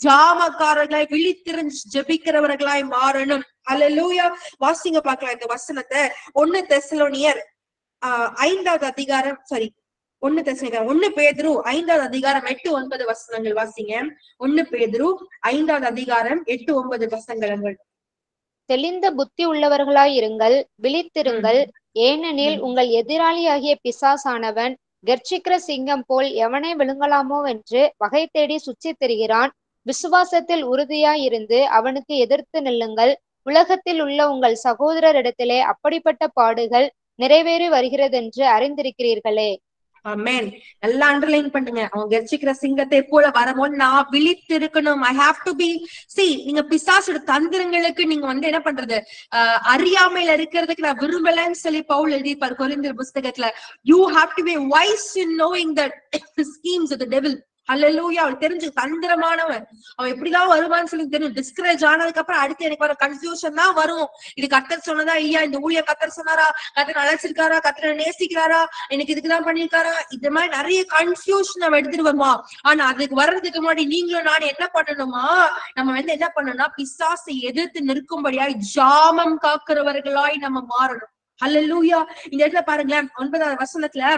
ஜாமக்காரர்களாய் விழித்திருந்து ஜெபிக்கிறவர்களாய் மாறணும். ஹல்லேலூயா. வாசிங்க பார்க்கலாம் இந்த வசனத்தை. 1 தெசலோனியர் 5வது அதிகாரம், 1 பேதுரு 5வது அதிகாரம் 8-9 வசனங்கள் வாசிங்க. 1 பேதுரு 5வது அதிகாரம் 8-9 வசனங்கள். தெளிந்த புத்தி உள்ளவர்களாய் இருங்கள், விழித்திருங்கள், ஏனெனில் உங்கள் எதிராளியாகிய பிசாசானவன் கர்ச்சிக்கிற சிங்கம் போல் எவனை விழுங்கலாமோ என்று வகை தேடி சுற்றி திரிகிறான். விசுவாசத்தில் உறுதியாய் இருந்து அவனுக்கு எதிர்த்து நில்லுங்கள். உலகத்தில் உள்ள உங்கள் சகோதரரிடத்திலே அப்படிப்பட்ட பாடுகள் நிறைவேறி வருகிறதென்று அறிந்திருக்கிறீர்களே. ஆமென். நல்லா அண்டர்லைன் பண்ணுங்க. அவங்க கர்ச்சிக்கிற சிங்கத்தை போல வரும்போது நான் விழித்து இருக்கணும். I have to be நீங்க பிசாசோட தந்திரங்களுக்கு நீங்க வந்து என்ன பண்றது, அறியாமையில இருக்கிறதுக்கு நான் விரும்பலன்னு சொல்லி பவுல் எழுதியிருப்பார் கொரிந்தியர் புஸ்தகத்துல. You have to be wise in knowing the schemes of the devil. ஹல்லேலூயா. அவன் தெரிஞ்சு தந்திரமானவன், அவன் எப்படிதான் வருவான்னு சொல்லி தெரியும். டிஸ்கரேஜ் ஆனதுக்கு அப்புறம் அடுத்து எனக்கு வர கன்ஃபியூஷன் தான் வரும். இது கர்த்தர் சொன்னதா இல்லையா, இந்த ஊழிய கர்த்தர் சொன்னாரா, கர்த்தர் அழைச்சிருக்காரா, கர்த்தரை நேசிக்கிறாரா, எனக்கு இதுக்குதான் பண்ணிருக்காரா, இந்த மாதிரி நிறைய கன்ஃபியூஷன் அவன் எடுத்துட்டு வருமா. ஆனா அதுக்கு வர்றதுக்கு முன்னாடி நீங்களும் நான் என்ன பண்ணணுமா, நம்ம வந்து என்ன பண்ணணும்னா பிசாசை எதிர்த்து நிற்கும்படியாய் ஜாமம் காக்கிறவர்களாய் நம்ம மாறணும். ஹல்லேலூயா. இந்த இடத்துல பாருங்களேன் 9வது வசனத்துல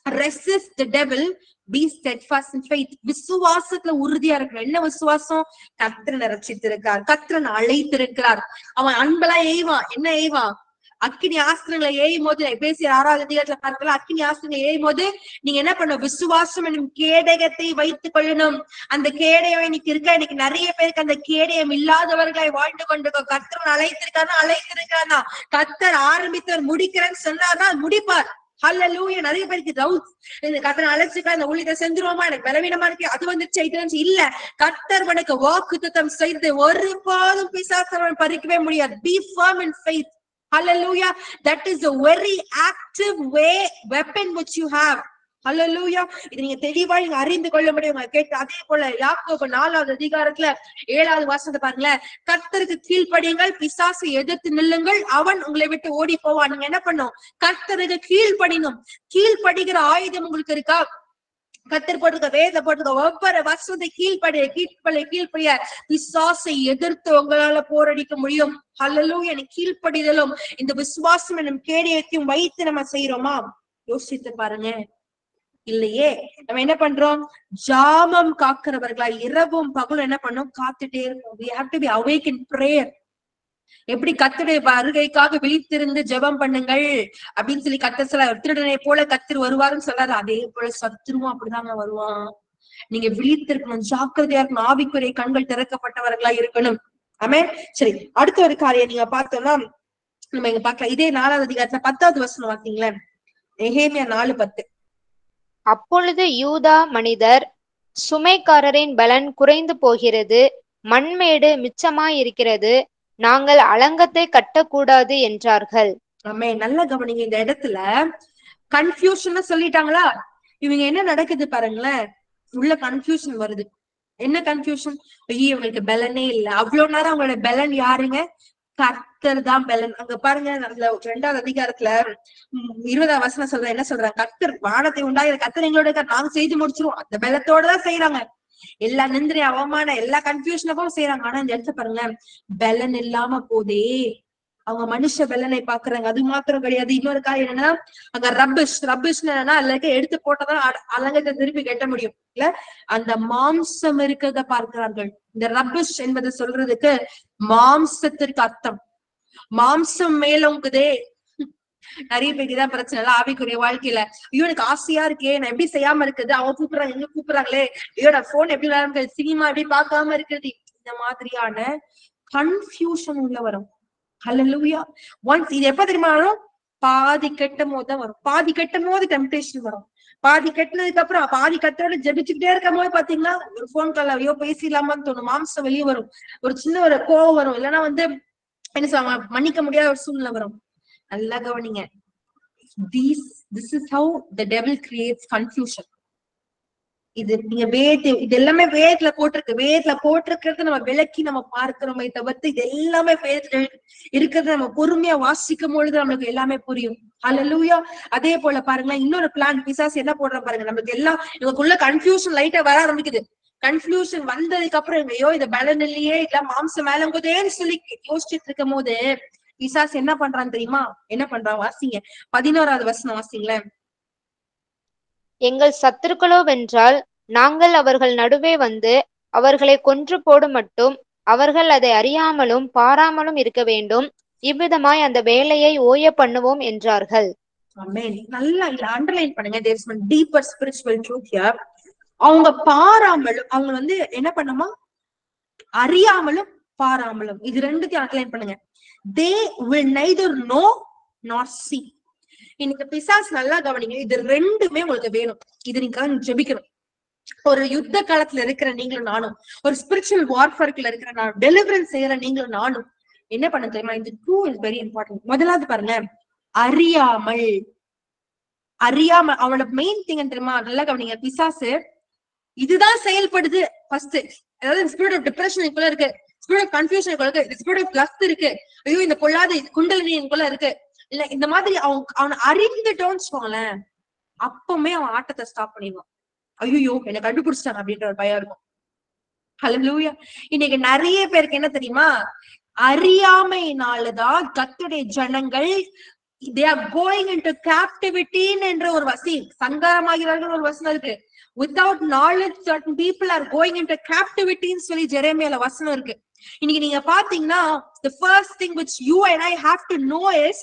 resist the devil, be steadfast in faith. விசுவாசத்துல உறுதியா இருக்கணும். என்ன விசுவாசம்? கர்த்தர் ரட்சித்திருக்கிறார், கர்த்தர் அழைத்திருக்கிறார். அவன் அன்பெல்லாம் எய்வான். என்ன எய்வான்? அக்கினி ஆஸ்திரங்களை ஏயும் போது, பேசி 6வது அதிகாரத்துல பார்க்கலாம், அக்கினி ஆஸ்திரங்களை ஏயும் போது நீங்க என்ன பண்ணணும்? விசுவாசம் என்னும் கேடயத்தை வைத்துக் கொள்ளணும். அந்த கேடயம் இன்னைக்கு இருக்க, இன்னைக்கு நிறைய பேருக்கு அந்த கேடயம் இல்லாதவர்களை வாழ்ந்து கொண்டிருக்கோம். கர்த்தர் அழைத்திருக்காருன்னா கர்த்தர் ஆரம்பித்தவர் முடிக்கிறேன்னு சொன்னார்னா முடிப்பார். ஹல்லேலூயா. நிறைய பேருக்கு டவுட்ஸ், இந்த கர்த்தர் அழைச்சிருக்கா, இந்த ஊழியத்தை செஞ்சிருவோமா, எனக்கு பலவீனமா இருக்கு, அது வந்துச்சு இல்ல. கர்த்தர் உனக்கு வாக்குத்தத்தம் செய்து ஒருபோதும் பிசாசு பறிக்கவே முடியாது. Be firm in faith. Hallelujah. That is a very active weapon which you have. Hallelujah. இது நீங்க தெளிவா நீங்க அறிந்து கொள்ள முடியும். கேட்டு அதே போல யாக்கோபு 4வது அதிகாரத்துல 7வது வசனத்தை பாருங்களேன். கர்த்தருக்கு கீழ்ப்படியுங்கள், பிசாசை எதிர்த்து நில்லுங்கள், அவன் உங்களை விட்டு ஓடி போவான். நீங்க என்ன பண்ணும்? கர்த்தருக்கு கீழ்ப்படினும். கீழ்ப்படிகிற ஆயுதம் உங்களுக்கு இருக்கா? கர்த்தர் போட்டிருக்க வேத போட்டிருக்க ஒவ்வொரு வசனத்தை கீழ்ப்படிய பிசாசை எதிர்த்து உங்களால போரடிக்க முடியும். ஹல்லேலூயா. கீழ்ப்படிதலும் இந்த விசுவாசம் என்னும் கேடயத்தையும் வைத்து நம்ம செய்யறோமா? யோசித்து பாருங்க. இல்லையே. நம்ம என்ன பண்றோம்? ஜாமம் காக்கிறவர்களா இரவும் பகலும் என்ன பண்ணோம்? காத்துட்டே இருக்கோம். We have to be awake in prayer. எப்படி கர்த்தருடைய வருகைக்காக விழித்திருந்து ஜெபம் பண்ணுங்கள் அப்படின்னு சொல்லி கர்த்தர் சொல்ல, திருடனை போல கர்த்தர் வருவாருன்னு சொல்லாரு. அதே போல சத்துருவும் அப்படிதாங்க வருவான். நீங்க விழித்திருக்கணும், ஜாக்கிரதையா இருக்கணும், ஆவிக்குரிய கண்கள் திறக்கப்பட்டவர்களா இருக்கணும். ஆமென். சரி, அடுத்த ஒரு காரியம் நீங்க பார்த்தோம்னா நம்ம இங்க பார்க்கலாம். இதே 4வது அதிகாரத்துல 10வது வசனம் பார்த்தீங்களேன். நெகேமியா 4:10. அப்பொழுது யூதா மனிதர், சுமைக்காரரின் பலன் குறைந்து போகிறது, மண்மேடு மிச்சமாயிருக்கிறது, நாங்கள் அலங்கத்தை கட்டக்கூடாது என்றார்கள். ஆமே. நல்ல கவனிங்க. இந்த இடத்துல கன்ஃபியூஷன் சொல்லிட்டாங்களா? இவங்க என்ன நடக்குது பாருங்களேன். உள்ள கன்ஃபியூஷன் வருது. என்ன கன்ஃபியூஷன்? ஐயோ இவங்களுக்கு பலனே இல்ல. அவ்வளவு நேரம் அவங்களோட பலன் யாருங்க? கர்த்தர் தான் பலன். அங்க பாருங்க, அதுல 2வது அதிகாரத்துல 20வது வசனம் சொல்ற என்ன சொல்றாங்க? கர்த்தர் வானத்தை உண்டாகிற கர்த்தர் எங்களோட நாங்க செய்து முடிச்சிருவோம். அந்த பலத்தோடதான் செய்யறாங்க. எல்லா நிந்திரி அவமான எல்லா கன்ஃபியூஷனுக்கும் செய்யறாங்க. ஆனா இந்த இடத்துல பாருங்க, பலன் இல்லாம போதே. அவங்க மனுஷ பலனை பாக்குறாங்க. அது மாத்திரம் கிடையாது. இன்னொரு காரியம் என்னன்னா, அங்க ரப்பிஷ் என்னன்னா அதுல இருக்க எடுத்து போட்டதான் அலங்கத்தை திருப்பி கட்ட முடியும் இல்ல. அந்த மாம்சம் இருக்கிறத பார்க்கிறார்கள். இந்த ரப்பிஷ் என்பது சொல்றதுக்கு மாம்சத்திற்கு அர்த்தம். மாம்சம் மேலோங்குதே. நிறைய பேருக்கு தான் பிரச்சனை இல்ல ஆவிக்குரிய வாழ்க்கையில. ஐயோ எனக்கு ஆசையா இருக்கே, நான் எப்படி செய்யாம இருக்குது, அவங்க கூப்பிடுறாங்க எங்க கூப்பிடுறாங்களே, ஐயோ நான் போன் எப்படி விளையாட, சினிமா எப்படி பார்க்காம இருக்குது, இந்த மாதிரியான கன்ஃபியூஷன் உள்ள வரும். ஹல்லேலூயா. ஒன்ஸ் இது எப்ப தெரியுமா வரும்? பாதி கட்டும் போதுதான் வரும். பாதி கட்டும் போது டெம்ப்டேஷன் வரும். பாதி கட்டினதுக்கு அப்புறம் பாதி கட்டோட ஜெபிச்சுக்கிட்டே இருக்கும் போது பாத்தீங்கன்னா ஒரு போன் கால் ஐயோ பேசிடலாமான்னு தோணும். மாம்சம் வெளியே வரும். ஒரு சின்ன ஒரு கோவம் வரும். இல்லைன்னா என்ன சொல்லுவாங்க, மன்னிக்க முடியாத ஒரு சூழ்நிலை வரும். நல்லா கவனிங்க. This is how the devil creates confusion. இது நீங்க இது எல்லாமே வேதத்துல போட்டிருக்கிறது நம்ம விளக்கி நம்ம பார்க்கிறோமே தவிர்த்து இது எல்லாமே வேதத்துல இருக்கிறது நம்ம பொறுமையா வாசிக்கும் பொழுது நம்மளுக்கு எல்லாமே புரியும். ஹல்லேலூயா. அதே போல பாருங்களேன், இன்னொரு பிளான் பிசாசு என்ன போடுற பாருங்க. நமக்கு எல்லாம் இவங்களுக்குள்ள கன்ஃபியூஷன் லைட்டா வர ஆரம்பிக்குது. கன்ஃபியூஷன் வந்ததுக்கு அப்புறம் ஐயோ இந்த பலன் இல்லையே, இல்ல மாம்சம் மேலங்குதேன்னு சொல்லி யோசிச்சுட்டு இருக்கும் போது பிசாசு என்ன பண்றான்னு தெரியுமா? என்ன பண்றான்? வாசிங்க 11வது வசனம் வாசிங்களேன். எங்கள் சத்துருக்களோ வென்றால் நாங்கள் அவர்கள் நடுவே வந்து அவர்களை கொன்று போடும் மட்டும் அவர்கள் அதை அறியாமலும் பாராமலும் இருக்க வேண்டும். இவ்விதமாய் அந்த வேலையை ஓய பண்ணுவோம் என்றார்கள். ஆமென். நல்லா இல்ல அண்டர்லைன் பண்ணுங்க. there is one deeper spiritual truth here. அவங்க பாராமலும், அவங்க என்ன பண்ணுமா? அறியாமலும் பாராமலும், இது ரெண்டுத்தையும் அண்டர்லைன் பண்ணுங்க. they will neither know nor see. இன்னைக்கு பிசாசு நல்லா கவனிங்க. இது ரெண்டுமே உங்களுக்கு வேணும். இது நீங்க ஜெபிக்கணும். ஒரு யுத்த காலத்துல இருக்கிற நீங்களும் நானும், ஒரு ஸ்பிரிச்சுவல் வார்ஃபேர்ல இருக்கிற நானும், டெலிவரன்ஸ் செய்யற நீங்களும் நானும் என்ன பண்ண தெரியுமா? இந்த டூ இஸ் வெரி இம்பார்ட்டன்ட். முதலாவது பாருங்க, அறியாமல். அவனோட மெயின் திங் தெரியுமா? நல்லா கவனிங்க. பிசாசு இதுதான் செயல்படுது ஃபர்ஸ்ட். அதாவது ஸ்பிரிட் ஆஃப் டிப்ரெஷன் இதுக்குள்ள இருக்கு, ஸ்பிரிட் ஆஃப் கன்ஃபியூஷன் இருக்கு, ஸ்பிரிட் ஆஃப் லஸ்ட் இருக்கு, ஐயோ இந்த பொல்லாத குண்டலினி இதுக்குள்ள இருக்கு இல்ல, இந்த மாதிரி அவனை அறிந்துட்டோன்னு வச்சுக்கோங்களேன், அப்பவுமே அவன் ஆட்டத்தை ஸ்டாப் பண்ணிடுவான். ஐயோ என்னை கண்டுபிடிச்சிட்டாங்க அப்படின்ற ஒரு பயம் இருக்கும். ஹல்லேலூயா. இன்னைக்கு நிறைய பேருக்கு என்ன தெரியுமா? அறியாமையினாலதான் கர்த்தருடைய ஜனங்கள் they are going into captivity என்ற ஒரு சங்காரமாகிறார்கள் ஒரு வசனம் இருக்கு. without knowledge certain people are going into captivity ன்னு சொல்லி ஜெரேமியால வசனம் இருக்கு. இன்னைக்கு நீங்க பாத்தீங்கன்னா the first thing which you and I have to know is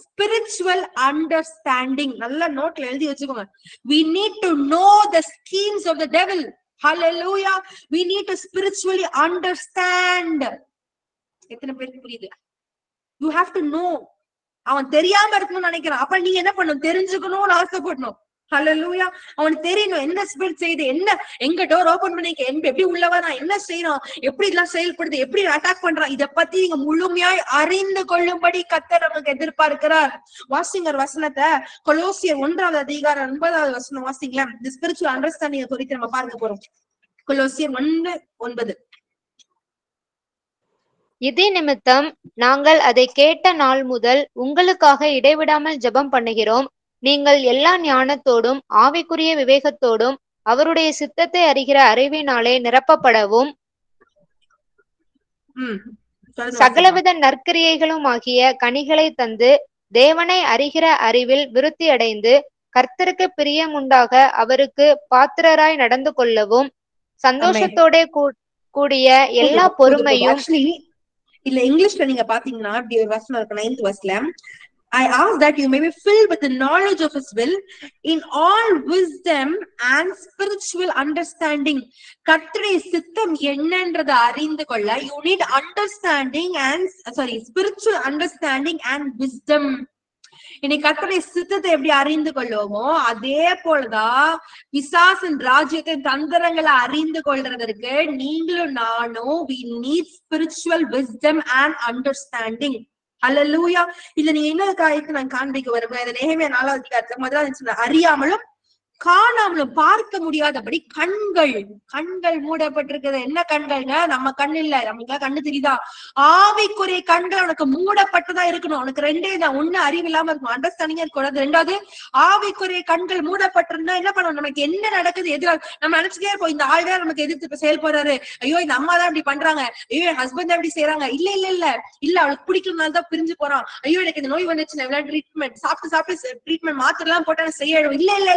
spiritual understanding. நல்ல நோட்ல எழுதி வச்சுக்கோங்க. we need to know the schemes of the devil. hallelujah. we need to spiritually understand. எத்தனை பேருக்கு புரியுது? you have to know. அவன் தெரியாம இருக்கணும்னு நினைக்கிறான். அப்ப நீ என்ன பண்ணணும்? தெரிஞ்சுக்கணும்னு ஆசைப்படணும். ஹல்லேலூயா. அவனுக்கு தெரியணும் என்ன ஸ்பிரிட் செய்யுது, என்ன எங்க டோர் ஓபன் பண்ணிக்க, எப்படி உள்ளவா, நான் என்ன செய்யணும், எப்படி இதெல்லாம் செயல்படுது, எப்படி அட்டாக் பண்றான், இத பத்தி நீங்க முழுமையாய் அறிந்து கொள்ளும்படி கர்த்தர் நமக்கு எதிர்பார்க்கிறார். வாசிங்கர் வசனத்தை கொலோசியர் 1வது அதிகாரம் 9வது வசனம் வாசிங்களேன். இந்த ஸ்பிரிச்சுவல் அண்டர்ஸ்டாண்டிங் குறித்து நம்ம பார்க்க போறோம். கொலோசியர் 1:9. இதே நிமித்தம் நாங்கள் அதை கேட்ட நாள் முதல் உங்களுக்காக இடைவிடாமல் ஜெபம் பண்ணுகிறோம். நீங்கள் எல்லா ஞானத்தோடும் ஆவிக்குரிய விவேகத்தோடும் அவருடைய சித்தத்தை அறிகிற அறிவினாலே நிரப்பப்படவும் சகலவித நற்கிரியைகளும் ஆகிய கனிகளை தந்து தேவனை அறிகிற அறிவில் விருத்தி அடைந்து கர்த்தருக்கு பிரியம் உண்டாக அவருக்கு பாத்திரராய் நடந்து கொள்ளவும் சந்தோஷத்தோட கூடிய எல்லா பொறுமையும். இல்ல இங்கிலீஷ்ல நீங்க பாத்தீங்கன்னா இப்படி ஒரு வசனம் இருக்கு 9th verseல. I ask that you may be filled with the knowledge of his will in all wisdom and spiritual understanding. கர்த்தருடைய சித்தம் என்னன்றதை அறிந்து கொள்ள you need understanding and spiritual understanding and wisdom. இன்னைக்கு கர்த்தருடைய சித்தத்தை எப்படி அறிந்து கொள்வோமோ அதே போலதான் பிசாசின் ராஜ்யத்தின் தந்திரங்களை அறிந்து கொள்றதற்கு நீங்களும் நானும் we need spiritual wisdom and understanding. ஹல்லேலூயா. இல்ல நீங்க இன்னொரு காரியத்தை நான் காண்பிக்க வருவேன். நெகேமியா 4வது அதிகாரத்துல முதல்ல அறியாமலும் காணாமலும் பார்க்க முடியாதபடி கண்கள் மூடப்பட்டிருக்கிறது. என்ன கண்கள்ங்க? நம்ம கண் இல்ல, நமக்கு கண்ணு தெரியுதா? ஆவிக்குரிய கண்கள் உனக்கு மூடப்பட்டதா இருக்கணும். உனக்கு ரெண்டே தான். ஒண்ணு அறிவு இல்லாம இருக்கணும், அண்டர்ஸ்டாண்டிங்கா இருக்கக்கூடாது. ரெண்டாவது ஆவிக்குரிய கண்கள் மூடப்பட்டிருந்தா என்ன பண்ணணும்? நமக்கு என்ன நடக்குது எதிராக நம்ம நினைச்சுட்டே இருப்போம். இந்த ஆள் தான் நமக்கு எதிர்த்து செயல்படுறாரு, ஐயோ இந்த அம்மா தான் இப்படி பண்றாங்க, ஐயோ என் ஹஸ்பண்ட் தான் இப்படி செய்யறாங்க. இல்ல அவளுக்கு பிடிக்கிறதுனால தான் பிரிஞ்சு போறான், ஐயோ எனக்கு இந்த நோய் வந்துச்சு, நான் ட்ரீட்மெண்ட் சாப்பிட்டு ட்ரீட்மெண்ட் மாத்திரை எல்லாம் போட்டா செய்ய.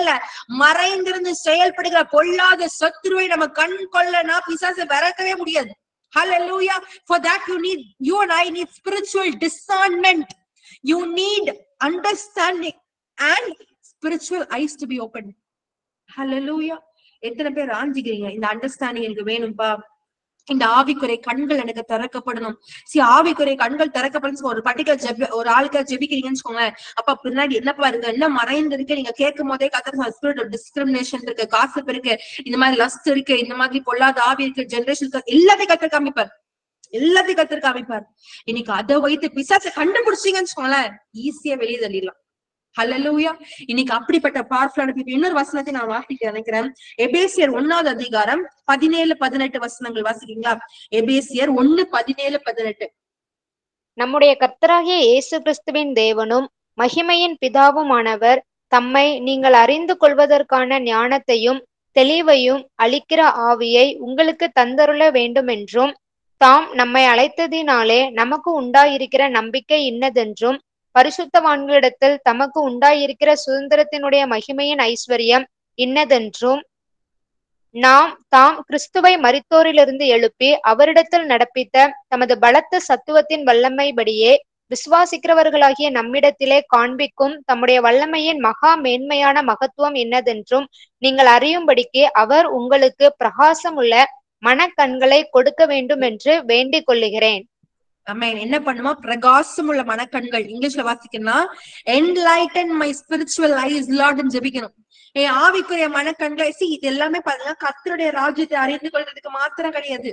இல்ல மறைந்திருந்து செயல்படுகிற பொல்லாத சத்துருவை நம்ம கண் கொள்ளனா பிசாசை விரட்டவே முடியாது. Hallelujah. For that you and I need spiritual discernment. You need understanding and spiritual eyes to be opened. Hallelujah. எத்தனை பேர் ஆஞ்சிக்கிறீங்க இந்த அண்டர்ஸ்டாண்டிங் எனக்கு வேணும்பா, இந்த ஆவிக்குறை கண்கள் எனக்கு திறக்கப்படணும். ஆவிக்குறை கண்கள் திறக்கப்படணும். ஒரு பர்டிகுலர் ஒரு ஆளுக்கு ஜெபிக்கிறீங்கன்னு வச்சுக்கோங்க. அப்ப பின்னாடி என்னப்பா இருக்கு, என்ன மறைந்து இருக்கு, நீங்க கேட்கும் போதே கர்த்தர் டிஸ்கிரிமினேஷன் இருக்கு, காசு இருக்கு, இந்த மாதிரி லஸ்ட் இருக்கு, இந்த மாதிரி பொல்லாத ஆவி இருக்கு, ஜெனரேஷன் எல்லாத்தையும் கர்த்தர் காமிப்பார். இன்னைக்கு அதை வைத்து பிசாசை கண்டுபிடிச்சீங்கன்னு வச்சுக்கோங்களேன், ஈஸியா வெளியே தள்ளிடலாம். ஹல்லேலூயா. இன்னைக்கு அப்படிப்பட்ட பவர்ஃபுல்லான இன்னொரு வசனத்தை நான் வாசிக்க நினைக்கிறேன். எபேசியர் 1வது அதிகாரம் 17-18 வசனங்கள் வாசிக்கீங்களா? எபேசியர் 1:17-18. நம்முடைய கர்த்தராகிய இயேசு கிறிஸ்துவின் தேவனும் மகிமையின் பிதாவுமானவர் தம்மை நீங்கள் அறிந்து கொள்வதற்கான ஞானத்தையும் தெளிவையும் அளிக்கிற ஆவியை உங்களுக்கு தந்தருள வேண்டும் என்றும், தாம் நம்மை அழைத்ததினாலே நமக்கு உண்டாயிருக்கிற நம்பிக்கை இன்னதென்றும், பரிசுத்தவான்களிடத்தில் தமக்கு உண்டாயிருக்கிற சுதந்திரத்தினுடைய மகிமையின் ஐஸ்வர்யம் இன்னதென்றும், தாம் கிறிஸ்துவை மரித்தோரிலிருந்து எழுப்பி அவரிடத்தில் நடப்பித்த தமது பலத்த சத்துவத்தின் வல்லமைபடியே விசுவாசிக்கிறவர்களாகிய நம்மிடத்திலே காண்பிக்கும் தம்முடைய வல்லமையின் மகா மேன்மையான மகத்துவம் என்னதென்றும் நீங்கள் அறியும்படிக்கு அவர் உங்களுக்கு பிரகாசம் உள்ள மனக்கண்களை கொடுக்க வேண்டும் என்று வேண்டிக் கொள்ளுகிறேன். என்ன பண்ணுமா? பிரகாசம் உள்ள மனக்கண்கள். இங்கிலீஷ்ல வாசிக்கணும் enlighten my spiritual eyes Lord ன்னு ஜெபிக்கணும். ஆவிக்குரிய மனக்கண்களை இது எல்லாமே பாத்தீங்கன்னா கர்த்தருடைய ராஜ்யத்தை அறிந்து கொள்றதுக்கு மாத்திரம் கிடையாது.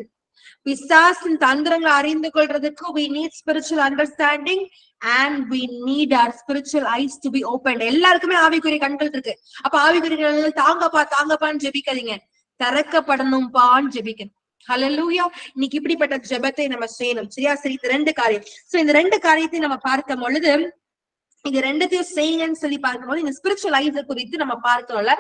பிசாசின் தந்திரங்களை அறிந்து கொள்றதுக்கு we need spiritual understanding and we need our spiritual eyes to be opened. எல்லாருக்குமே ஆவிக்குரிய கண்கள் இருக்கு. அப்ப ஆவிக்குரிய கண்கள் தாங்கப்பான்னு ஜெபிக்காதீங்க, திறக்கப்படணும்பான்னு ஜெபிக்கணும். ஹல்லேலூயா. இன்னைக்கு இப்படிப்பட்ட ஜெபத்தை நம்ம செய்யணும். சரியா? சரி, இந்த 2 காரியம். இந்த 2 காரியத்தை நம்ம பார்க்கும் பொழுது இது ரெண்டுத்தையும் செய்யுங்கன்னு சொல்லி பார்க்கும்போது இந்த ஸ்பிரிச்சுவல் ஐஸ் குறித்து நம்ம பார்க்கிறோம்ல.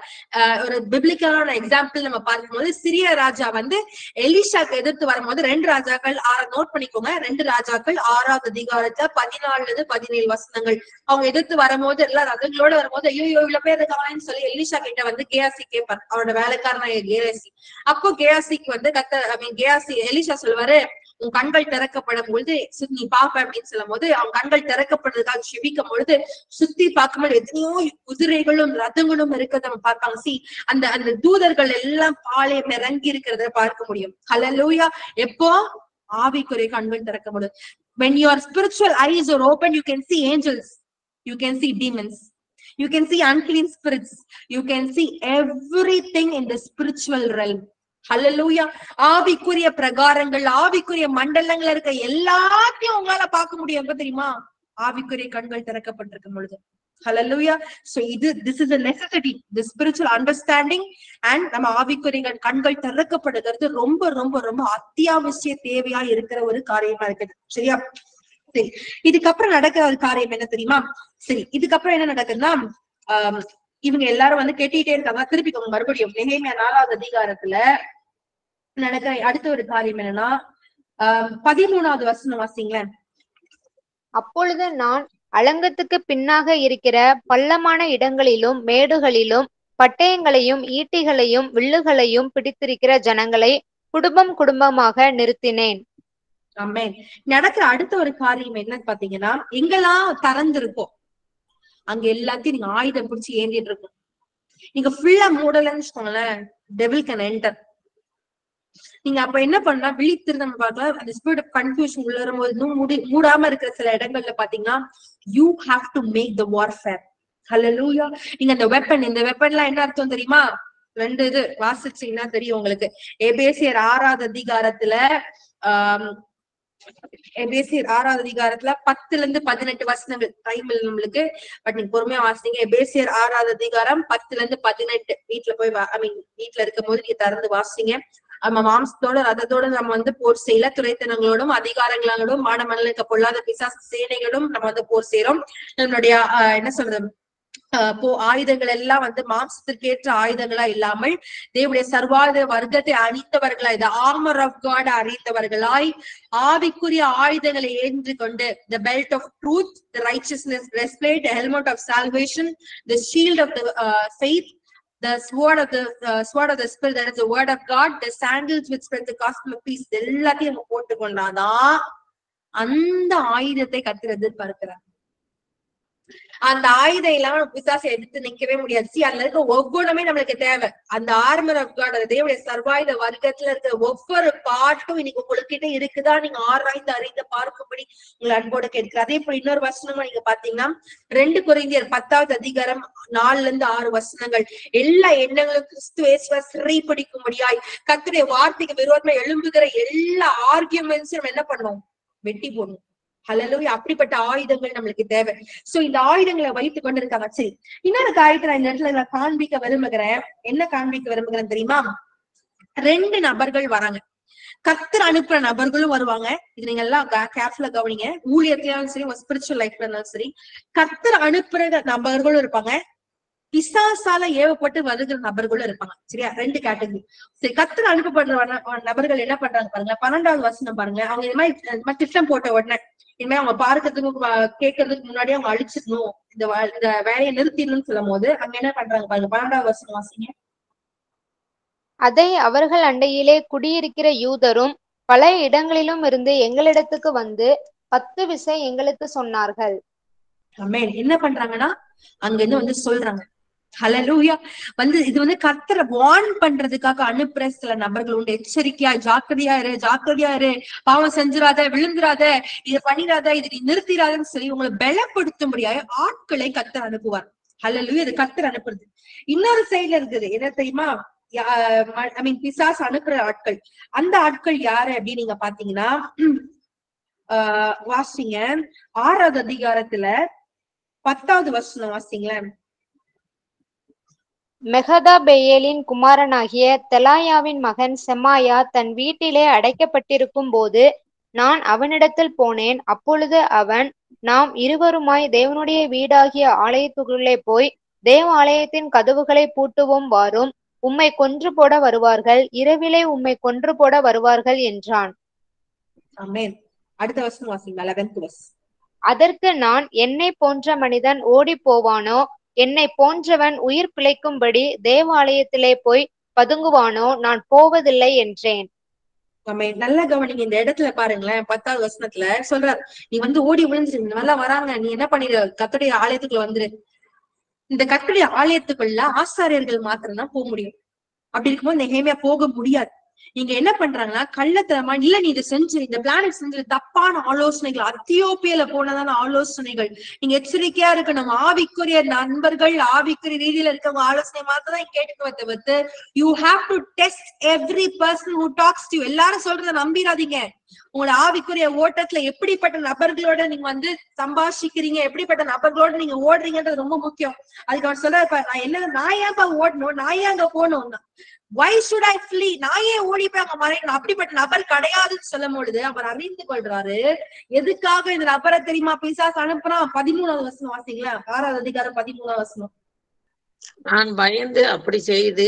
ஒரு பிப்ளிக்கலான எக்ஸாம்பிள் நம்ம பார்க்கும்போது சிரிய ராஜா வந்து எலிஷாக்கு எதிர்த்து வரும்போது 2 ராஜாக்கள் நோட் பண்ணிக்கோங்க, 2 ராஜாக்கள் 6வது அதிகாரத்துல 14-17 வசனங்கள். அவங்க எதிர்த்து வரும்போது எல்லா ரதங்களோட வரும்போது ஐயோ இவ்வளவு பேர் இருக்காங்கன்னு சொல்லி எலிஷா கிட்ட வந்து கேயாசி கேட்பார், அவரோட வேலைக்காரன கேயாசி. அப்போ கேயாசிக்கு வந்து கேயாசி எலிஷா சொல்லுவாரு, உன் கண்கள் திறக்கப்படும் பொழுது நீ பாப்ப அப்படின்னு சொல்லும் போது அவன் கண்கள் திறக்கப்படுறதுக்காக செபிக்கும் பொழுது சுத்தி பார்க்கும்போது எத்தனையோ குதிரைகளும் ரதங்களும் இருக்கிறத நம்ம பார்ப்பாங்க. அந்த அந்த தூதர்கள் எல்லாம் பாளையம் இறங்கி இருக்கிறத பார்க்க முடியும். ஹல்லேலூயா. எப்போ ஆவிக்குரிய கண்கள் திறக்க முடியும். When your spiritual eyes are open, you can see angels, you can see demons, you can see unclean spirits, you can see everything in the spiritual realm. ஹல்லேலூயா. ஆவிக்குரிய பிரகாரங்கள், ஆவிக்குரிய மண்டலங்கள் இருக்க எல்லாத்தையும் உங்களால பார்க்க முடியும். எப்ப தெரியுமா? ஆவிக்குரிய கண்கள் திறக்கப்பட்டிருக்கும் பொழுது. Hallelujah. So this is a necessity, the spiritual understanding and நம்ம ஆவிக்குரிய கண்கள் திறக்கப்படுகிறது ரொம்ப ரொம்ப ரொம்ப அத்தியாவசிய தேவையா இருக்கிற ஒரு காரியமா இருக்குது. சரியா? சரி, இதுக்கப்புறம் நடக்கிற ஒரு காரியம் என்ன தெரியுமா? சரி, இதுக்கப்புறம் என்ன நடக்குதுன்னா இவங்க எல்லாரும் வந்து கெட்டிட்டே இருக்காங்க. திருப்பிக்கோங்க மறுபடியும் நெகேமியா 4வது அதிகாரத்துல நடக்கிற அடுத்த ஒரு காரியம் என்னன்னா 13வது வசனம் வாசிங்களேன். அப்பொழுது நான் அலங்கத்துக்கு பின்னாக இருக்கிற பள்ளமான இடங்களிலும் மேடுகளிலும் பட்டயங்களையும் ஈட்டிகளையும் வில்லுகளையும் பிடித்திருக்கிற ஜனங்களை குடும்பம் குடும்பமாக நிறுத்தினேன். ஆமென். நடக்கிற அடுத்த ஒரு காரியம் என்னன்னு பாத்தீங்கன்னா, எங்கெல்லாம் திறந்திருக்கோம் அங்க எல்லாத்தையும் நீங்க ஆயுதம் பிடிச்சி ஏந்திட்டு இருக்கும். நீங்க ஃபுல்லா மூடலன்னு வச்சுக்கோங்களேன், டெவில் கேன் என்டர். நீங்க அப்ப என்ன பண்ணா விழித்திருந்து நம்ம பார்க்கலாம். அந்த ஸ்பிரிட் ஆஃப் கன்ஃபியூஷன் உள்ள வரும்போது மூடாம இருக்கிற சில இடங்கள்ல பாத்தீங்கன்னா you have to make the warfare. Hallelujah. நீங்க அந்த வெப்பன், இந்த வெப்பன்லாம் என்ன அர்த்தம் தெரியுமா? 2 இது வாசிச்சீங்கன்னா தெரியும் உங்களுக்கு. எபேசியர் 6வது அதிகாரத்துல எபேசியர் 6வது அதிகாரத்துல 10-18 வசனங்கள். டைம் இல்லை நம்மளுக்கு, பட் நீங்க பொறுமையா வாசிங்க. எபேசியர் 6வது அதிகாரம் 10-18 வீட்டுல போய் வீட்டுல இருக்கும் போது நீங்க திறந்து வாசிங்க. நம்ம மாம்சத்தோட ரதத்தோட நம்ம வந்து போர் செய்யல, துரைத்தனங்களோடும் அதிகாரங்களோடும் மானமண்டலுக்கு பொல்லாத பிசாசு சேனைகளும் நம்ம வந்து போர் செய்யறோம். நம்மளுடைய என்ன சொல்றது ஆயுதங்கள் எல்லாம் வந்து மாம்சத்திற்கேற்ற ஆயுதங்களா இல்லாமல் தேவனுடைய சர்வாயுத வர்க்கத்தை அணிந்தவர்களாய், the armor of God அறிந்தவர்களாய் ஆவிக்குரிய ஆயுதங்களை ஏற்றி கொண்டு, the belt of truth, the righteousness breastplate, the helmet of salvation, the shield of the faith, the sword of the spirit, that is the word of God, the sandals which spread the gospel of peace. எல்லாத்தையும் நம்ம போட்டுக்கொண்டாதான் அந்த ஆயுதத்தை கர்த்தர் எதிர்பார்க்கிறார். அந்த ஆயுதம் இல்லாம பிசாசை எதிர்த்து நிக்கவே முடியாது. அதுல இருக்க ஒவ்வொன்றுமே நம்மளுக்கு தேவை. அந்த ஆர்மர் ஆஃப் காட், அந்த தேவனுடைய சர்வாயுத வர்க்கத்துல இருக்கிற ஒவ்வொரு பாட்டும் இன்னைக்கு உங்ககிட்ட இருக்குதா நீங்க ஆராய்ந்து அறிந்து பார்க்கும்படி உங்களை அன்போட கேட்கிற. அதே போல இன்னொரு வசனமா நீங்க பாத்தீங்கன்னா 2 கொரிந்தியர் 10வது அதிகாரம் 4-6 வசனங்கள். எல்லா எண்ணங்களும் கிறிஸ்து இயேசுவை சிறைப்பிடிக்கும்படியாய் கர்த்தருடைய வார்த்தைக்கு விரோதமா எழும்புகிற எல்லா ஆர்கியூமெண்ட்ஸும் என்ன பண்ணும்? வெட்டி போடணும். ஹல்லேலூயா. அப்படிப்பட்ட ஆயுதங்கள் நம்மளுக்கு தேவை. சோ இந்த ஆயுதங்களை வைத்துக் கொண்டு இருக்காங்க. சரி, இன்னொரு காரியத்தை நான் இந்த இடத்துல நான் காண்பிக்க விரும்புகிறேன். என்ன காண்பிக்க விரும்புகிறேன் தெரியுமா? 2 நபர்கள் வராங்க. கர்த்தர் அனுப்புற நபர்களும் வருவாங்க. இது நீங்க எல்லாம் கேர்ஃபுல்லா கவனிங்க. ஊழியத்திலும் சரி, ஸ்பிரிச்சுவல் லைஃப்ல இருந்தாலும் சரி, கர்த்தர் அனுப்புற நபர்களும் இருப்பாங்க, பிசாசால ஏவப்பட்டு வருகிற நபர்களும் இருப்பாங்க. சரியா? 2 கேட்டகரி. சரி, கர்த்தர் அனுப்பப்படுற நபர்கள் என்ன பண்றாங்க பாருங்க. 12வது வசனம் பாருங்க. அவங்க இந்த மாதிரி திட்டம் போட்ட உடனே இனிமே அவங்க பார்க்கறதுக்கு கேட்கறதுக்கு முன்னாடியே அவங்க அழிச்சிடணும், இந்த வேலையை நிறுத்திடணும்னு சொல்லும் போது அங்க என்ன பண்றாங்க பாருங்க. 12வது வசனம் வாசிங்க. அதை அவர்கள் அண்டையிலே குடியிருக்கிற யூதரும் பல இடங்களிலும் இருந்து எங்களிடத்துக்கு வந்து 10 விசை எங்களுக்கு சொன்னார்கள். ஆமென். என்ன பண்றாங்கன்னா அங்க இருந்து வந்து சொல்றாங்க. ஹல்லேலூயா. இது வந்து கர்த்தரை வார்ன் பண்றதுக்காக அனுப்புற சில நபர்கள் உண்டு. எச்சரிக்கையா, ஜாக்கிரதையா இரு, ஜாக்கிரதையா இரு, பாவம் செஞ்சிடாத, விழுந்துராத, இதை பண்ணிடாத, இது நீ நிறுத்திடாதன்னு சொல்லி உங்களை பலப்படுத்தும்படியாக ஆட்களை கர்த்தர் அனுப்புவார். ஹல்லேலூயா. இது கர்த்தர் அனுப்புறது. இன்னொரு சைடுல இருக்குது என்ன தெரியுமா? பிசாசு அனுப்புற ஆட்கள். அந்த ஆட்கள் யாரு அப்படின்னு நீங்க பாத்தீங்கன்னா வாசிங்க 6வது அதிகாரத்துல 10வது வசனம் வாசிங்களேன். மெகதாபெயேலின் குமாரனாகிய தெலாயாவின் மகன் செமாயா தன் வீட்டிலே அடைக்கப்பட்டிருக்கும் போது நான் அவனிடத்தில் போனேன். அப்பொழுது அவன் நாம் இருவருமாய் தேவனுடைய வீடாகிய ஆலயத்துக்குள்ளே போய் தேவ ஆலயத்தின் கதவுகளை பூட்டுவோம், வாரும். உம்மை கொன்று போட வருவார்கள், இரவிலே உம்மை கொன்று போட வருவார்கள் என்றான். ஆமென். அடுத்த வசனம் வாசிங்க, 11th verse. அதற்கு நான், என்னை போன்ற மனிதன் ஓடி போவானோ, என்னை போன்றவன் உயிர் பிழைக்கும்படி தேவாலயத்திலே போய் பதுங்குவானோ, நான் போவதில்லை என்றேன். ஆமென். நல்லா கவனிங்க, இந்த இடத்துல பாருங்களேன், 10வது வசனத்துல சொல்றார், நீ வந்து ஓடி விழுந்துரு, நல்லா வராங்க, நீ என்ன பண்ணிடு, கர்த்தருடைய ஆலயத்துக்குள்ள வந்துரு. இந்த கர்த்தருடைய ஆலயத்துக்குள்ள ஆசாரியர்கள் மாத்திரம் தான் போக முடியும். அப்படி இருக்கும்போது நெகேமியா போக முடியாது. நீங்க என்ன பண்றாங்கன்னா, கள்ளத்தனமா இல்ல நீ இதை செஞ்சு இந்த பிளானட் செஞ்சு, தப்பான ஆலோசனைகள், அத்தியோப்பியில போனதான ஆலோசனைகள். நீங்க எச்சரிக்கையா இருக்கணும். ஆவிக்குரிய நண்பர்கள், ஆவிக்குரிய ரீதியில இருக்கவங்க ஆலோசனை மாத்திரம் தான் கேட்டுக்க தவிர்த்து, you have to test every person who tax to you. எல்லாரும் சொல்றதை நம்பிடாதீங்க. உங்களோட ஆவிக்குரிய ஓட்டத்துல எப்படிப்பட்ட நபர்களோட நீங்க வந்து சம்பாஷிக்கிறீங்க, எப்படிப்பட்ட நபர்களோட நீங்க ஓடுறீங்கன்றது ரொம்ப முக்கியம். அதுக்கு அவர் சொல்ற, நான் ஏன்பா ஓடணும், நான் ஏன் அங்க போகணும், why should I flee, நான் ஏன் ஓடி போய் அங்க மறையணும், அப்படிப்பட்ட நபர் கிடையாதுன்னு சொல்லும் பொழுது அவர் அறிந்து கொள்றாரு. எதுக்காக இந்த நபரை தெரியுமா பிசாசு அனுப்புறான்? 13வது வசனம் வாசிங்களா, 6வது அதிகாரம் 13வது வசனம். நான் பயந்து அப்படி செய்து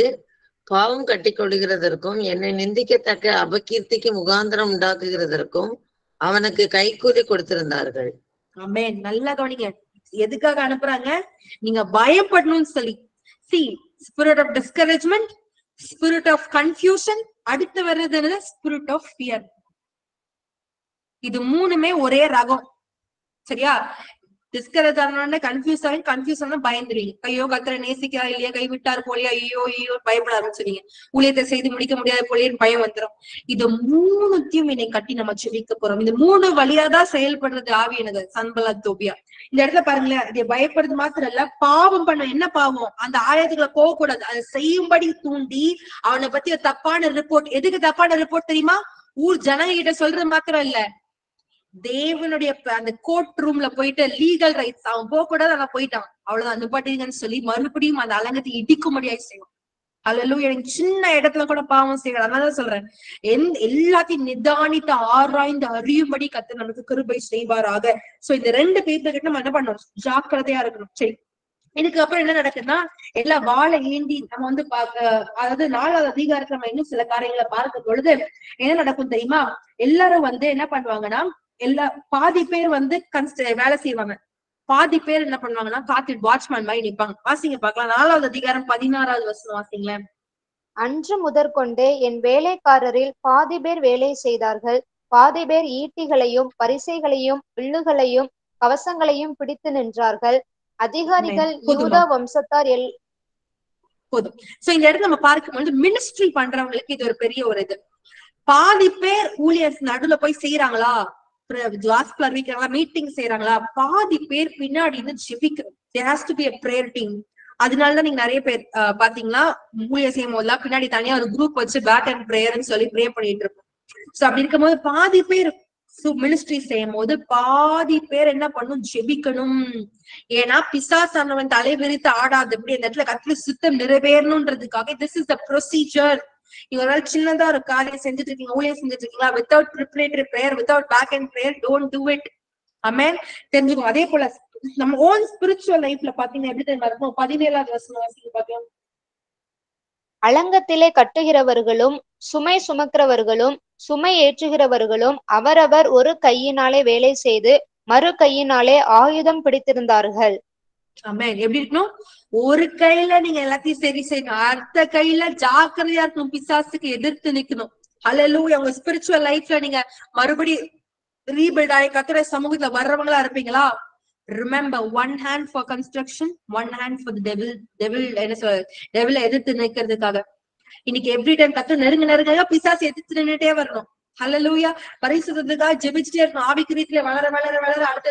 பாவம் கட்டி கொள்கிறதற்கும் என்னை நிந்திக்கத்தக்க அபகீர்த்திக்கு முகாந்திரம் உண்டாக்குகிறதற்கும் அவனுக்கு கைக்கூலி கொடுத்திருந்தார்கள். ஆமென். நல்லா கவனிங்க, எதுக்காக அனுப்புறாங்க? நீங்க பயப்படணும்னு சொல்லி. See, spirit of discouragement, spirit of confusion, அடுத்து வர்றது spirit of fear. இது மூணுமே ஒரே ரகம், சரியா? டிஸ்கரேஜ் ஆனோட கன்ஃபியூஸ் ஆகி, கன்ஃபியூஸ் ஆனா பயந்துருவீங்க. ஐயோ கர்த்தரை நேசிக்கிறா இல்லையா, கைவிட்டாரு போலியா, ஐயோ ஐயோ பயப்பட ஆரம்பிச்சுவீங்க. ஊழியத்தை செய்து முடிக்க முடியாத போலியன்னு பயம் வந்துடும். இது மூணுத்தையும் என்னை கட்டி நம்ம செவிக்க போறோம். இந்த 3 வழியாதான் செயல்படுறது ஆவியானது, சன்பலத் தோபியா. இந்த இடத்துல பாருங்களேன், இதை பயப்படுறது மாத்திரம் இல்ல, பாவம் பண்ண. என்ன பாவம்? அந்த ஆலயத்துக்குள்ள போக கூடாது, அதை செய்யும்படி தூண்டி அவனை பத்தி ஒரு தப்பான ரிப்போர்ட். எதுக்கு தப்பான ரிப்போர்ட் தெரியுமா? ஊர் ஜனங்க கிட்ட சொல்றது மாத்திரம் இல்ல, தேவனுடைய அந்த கோர்ட் ரூம்ல போயிட்டு லீகல் ரைட்ஸ், அவன் போக கூடாது, அவன் போயிட்டான், அவ்வளவுதான் நிப்பாட்டீங்கன்னு சொல்லி மறுபடியும் அந்த அலங்கத்தை இடிக்கும்படியாய் செய்யும். அல்லேலூயா. எனக்கு சின்ன இடத்துல கூட பாவம் செய்யலாம். அதனாலதான் சொல்றேன், எல்லாத்தையும் நிதானித்து ஆராய்ந்து அறியும்படி கர்த்தர் நமக்கு கிருபை செய்வாராக. சோ இந்த 2 பேர்கிட்ட நம்ம என்ன பண்ணணும்? ஜாக்கிரதையா இருக்கணும். சரி, இதுக்கு அப்புறம் என்ன நடக்குதுன்னா, எல்லா வாழை ஏந்தி நம்ம வந்து அதாவது 4வது அதிகாரத்துல நம்ம இன்னும் சில காரியங்களை பார்க்கும் பொழுது என்ன நடக்கும் தெரியுமா? எல்லாரும் வந்து என்ன பண்ணுவாங்கன்னா, பாதி பேர் வந்து வேலை செய்வாங்க, பாதி பேர் என்ன பண்ணுவாங்கன்னா காத்து வாட்ச்மேன் மாதிரி நிப்பாங்க. வாசிங்க பாக்கலாம், 4வது அதிகாரம் 16வது வசனம் வாசிங்களேன். அன்று முதற்கொண்டே என் வேலைக்காரரில் பாதி பேர் வேலை செய்தார்கள், பாதி பேர் ஈட்டிகளையும் பரிசைகளையும் வில்லுகளையும் கவசங்களையும் பிடித்து நின்றார்கள். அதிகாரிகள் யூதா வம்சத்தார் போதும். சோ இந்த இடத்துல நம்ம பார்க்கும்போது மினிஸ்ட்ரி பண்றவங்களுக்கு இது ஒரு பெரிய ஒரு இது. பாதி பேர் ஊழியர் நடுவுல போய் செய்யறாங்களா, மீட்டிங் செய்யறாங்களா, பாதி பேர் பின்னாடி இருந்து ஜெபிக்கணும். There has to be a prayer team. அதனாலதான் நீங்க நிறைய பேர் பாத்தீங்கன்னா ஊழியர் செய்யும் போதுலாம் பின்னாடி தனியா ஒரு குரூப் வச்சு பேட் அண்ட் பிரேயர்னு சொல்லி ப்ரே பண்ணிட்டு இருக்கோம். சோ அப்படி இருக்கும்போது பாதி பேர் மினிஸ்ட்ரி செய்யும் போது பாதி பேர் என்ன பண்ணும்? ஜெபிக்கணும். ஏன்னா பிசாசானவன் தலைவிரித்து ஆடாது. எப்படி அந்த இடத்துல கர்த்தருடைய சித்தம் நிறைவேறணும்ன்றதுக்காக திஸ் இஸ் த ப்ரொசீஜர். நீங்க ஒரு நாள் சின்னதா ஒரு காரியம் செஞ்சுட்டு இருக்கீங்க, ஊழியம் செஞ்சுட்டு இருக்கீங்களா, without preparatory prayer, without back and prayer, don't do it. Amen. தெரிஞ்சுக்கோ. அதே போல நம்ம ஓன் ஸ்பிரிச்சுவல் லைஃப்ல பாத்தீங்கன்னா எப்படி தெரியுமா இருக்கும்? 17வது வசனம் வாசிங்க பாக்கலாம். அலங்கத்திலே கட்டுகிறவர்களும் சுமை சுமக்கிறவர்களும் சுமை ஏற்றுகிறவர்களும் அவரவர் ஒரு கையினாலே வேலை செய்து மறு கையினாலே ஆயுதம் பிடித்திருந்தார்கள். ஆமென். எப்படி இருக்கணும்? ஒரு கையில நீங்க எல்லாத்தையும் சரி செய்யணும், அடுத்த கையில ஜாக்கிரதையா இருக்கணும், பிசாசுக்கு எதிர்த்து நிக்கணும். ஹல்லேலூயா. உங்க ஸ்பிரிச்சுவல் லைஃப்ல நீங்க மறுபடி ரீபில்ட் ஆகி கர்த்தருடைய சமூகத்துல வர்றவங்களா இருப்பீங்களா? Remember, one hand for construction, one hand for the devil. என்ன சொல்ற, டெவில எதிர்த்து நிக்கிறதுக்காக. இன்னைக்கு எவ்ரி டைம் கத்து நெருங்க பிசாசு எதிர்த்து நின்னுட்டே வரணும். ஹல்லேலூயா. பரிசுத்தத்துக்காக ஜெபிச்சுட்டே இருக்கணும். ஆவிக்குரியத்துல வளர வளர வளர அடுத்த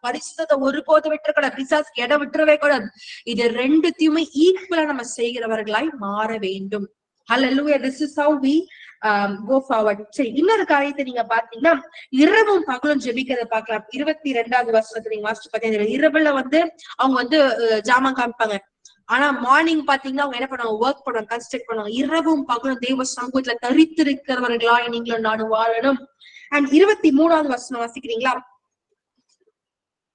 பரிசுத்தத்தை ஒருபோதும் விட்டுறக்கூடாது. பிசாசுக்கு இடம் விட்டுறவே கூடாது. இது 2த்தையுமே ஈக்குவலா நம்ம செய்கிறவர்களாய் மாற வேண்டும். ஹல்லேலூயா. This is how we go forward. சரி, இன்னொரு காரியத்தை நீங்க பாத்தீங்கன்னா இரவும் பகலும் ஜெபிக்கிறத பாக்கலாம். 22வது வருஷத்துல நீங்க வாசிச்சு பாத்தீங்கன்னா இரவுல வந்து அவங்க வந்து ஜாமான் காமிப்பாங்க. ஆனா மார்னிங் பாத்தீங்கன்னா அவங்க என்ன பண்ணுவாங்க? ஒர்க் பண்ணுவாங்க, கன்ஸ்ட்ரக்ட் பண்ணுவாங்க. இரவும் பகலும் தேவ சமூகத்துல தரித்திருக்கிறவர்களா நீங்களும் நானும் வாழணும். அண்ட் 23வது வசனம் வாசிக்கிறீங்களா?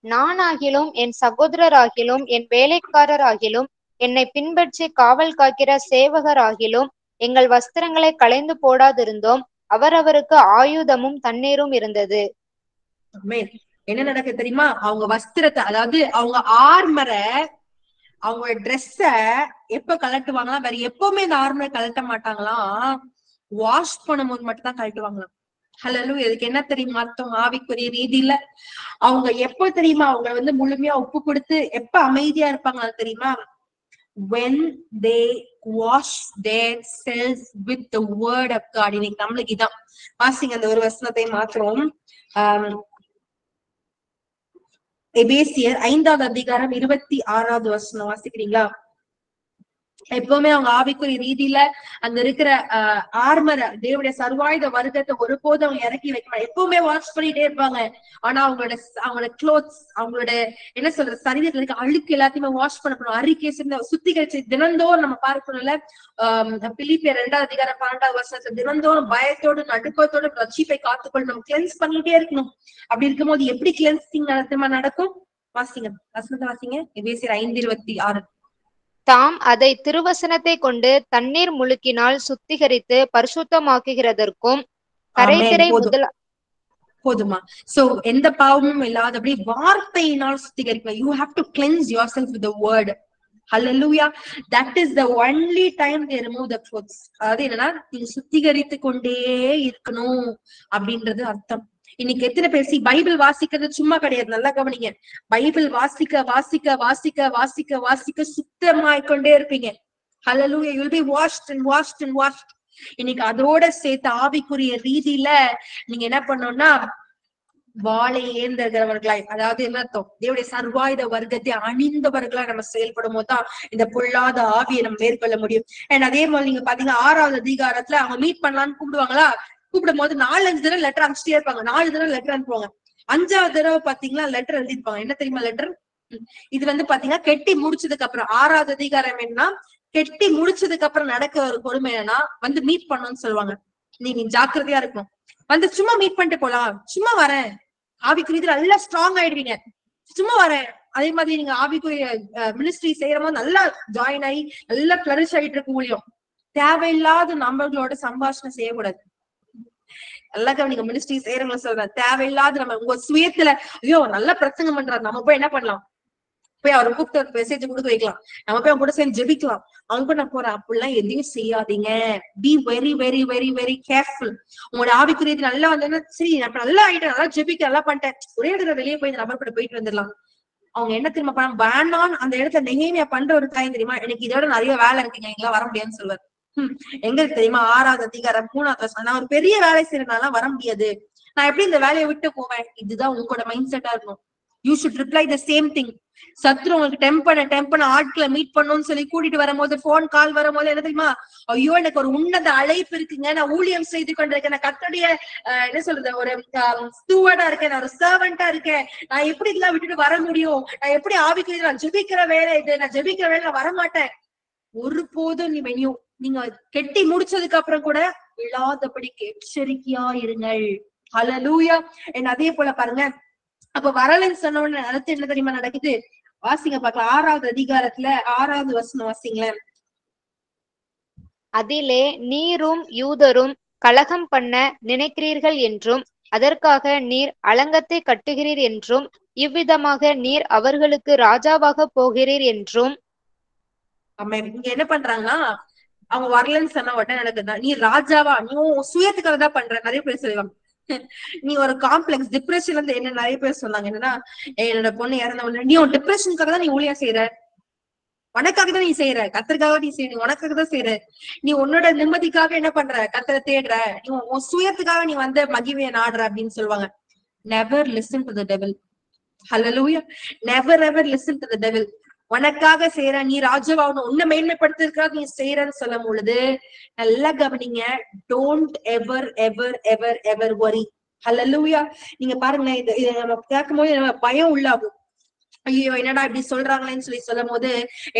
நானாகிலும் என் சகோதரராகிலும் என் வேலைக்காரராகிலும் என்னை பின்பற்றி காவல் காக்கிற சேவகராகிலும் எங்கள் வஸ்திரங்களை களைந்து போடாதிருந்தோம். அவரவருக்கு ஆயுதமும் தண்ணீரும் இருந்தது. என்ன நடக்கு தெரியுமா? அவங்க வஸ்திரத்தை, அதாவது அவங்க ஆர்மரை, அவங்களோட ட்ரெஸ்ஸ எப்ப கலட்டுவாங்களாம், வேற எப்பவுமே இந்த ஆர்மரை கலட்ட மாட்டாங்களாம், வாஷ் பண்ணும்போது மட்டும் தான் கலட்டுவாங்களாம். ஹல்லேலூயா. இதுக்கு என்ன தெரியுமா அர்த்தம்? ஆவிக்குரிய ரீதியில அவங்க எப்ப தெரியுமா அவங்க முழுமையா ஒப்பு கொடுத்து எப்ப அமைதியா இருப்பாங்க தெரியுமா? when they wash their selves with the word of God. இன்னைக்கு நம்மளுக்கு இதான் வாசிங்க அந்த ஒரு வசனத்தை மாத்திரம். எபேசியர் 5வது அதிகாரம் 26வது வசனம் வாசிக்கிறீங்களா? எப்பவுமே அவங்க ஆவிக்குரிய ரீதியில அந்த இருக்கிற ஆர்மரை, தேவனுடைய சர்வாயுத வர்க்கத்தை ஒருபோதும் அவங்க இறக்கி வைக்கணும். எப்பவுமே வாஷ் பண்ணிட்டே இருப்பாங்க. ஆனா அவங்களோட கிளோத்ஸ், அவங்களோட என்ன சொல்ற சரீரத்துல இருக்க அழுக்கு எல்லாத்தையுமே வாஷ் பண்ணணும், அறிக்கை சுத்திகரிச்சு தினந்தோறும் நம்ம பார்க்கணும்ல. பிலிப்பியர் 2வது அதிகாரம் 12வது வசனத்துல தினந்தோறும் பயத்தோடு நடுக்கத்தோடு ரட்சிப்பை காத்துக்கொள்ள நம்ம கிளென்ஸ் பண்ணிட்டே இருக்கணும். அப்படி இருக்கும்போது எப்படி கிளென்சிங் நடக்கும்? வாசிங்க வசனத்தை வாசிங்க. எபேசியர் 5:26. தாம் அதை திருவசனத்தை கொண்டு தண்ணீர் முழுக்கினால் சுத்திகரித்து பரிசுத்தமாக்குகிறதற்கும் கரைதிரை போதுமா? சோ எந்த பாவமும் இல்லாதபடி வார்த்தையினால் சுத்திகரிக்கணும். You have to cleanse yourself with the word. Hallelujah. That is the only time they remove the clothes. அதாவது என்னன்னா நீங்க சுத்திகரித்து கொண்டே இருக்கணும் அப்படின்றது அர்த்தம். இன்னைக்கு எத்தனை பேர் பைபிள் வாசிக்கிறது சும்மா கிடையாது. நல்லா கவனிங்க. பைபிள் வாசிக்க வாசிக்க வாசிக்க வாசிக்க வாசிக்க சுத்தமாய்க்கொண்டே இருப்பீங்க. Hallelujah. You will be washed and washed and washed. இன்னைக்கு அதோட சேர்த்து ஆவிக்குரிய ரீதியில நீங்க என்ன பண்ணணும்னா வாளை ஏந்துகிறவர்களாய், அதாவது என்ன அர்த்தம்? தேவனுடைய சர்வாயுத வர்க்கத்தை அணிந்தவர்களா நம்ம செயல்படும் போதுதான் இந்த பொல்லாத ஆவியை நம்ம மேற்கொள்ள முடியும். அண்ட் அதே மாதிரி நீங்க பாத்தீங்கன்னா 6வது அதிகாரத்துல அவங்க மீட் பண்ணலான்னு கூப்பிடுவாங்களா? கூப்பிடும் போது 4-5 தடவை லெட்டர் அனுப்பிச்சிட்டே இருப்பாங்க. 4 தடவை லெட்டர் அனுப்புவாங்க. 5வது தடவை பாத்தீங்கன்னா லெட்டர் எழுதிருப்பாங்க. என்ன தெரியுமா லெட்டர்? இது பாத்தீங்கன்னா கெட்டி முடிச்சதுக்கு அப்புறம் 6வது அதிகாரம் என்னன்னா, கெட்டி முடிச்சதுக்கு அப்புறம் நடக்க ஒரு கொடுமை என்னன்னா மீட் பண்ணணும்னு சொல்லுவாங்க. நீங்க ஜாக்கிரதையா இருக்கணும். சும்மா மீட் பண்ணிட்டு போலாம், சும்மா வரேன், ஆவிக்குரிய நல்லா ஸ்ட்ராங் ஆயிடுவீங்க, சும்மா வரேன். அதே மாதிரி நீங்க ஆவிக்குரிய மினிஸ்ட்ரி செய்யற போது நல்லா ஜாயின் ஆகி நல்லா பிளரிஷ் ஆகிட்டு இருக்க முடியும். தேவையில்லாத நம்பர்களோட சம்பாஷணை செய்யக்கூடாது. நல்லா நீங்க மினிஸ்ட்ரி செய்யறவங்க சொல்றேன், தேவையில்லாத நம்ம உங்க சுயத்துல ஐயோ நல்லா பிரசங்கம் பண்றாரு, நம்ம போய் என்ன பண்ணலாம், போய் அவரை கூப்பிட்டு மெசேஜ் கொடுக்க வைக்கலாம், நம்ம போய் அவங்க கூட சேர்ந்து ஜெபிக்கலாம், அவங்க கூட நான் போறேன், அப்படிலாம் எதையும் செய்யாதீங்க. Be very very very very careful. உங்களோட ஆவிக்குரியது நல்லா வந்து சரி நான் நல்லா ஆயிட்டேன், நல்லா ஜெபிக்க நல்லா பண்ணிட்டேன், ஒரே இடத்துல வெளியே போய் இந்த நபர் கூட போயிட்டு வந்துடலாம். அவங்க என்ன தெரியுமா பண்ண வேணான்னு அந்த இடத்துல நெகேமியா பண்ற ஒரு காரியம் தெரியுமா? எனக்கு இதோட நிறைய வேலை இருக்குங்க, எங்கெல்லாம் வர முடியாதுன்னு சொல்லுவாரு. எங்களுக்கு தெரியுமா 6வது அதிகாரம் 3வது வசனம், நான் ஒரு பெரிய வேலை செய்யறதுனால வர முடியாது, நான் எப்படி இந்த வேலையை விட்டு போவேன்? இதுதான் உங்களோட மைண்ட் செட்டா இருக்கணும். You should reply the same thing. சத்ரு உங்களுக்கு டெம்பன ஆட்களை மீட் பண்ணணும்னு சொல்லி கூட்டிட்டு வரும்போது, போன் கால் வரும்போது என்ன தெரியுமா, ஐயோ எனக்கு ஒரு உன்னத அழைப்பு இருக்குங்க, நான் ஊழியம் செய்து கொண்டிருக்கேன், நான் கர்த்தருடைய என்ன சொல்றது ஒரு ஸ்டூவர்டா இருக்கேன், நான் ஒரு சர்வெண்டா இருக்கேன், நான் எப்படி இதெல்லாம் விட்டுட்டு வர முடியும், நான் எப்படி ஆவிக்குரிய நான் ஜெபிக்கிற வேலை இது, நான் ஜெபிக்கிற வேலை நான் வரமாட்டேன். ஒருபோதும் நீங்க கெட்டி முடிச்சதுக்கு அப்புறம் கூட இல்லாதபடிக்கு எச்சரிக்கையா இருங்கள். ஹல்லேலூயா. அதே போல பாருங்க, அப்ப வரலன்னு சொன்ன உடனே அடுத்து என்ன தெரியுமா நடக்குது? வாசிங்க பாக்கலாம். 6வது அதிகாரத்துல 6வது வசனம் வாசிங்களேன். அதிலே நீரும் யூதரும் கலகம் பண்ண நினைக்கிறீர்கள் என்றும், அதற்காக நீர் அலங்கத்தை கட்டுகிறீர் என்றும், இவ்விதமாக நீர் அவர்களுக்கு ராஜாவாக போகிறீர் என்றும். இங்க என்ன பண்றாங்கன்னா, அவங்க வரலன்னு சொன்ன உடனே நடக்குதா, நீ ராஜாவா, நீ சுயத்துக்காக தான் பண்ற. நிறைய பேர் சொல்லுவாங்க, நீ ஒரு காம்ப்ளெக்ஸ் டிப்ரெஷன்ல இருந்து என்ன நிறைய பேர் சொன்னாங்க என்னன்னா, என்னோட பொண்ணு இறந்த உடனே நீ ஒரு டிப்ரெஷனுக்காக தான் நீ ஊழியம் செய்யற, உனக்காக தான் நீ செய்யற, கத்தருக்காக நீ செய்யணும், உனக்காக தான் செய்யற, நீ உன்னோட நிம்மதிக்காக என்ன பண்ற, கத்தரை தேடுற, நீ உன் சுயத்துக்காக நீ மகிமையை நாடுற அப்படின்னு சொல்லுவாங்க. Never listen to the devil. Hallelujah. Never ever listen to the devil. உனக்காக செய்யற, நீ ராஜாவாகணும், உன்னை மேன்மைப்படுத்துறதுக்காக நீ செய்யறன்னு சொல்லும் பொழுது நல்லா கவனிங்க. டோன்ட் எவர் எவர் எவர் எவர் வரி. ஹல்லேலூயா. நீங்க பாருங்க, இது நம்ம கேட்கும் போது நம்ம பயம் உள்ளாகும். ஐயோ என்னடா இப்படி சொல்றாங்களேன்னு சொல்லும் போது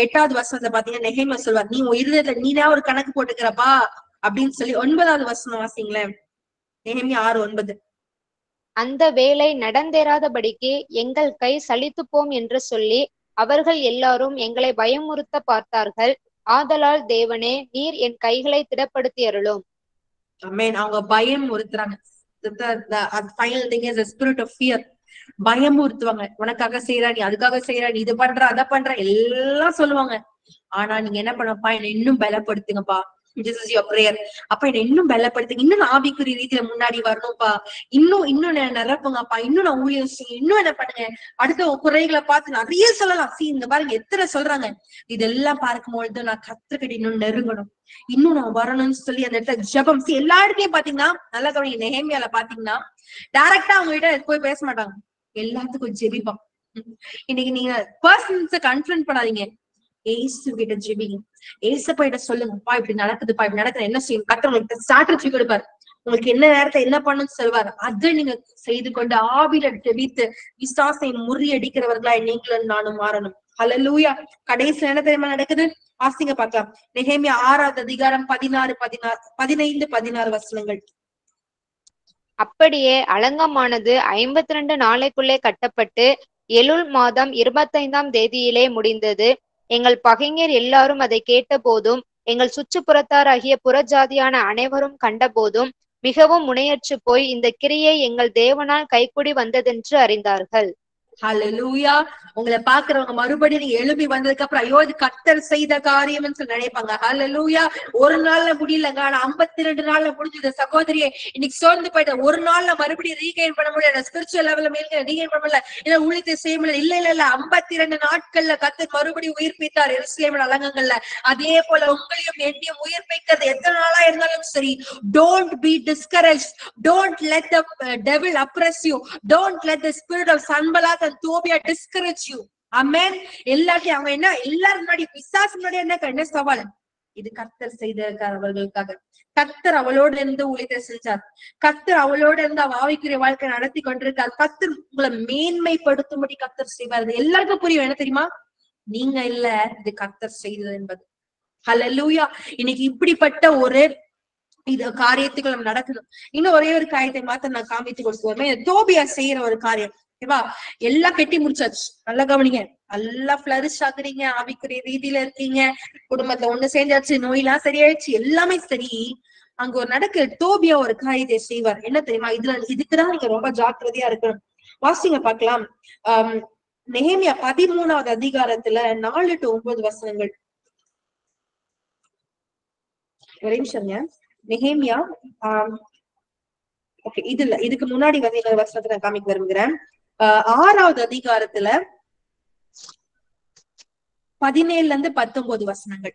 8வது வசனத்தை பாத்தீங்கன்னா நெகேமியா சொல்வார், நீ இருதயத்துல நீனா ஒரு கணக்கு போட்டுக்கிறப்பா அப்படின்னு சொல்லி 9வது வசனம் வாசிங்களேன். நெகேமியா 6:9. அந்த வேலை நடந்தேறாதபடிக்கு எங்கள் கை சலித்து போம் என்று சொல்லி அவர்கள் எல்லாரும் எங்களை பயமுறுத்த பார்த்தார்கள். ஆதலால் தேவனே, நீர் என் கைகளை திடப்படுத்தி அருளும். ஆமென். அவங்க பயம் உறுத்துறாங்க. Final thing is spirit of fear. பயமுறுத்துவாங்க. உனக்காக செய்யறா, நீ அதுக்காக செய்யறா, நீ இது பண்ற அதை பண்ற எல்லாம் சொல்லுவாங்க. ஆனா நீங்க என்ன பண்ணப்பா, என்னை இன்னும் பலப்படுத்துங்கப்பா. This is your prayer. அப்ப என்ன இன்னும் பலப்படுத்துங்க, இன்னும் நான் ஆவிக்குரிய ரீதியில முன்னாடி வரணும்ப்பா, இன்னும் நிரப்புங்கப்பா, இன்னும் நான் ஊழியம் செய்ய, இன்னும் என்ன பண்ணுங்க, அடுத்த குறைகளை பார்த்து நிறைய சொல்லலாம். இங்க பாருங்க எத்தனை சொல்றாங்க. இதெல்லாம் பார்க்கும்பொழுது நான் கத்துக்கிட்டு இன்னும் நெருங்கணும், இன்னும் நான் வரணும்னு சொல்லி அந்த இடத்துல ஜெபம். எல்லா இடத்துலயும் பாத்தீங்கன்னா, நல்லா கவனிங்க, நெகேமியால பாத்தீங்கன்னா டைரக்டா அவங்க கிட்ட போய் பேச மாட்டாங்க, எல்லாத்துக்கும் ஜெபிப்பான். இன்னைக்கு நீங்க பர்சன்ஸ கன்ஃபரன்ட் பண்ணாதீங்க, ஏசு கிட்ட ஜெபிங்க. ஏசப்பா கிட்ட சொல்லுங்கப்பா, இப்படி நடக்குதுப்பா, இப்படி நடக்குது, என்ன செய்யும், கர்த்தர் ஸ்ட்ராட்டஜி கொடுப்பாரு, உங்களுக்கு என்ன நேரத்தை என்ன பண்ணணும்னு சொல்வாரு. அதை நீங்க செய்து கொண்டு ஆவியில ஜெபித்து விசுவாசை முறியடிக்கிறவர்களா நீங்களும் நானும் மாறணும். ஹல்லேலூயா. கடைசி என்ன தெரியுமா நடக்குது, வாசிங்க பார்க்கலாம். நெகேமியா 6வது அதிகாரம் 15-16 வசனங்கள். அப்படியே அலங்கமானது 52 நாளைக்குள்ளே கட்டப்பட்டு எலுல் மாதம் 25ஆம் தேதியிலே முடிந்தது. எங்கள் பகைஞர் எல்லாரும் அதை கேட்ட போதும் எங்கள் சுற்றுப்புறத்தாராகிய புறஜாதியான அனைவரும் கண்ட போதும் மிகவும் முனையற்று போய் இந்த கிரியை எங்கள் தேவனால் கைக்கூடி வந்ததென்று அறிந்தார்கள். ஹல்லேலூயா. உங்களை பாக்குறவங்க மறுபடியும் நீங்க எழுப்பி வந்ததுக்கு அப்புறம் ஐயோ இது கர்த்தர் செய்த காரியம்னு சொல்லி நினைப்பாங்க. ஹல்லேலூயா. ஒரு நாள்ல முடியலங்க, ஆனா 52 நாள்ல முடிஞ்சது. சகோதரியே, இன்னைக்கு சோர்ந்து போயிட்ட, ஒரு நாள்ல மறுபடியும் ரீகெயின் பண்ண முடியல, ஸ்பிரிச்சுவல் லெவல்ல மேல ரீகெயின் பண்ண முடியல, இல்ல ஊழியத்தை செய்ய முடியல, இல்ல 52 நாட்கள்ல கர்த்தர் மறுபடியும் உயிர்ப்பித்தார் எருசலேமின் அலங்கங்கள்ல. அதே போல உங்களையும் என்னையும் உயிர்ப்பிக்கிறது எத்தனை நாளா இருந்தாலும் சரி. Don't be discouraged, don't let the devil oppress you, don't let the spirit of Sanballat and Tobiah discourage you. Amen. எல்லாத்தையும் அவங்க என்ன, எல்லாரும் முன்னாடி பிசாசு முன்னாடி என்ன சவால், இது கர்த்தர் செய்திருக்காரவர்களுக்காக. கர்த்தர் அவளோடு இருந்து ஊழியத்தை செஞ்சார், கர்த்தர் அவளோடு இருந்து அவ ஆவிக்குரிய வாழ்க்கை நடத்தி கொண்டிருக்கார். கர்த்தர் உங்களை மேன்மைப்படுத்தும்படி கர்த்தர் செய்வார். எல்லாருக்கும் புரியும் என்ன தெரியுமா, நீங்க இல்ல, இது கர்த்தர் செய்தது என்பது. ஹல்லேலூயா. இன்னைக்கு இப்படிப்பட்ட ஒரு இது காரியத்துக்கு நம்ம நடக்கணும். இன்னும் ஒரே ஒரு காரியத்தை மாத்த நான் காமித்து கொடுத்துருவேன். தோபியா செய்யற ஒரு காரியம் எல்லாம் கெட்டி முடிச்சாச்சு. நல்லா கவனிங்க, நல்லா பிளரிஷ் ஆகுறீங்க, ஆவிக்குரிய ரீதியில இருக்கீங்க, குடும்பத்துல ஒண்ணு சேர்ந்தாச்சு, நோயெல்லாம் சரியாயிடுச்சு, எல்லாமே சரி. அங்க ஒரு நடக்க தோபியா ஒரு காரியத்தை செய்வார். என்ன தெரியுமா, இதுக்குதான் நீங்க ரொம்ப ஜாக்கிரதையா இருக்கணும். வாசிங்க பார்க்கலாம். நெகேமியா 13வது அதிகாரத்துல 4-9 வசனங்கள். ஒரு நிமிஷம்ங்க. நெகேமியா ஓகே, இது இல்ல, இதுக்கு முன்னாடி வந்து இன்னொரு வசனத்தை நான் காமிக்க விரும்புகிறேன். 6வது அதிகாரத்துல 17-19 வசனங்கள்.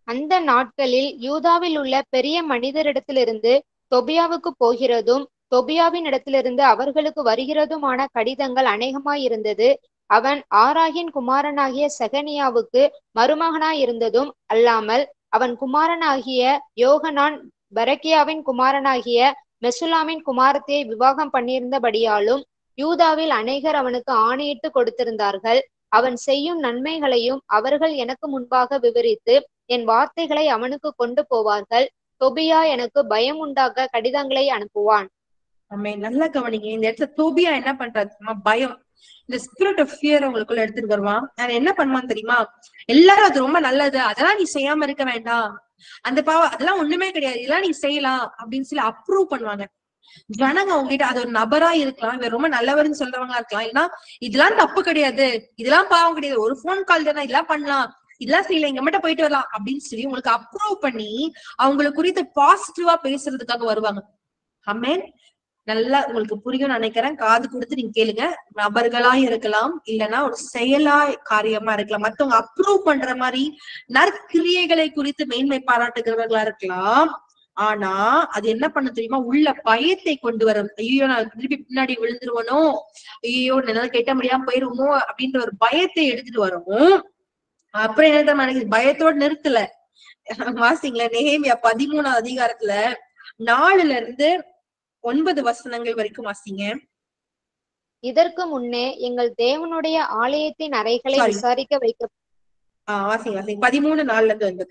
அந்த நாட்களில் யூதாவில் உள்ள பெரிய மனிதரிடத்திலிருந்து தொபியாவுக்கு போகிறதும் தொபியாவின் இடத்திலிருந்து அவர்களுக்கு வருகிறதுமான கடிதங்கள் அநேகமாயிருந்தது. அவன் ஆராகின் குமாரனாகிய செகனியாவுக்கு மருமகனாயிருந்ததும் அல்லாமல் அவன் குமாரனாகிய யோகனான் பரக்கியாவின் குமாரனாகிய மெசுலாமின் குமாரத்தியை விவாகம் பண்ணியிருந்தபடியாலும் யூதாவில் அநேகர் அவனுக்கு ஆணையிட்டு கொடுத்திருந்தார்கள். அவன் செய்யும் நன்மைகளையும் அவர்கள் எனக்கு முன்பாக விவரித்து என் வார்த்தைகளை அவனுக்கு கொண்டு போவார்கள். தொபியா எனக்கு பயம் உண்டாக்க கடிதங்களை அனுப்புவான். நல்லா கவனிங்க, இந்த இடத்துல தொபியா என்ன பண்றாரு, பயம், இந்த ஸ்பிரிட் ஆஃப் ஃபியர் உங்களுக்குள்ள எடுத்துட்டு வருவான். நான் என்ன பண்ணுவான்னு தெரியுமா, எல்லாரும் அது ரொம்ப நல்லது, அதெல்லாம் நீ செய்யாம இருக்க வேண்டாம், அந்த பாவம் அதெல்லாம் ஒண்ணுமே கிடையாது, இதெல்லாம் நீ செய்யலாம் அப்படின்னு சொல்லி அப்ரூவ் பண்ணுவாங்க. ஜனங்க உங்ககிட்ட, அது ஒரு நபரா இருக்கலாம், இவர் ரொம்ப நல்லவர்னு சொல்றவங்களா இருக்கலாம், ஏன்னா இதெல்லாம் தப்பு கிடையாது, இதெல்லாம் பாவம் கிடையாது, ஒரு போன் கால் தானே, இதெல்லாம் பண்ணலாம், இதெல்லாம் செய்யல, இங்க மட்டும் போயிட்டு வரலாம் அப்படின்னு சொல்லி உங்களுக்கு அப்ரூவ் பண்ணி அவங்களுக்கு குறித்து பாசிட்டிவா பேசுறதுக்காக வருவாங்க. ஆமென். நல்லா உங்களுக்கு புரியும் நினைக்கிறேன், காது கொடுத்து நீங்க கேளுங்க. நபர்களா இருக்கலாம், இல்லைன்னா ஒரு செயலா காரியமா இருக்கலாம், மத்தவங்க அப்ரூவ் பண்ற மாதிரி நற்கிரியைகளை குறித்து மேன்மை பாராட்டுகிறவர்களா இருக்கலாம். ஆனா அது என்ன பண்ண தெரியுமா, உள்ள பயத்தை கொண்டு வரும். ஐயோ நான் திருப்பி பின்னாடி விழுந்துருவனோ, ஐயோ என்னால கெட்ட முடியாம போயிருவோமோ அப்படின்ற ஒரு பயத்தை எடுத்துட்டு வரும். அப்புறம் என்ன நினைக்குது, பயத்தோடு நிறுத்தல. வாசிங்கள நெகேமியா 13வது அதிகாரத்துல 4-9 வசனங்கள் வரைக்கும் வாசிங்க. இதற்கு முன்னே எங்கள் தேவனுடைய ஆலயத்தின் அறைகளை விசாரிக்க வைக்க வாசிங்க 13:4-9.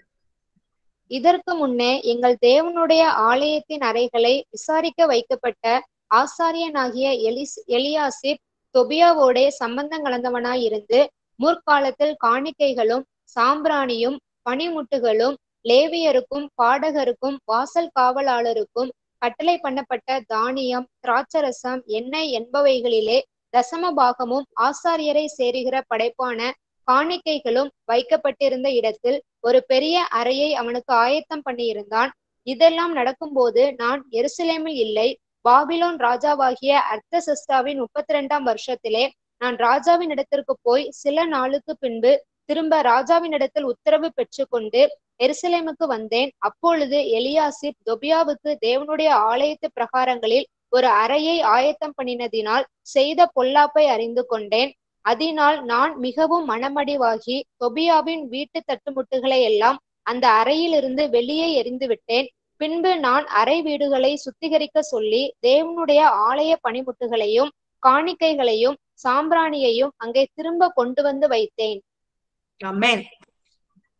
இதற்கு முன்னே எங்கள் தேவனுடைய ஆலயத்தின் அறைகளை விசாரிக்க வைக்கப்பட்ட ஆசாரியனாகிய எலியாசிப் தொபியாவோடே சம்பந்தம் கலந்தவனாய் இருந்து முற்காலத்தில் காணிக்கைகளும் சாம்பிராணியும் பனிமுட்டுகளும் லேவியருக்கும் பாடகருக்கும் வாசல் காவலாளருக்கும் கட்டளை பண்ணப்பட்ட தானியம் திராட்சரசம் எண்ணெய் என்பவைகளிலே தசம பாகமும் ஆசாரியரை சேருகிற படைப்பான காணிக்கைகளும் வைக்கப்பட்டிருந்த இடத்தில் ஒரு பெரிய அறையை அவனுக்கு ஆயத்தம் பண்ணியிருந்தான். இதெல்லாம் நடக்கும்போது நான் எருசலேமில் இல்லை, பாபிலோன் ராஜாவாகிய அர்த்தசஷ்டாவின் 32ஆம் வருஷத்திலே நான் ராஜாவின் இடத்திற்கு போய் சில நாளுக்கு பின்பு திரும்ப ராஜாவின் இடத்தில் உத்தரவு பெற்றுக்கொண்டு எருசலேமுக்கு வந்தேன். அப்பொழுது எலியாசிப் தொபியாவுக்கு தேவனுடைய ஆலயத்து பிரகாரங்களில் ஒரு அறையை ஆயத்தம் பண்ணினதினால் செய்த பொல்லாப்பை அறிந்து கொண்டேன். அதனால் நான் மிகவும் மனமடிவாகி தொபியாவின் வீட்டு தட்டுமுட்டுகளை எல்லாம் அந்த அறையிலிருந்து வெளியே எறிந்து விட்டேன். பின்பு நான் அறை வீடுகளை சுத்திகரிக்க சொல்லி தேவனுடைய ஆலய பணிமுட்டுகளையும் காணிக்கைகளையும் சாம்பிராணியையும் அங்கே திரும்ப கொண்டு வந்து வைத்தேன். ஆமென்.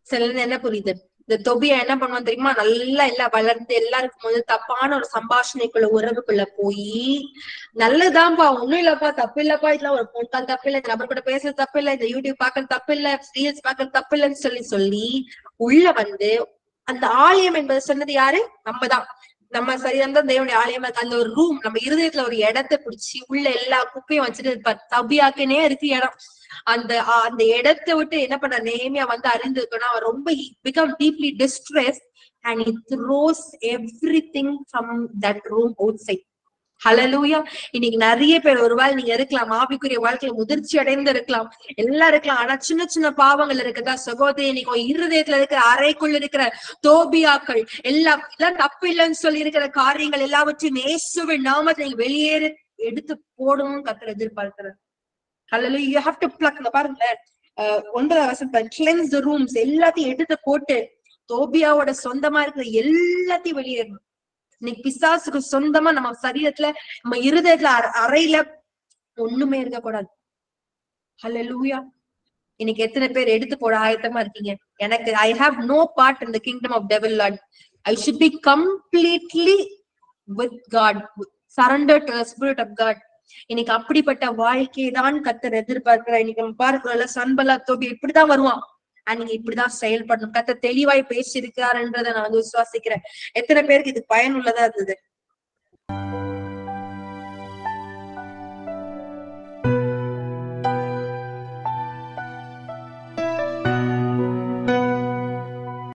சில என்ன புரியுது, இந்த தொபியா என்ன பண்ணுவான் தெரியுமா? நல்லா எல்லாம் வளர்ந்து எல்லாருக்கும் போது தப்பான ஒரு சம்பாஷணைக்குள்ள உறவுக்குள்ள போய் நல்லதான்பா, ஒண்ணும் இல்லப்பா, தப்பு இல்லப்பா, இதுல ஒரு பொண்கால் தப்பு இல்லை, இந்த நபர் கூட பேசுறது தப்பு இல்லை, இந்த யூடியூப் பாக்குறது தப்பு இல்லை, ரீல்ஸ் பாக்குறது தப்பு இல்லைன்னு சொல்லி உள்ள வந்து அந்த ஆலயம் என்பது சொன்னது யாரு? நம்மதான். நம்ம சரீரம் தான் தேவனுடைய ஆலயம். அந்த ஒரு ரூம், நம்ம இருதயத்துல ஒரு இடத்தை பிடிச்சி உள்ள எல்லா குப்பையும் வச்சுட்டு தபியாக்குனே இருக்கு இடம். அந்த இடத்தை விட்டு என்ன பண்ண நேமியா வந்து அறிந்திருக்கணும். அவன் ரொம்ப become deeply distressed and he throws everything from that room outside. ஹல்லேலூயா. இன்னைக்கு நிறைய பேர் ஒருவேளை நீங்க இருக்கலாம், ஆவிக்குரிய வாழ்க்கையில முதிர்ச்சி அடைந்து இருக்கலாம், எல்லாம் இருக்கலாம். ஆனா சின்ன சின்ன பாவங்கள் இருக்குதா சகோதரி? இன்னைக்கு இருதயத்துல இருக்கிற அறைக்குள்ள இருக்கிற தோபியாக்கள் எல்லாம் தப்பு இல்லைன்னு சொல்லி இருக்கிற காரியங்கள் எல்லாவற்றையும் இயேசுவின் நாமத்தை நீங்க வெளியேற எடுத்து போடணும் கர்த்தர் எதிர்பார்க்கிறார். ஹல்லேலூயா. you have to pluck. பாருங்க 9ஆம் வசனத்துல cleanse the rooms, எல்லாத்தையும் எடுத்து போட்டு தோபியாவோட சொந்தமா இருக்கிற எல்லாத்தையும் வெளியேறணும். இன்னைக்கு பிசாசுக்கு சொந்தமா நம்ம சரீரத்துல நம்ம இருதயத்துல அறையில ஒண்ணுமே இருக்க கூடாது. ஹல்லேலூயா. இன்னைக்கு எத்தனை பேர் எடுத்து போட ஆயத்தமா இருக்கீங்க? எனக்கு I have no part in the kingdom of devil, Lord. I should be completely with God, surrendered to the spirit of God. இன்னைக்கு அப்படிப்பட்ட வாழ்க்கைதான் கர்த்தர் எதிர்பார்க்கிறார். இன்னைக்கு நம்ம பார்க்கிறோம்ல, சன்பல்லாத் தோபியா இப்படிதான் வருவான். நீங்க இப்படிதான் செயல்படணும். கர்த்தர் தெளிவாய் பேசியிருக்கிறார்ன்றதை நான் வந்து விசுவாசிக்கிறேன். எத்தனை பேருக்கு இது பயனுள்ளதா இருந்தது?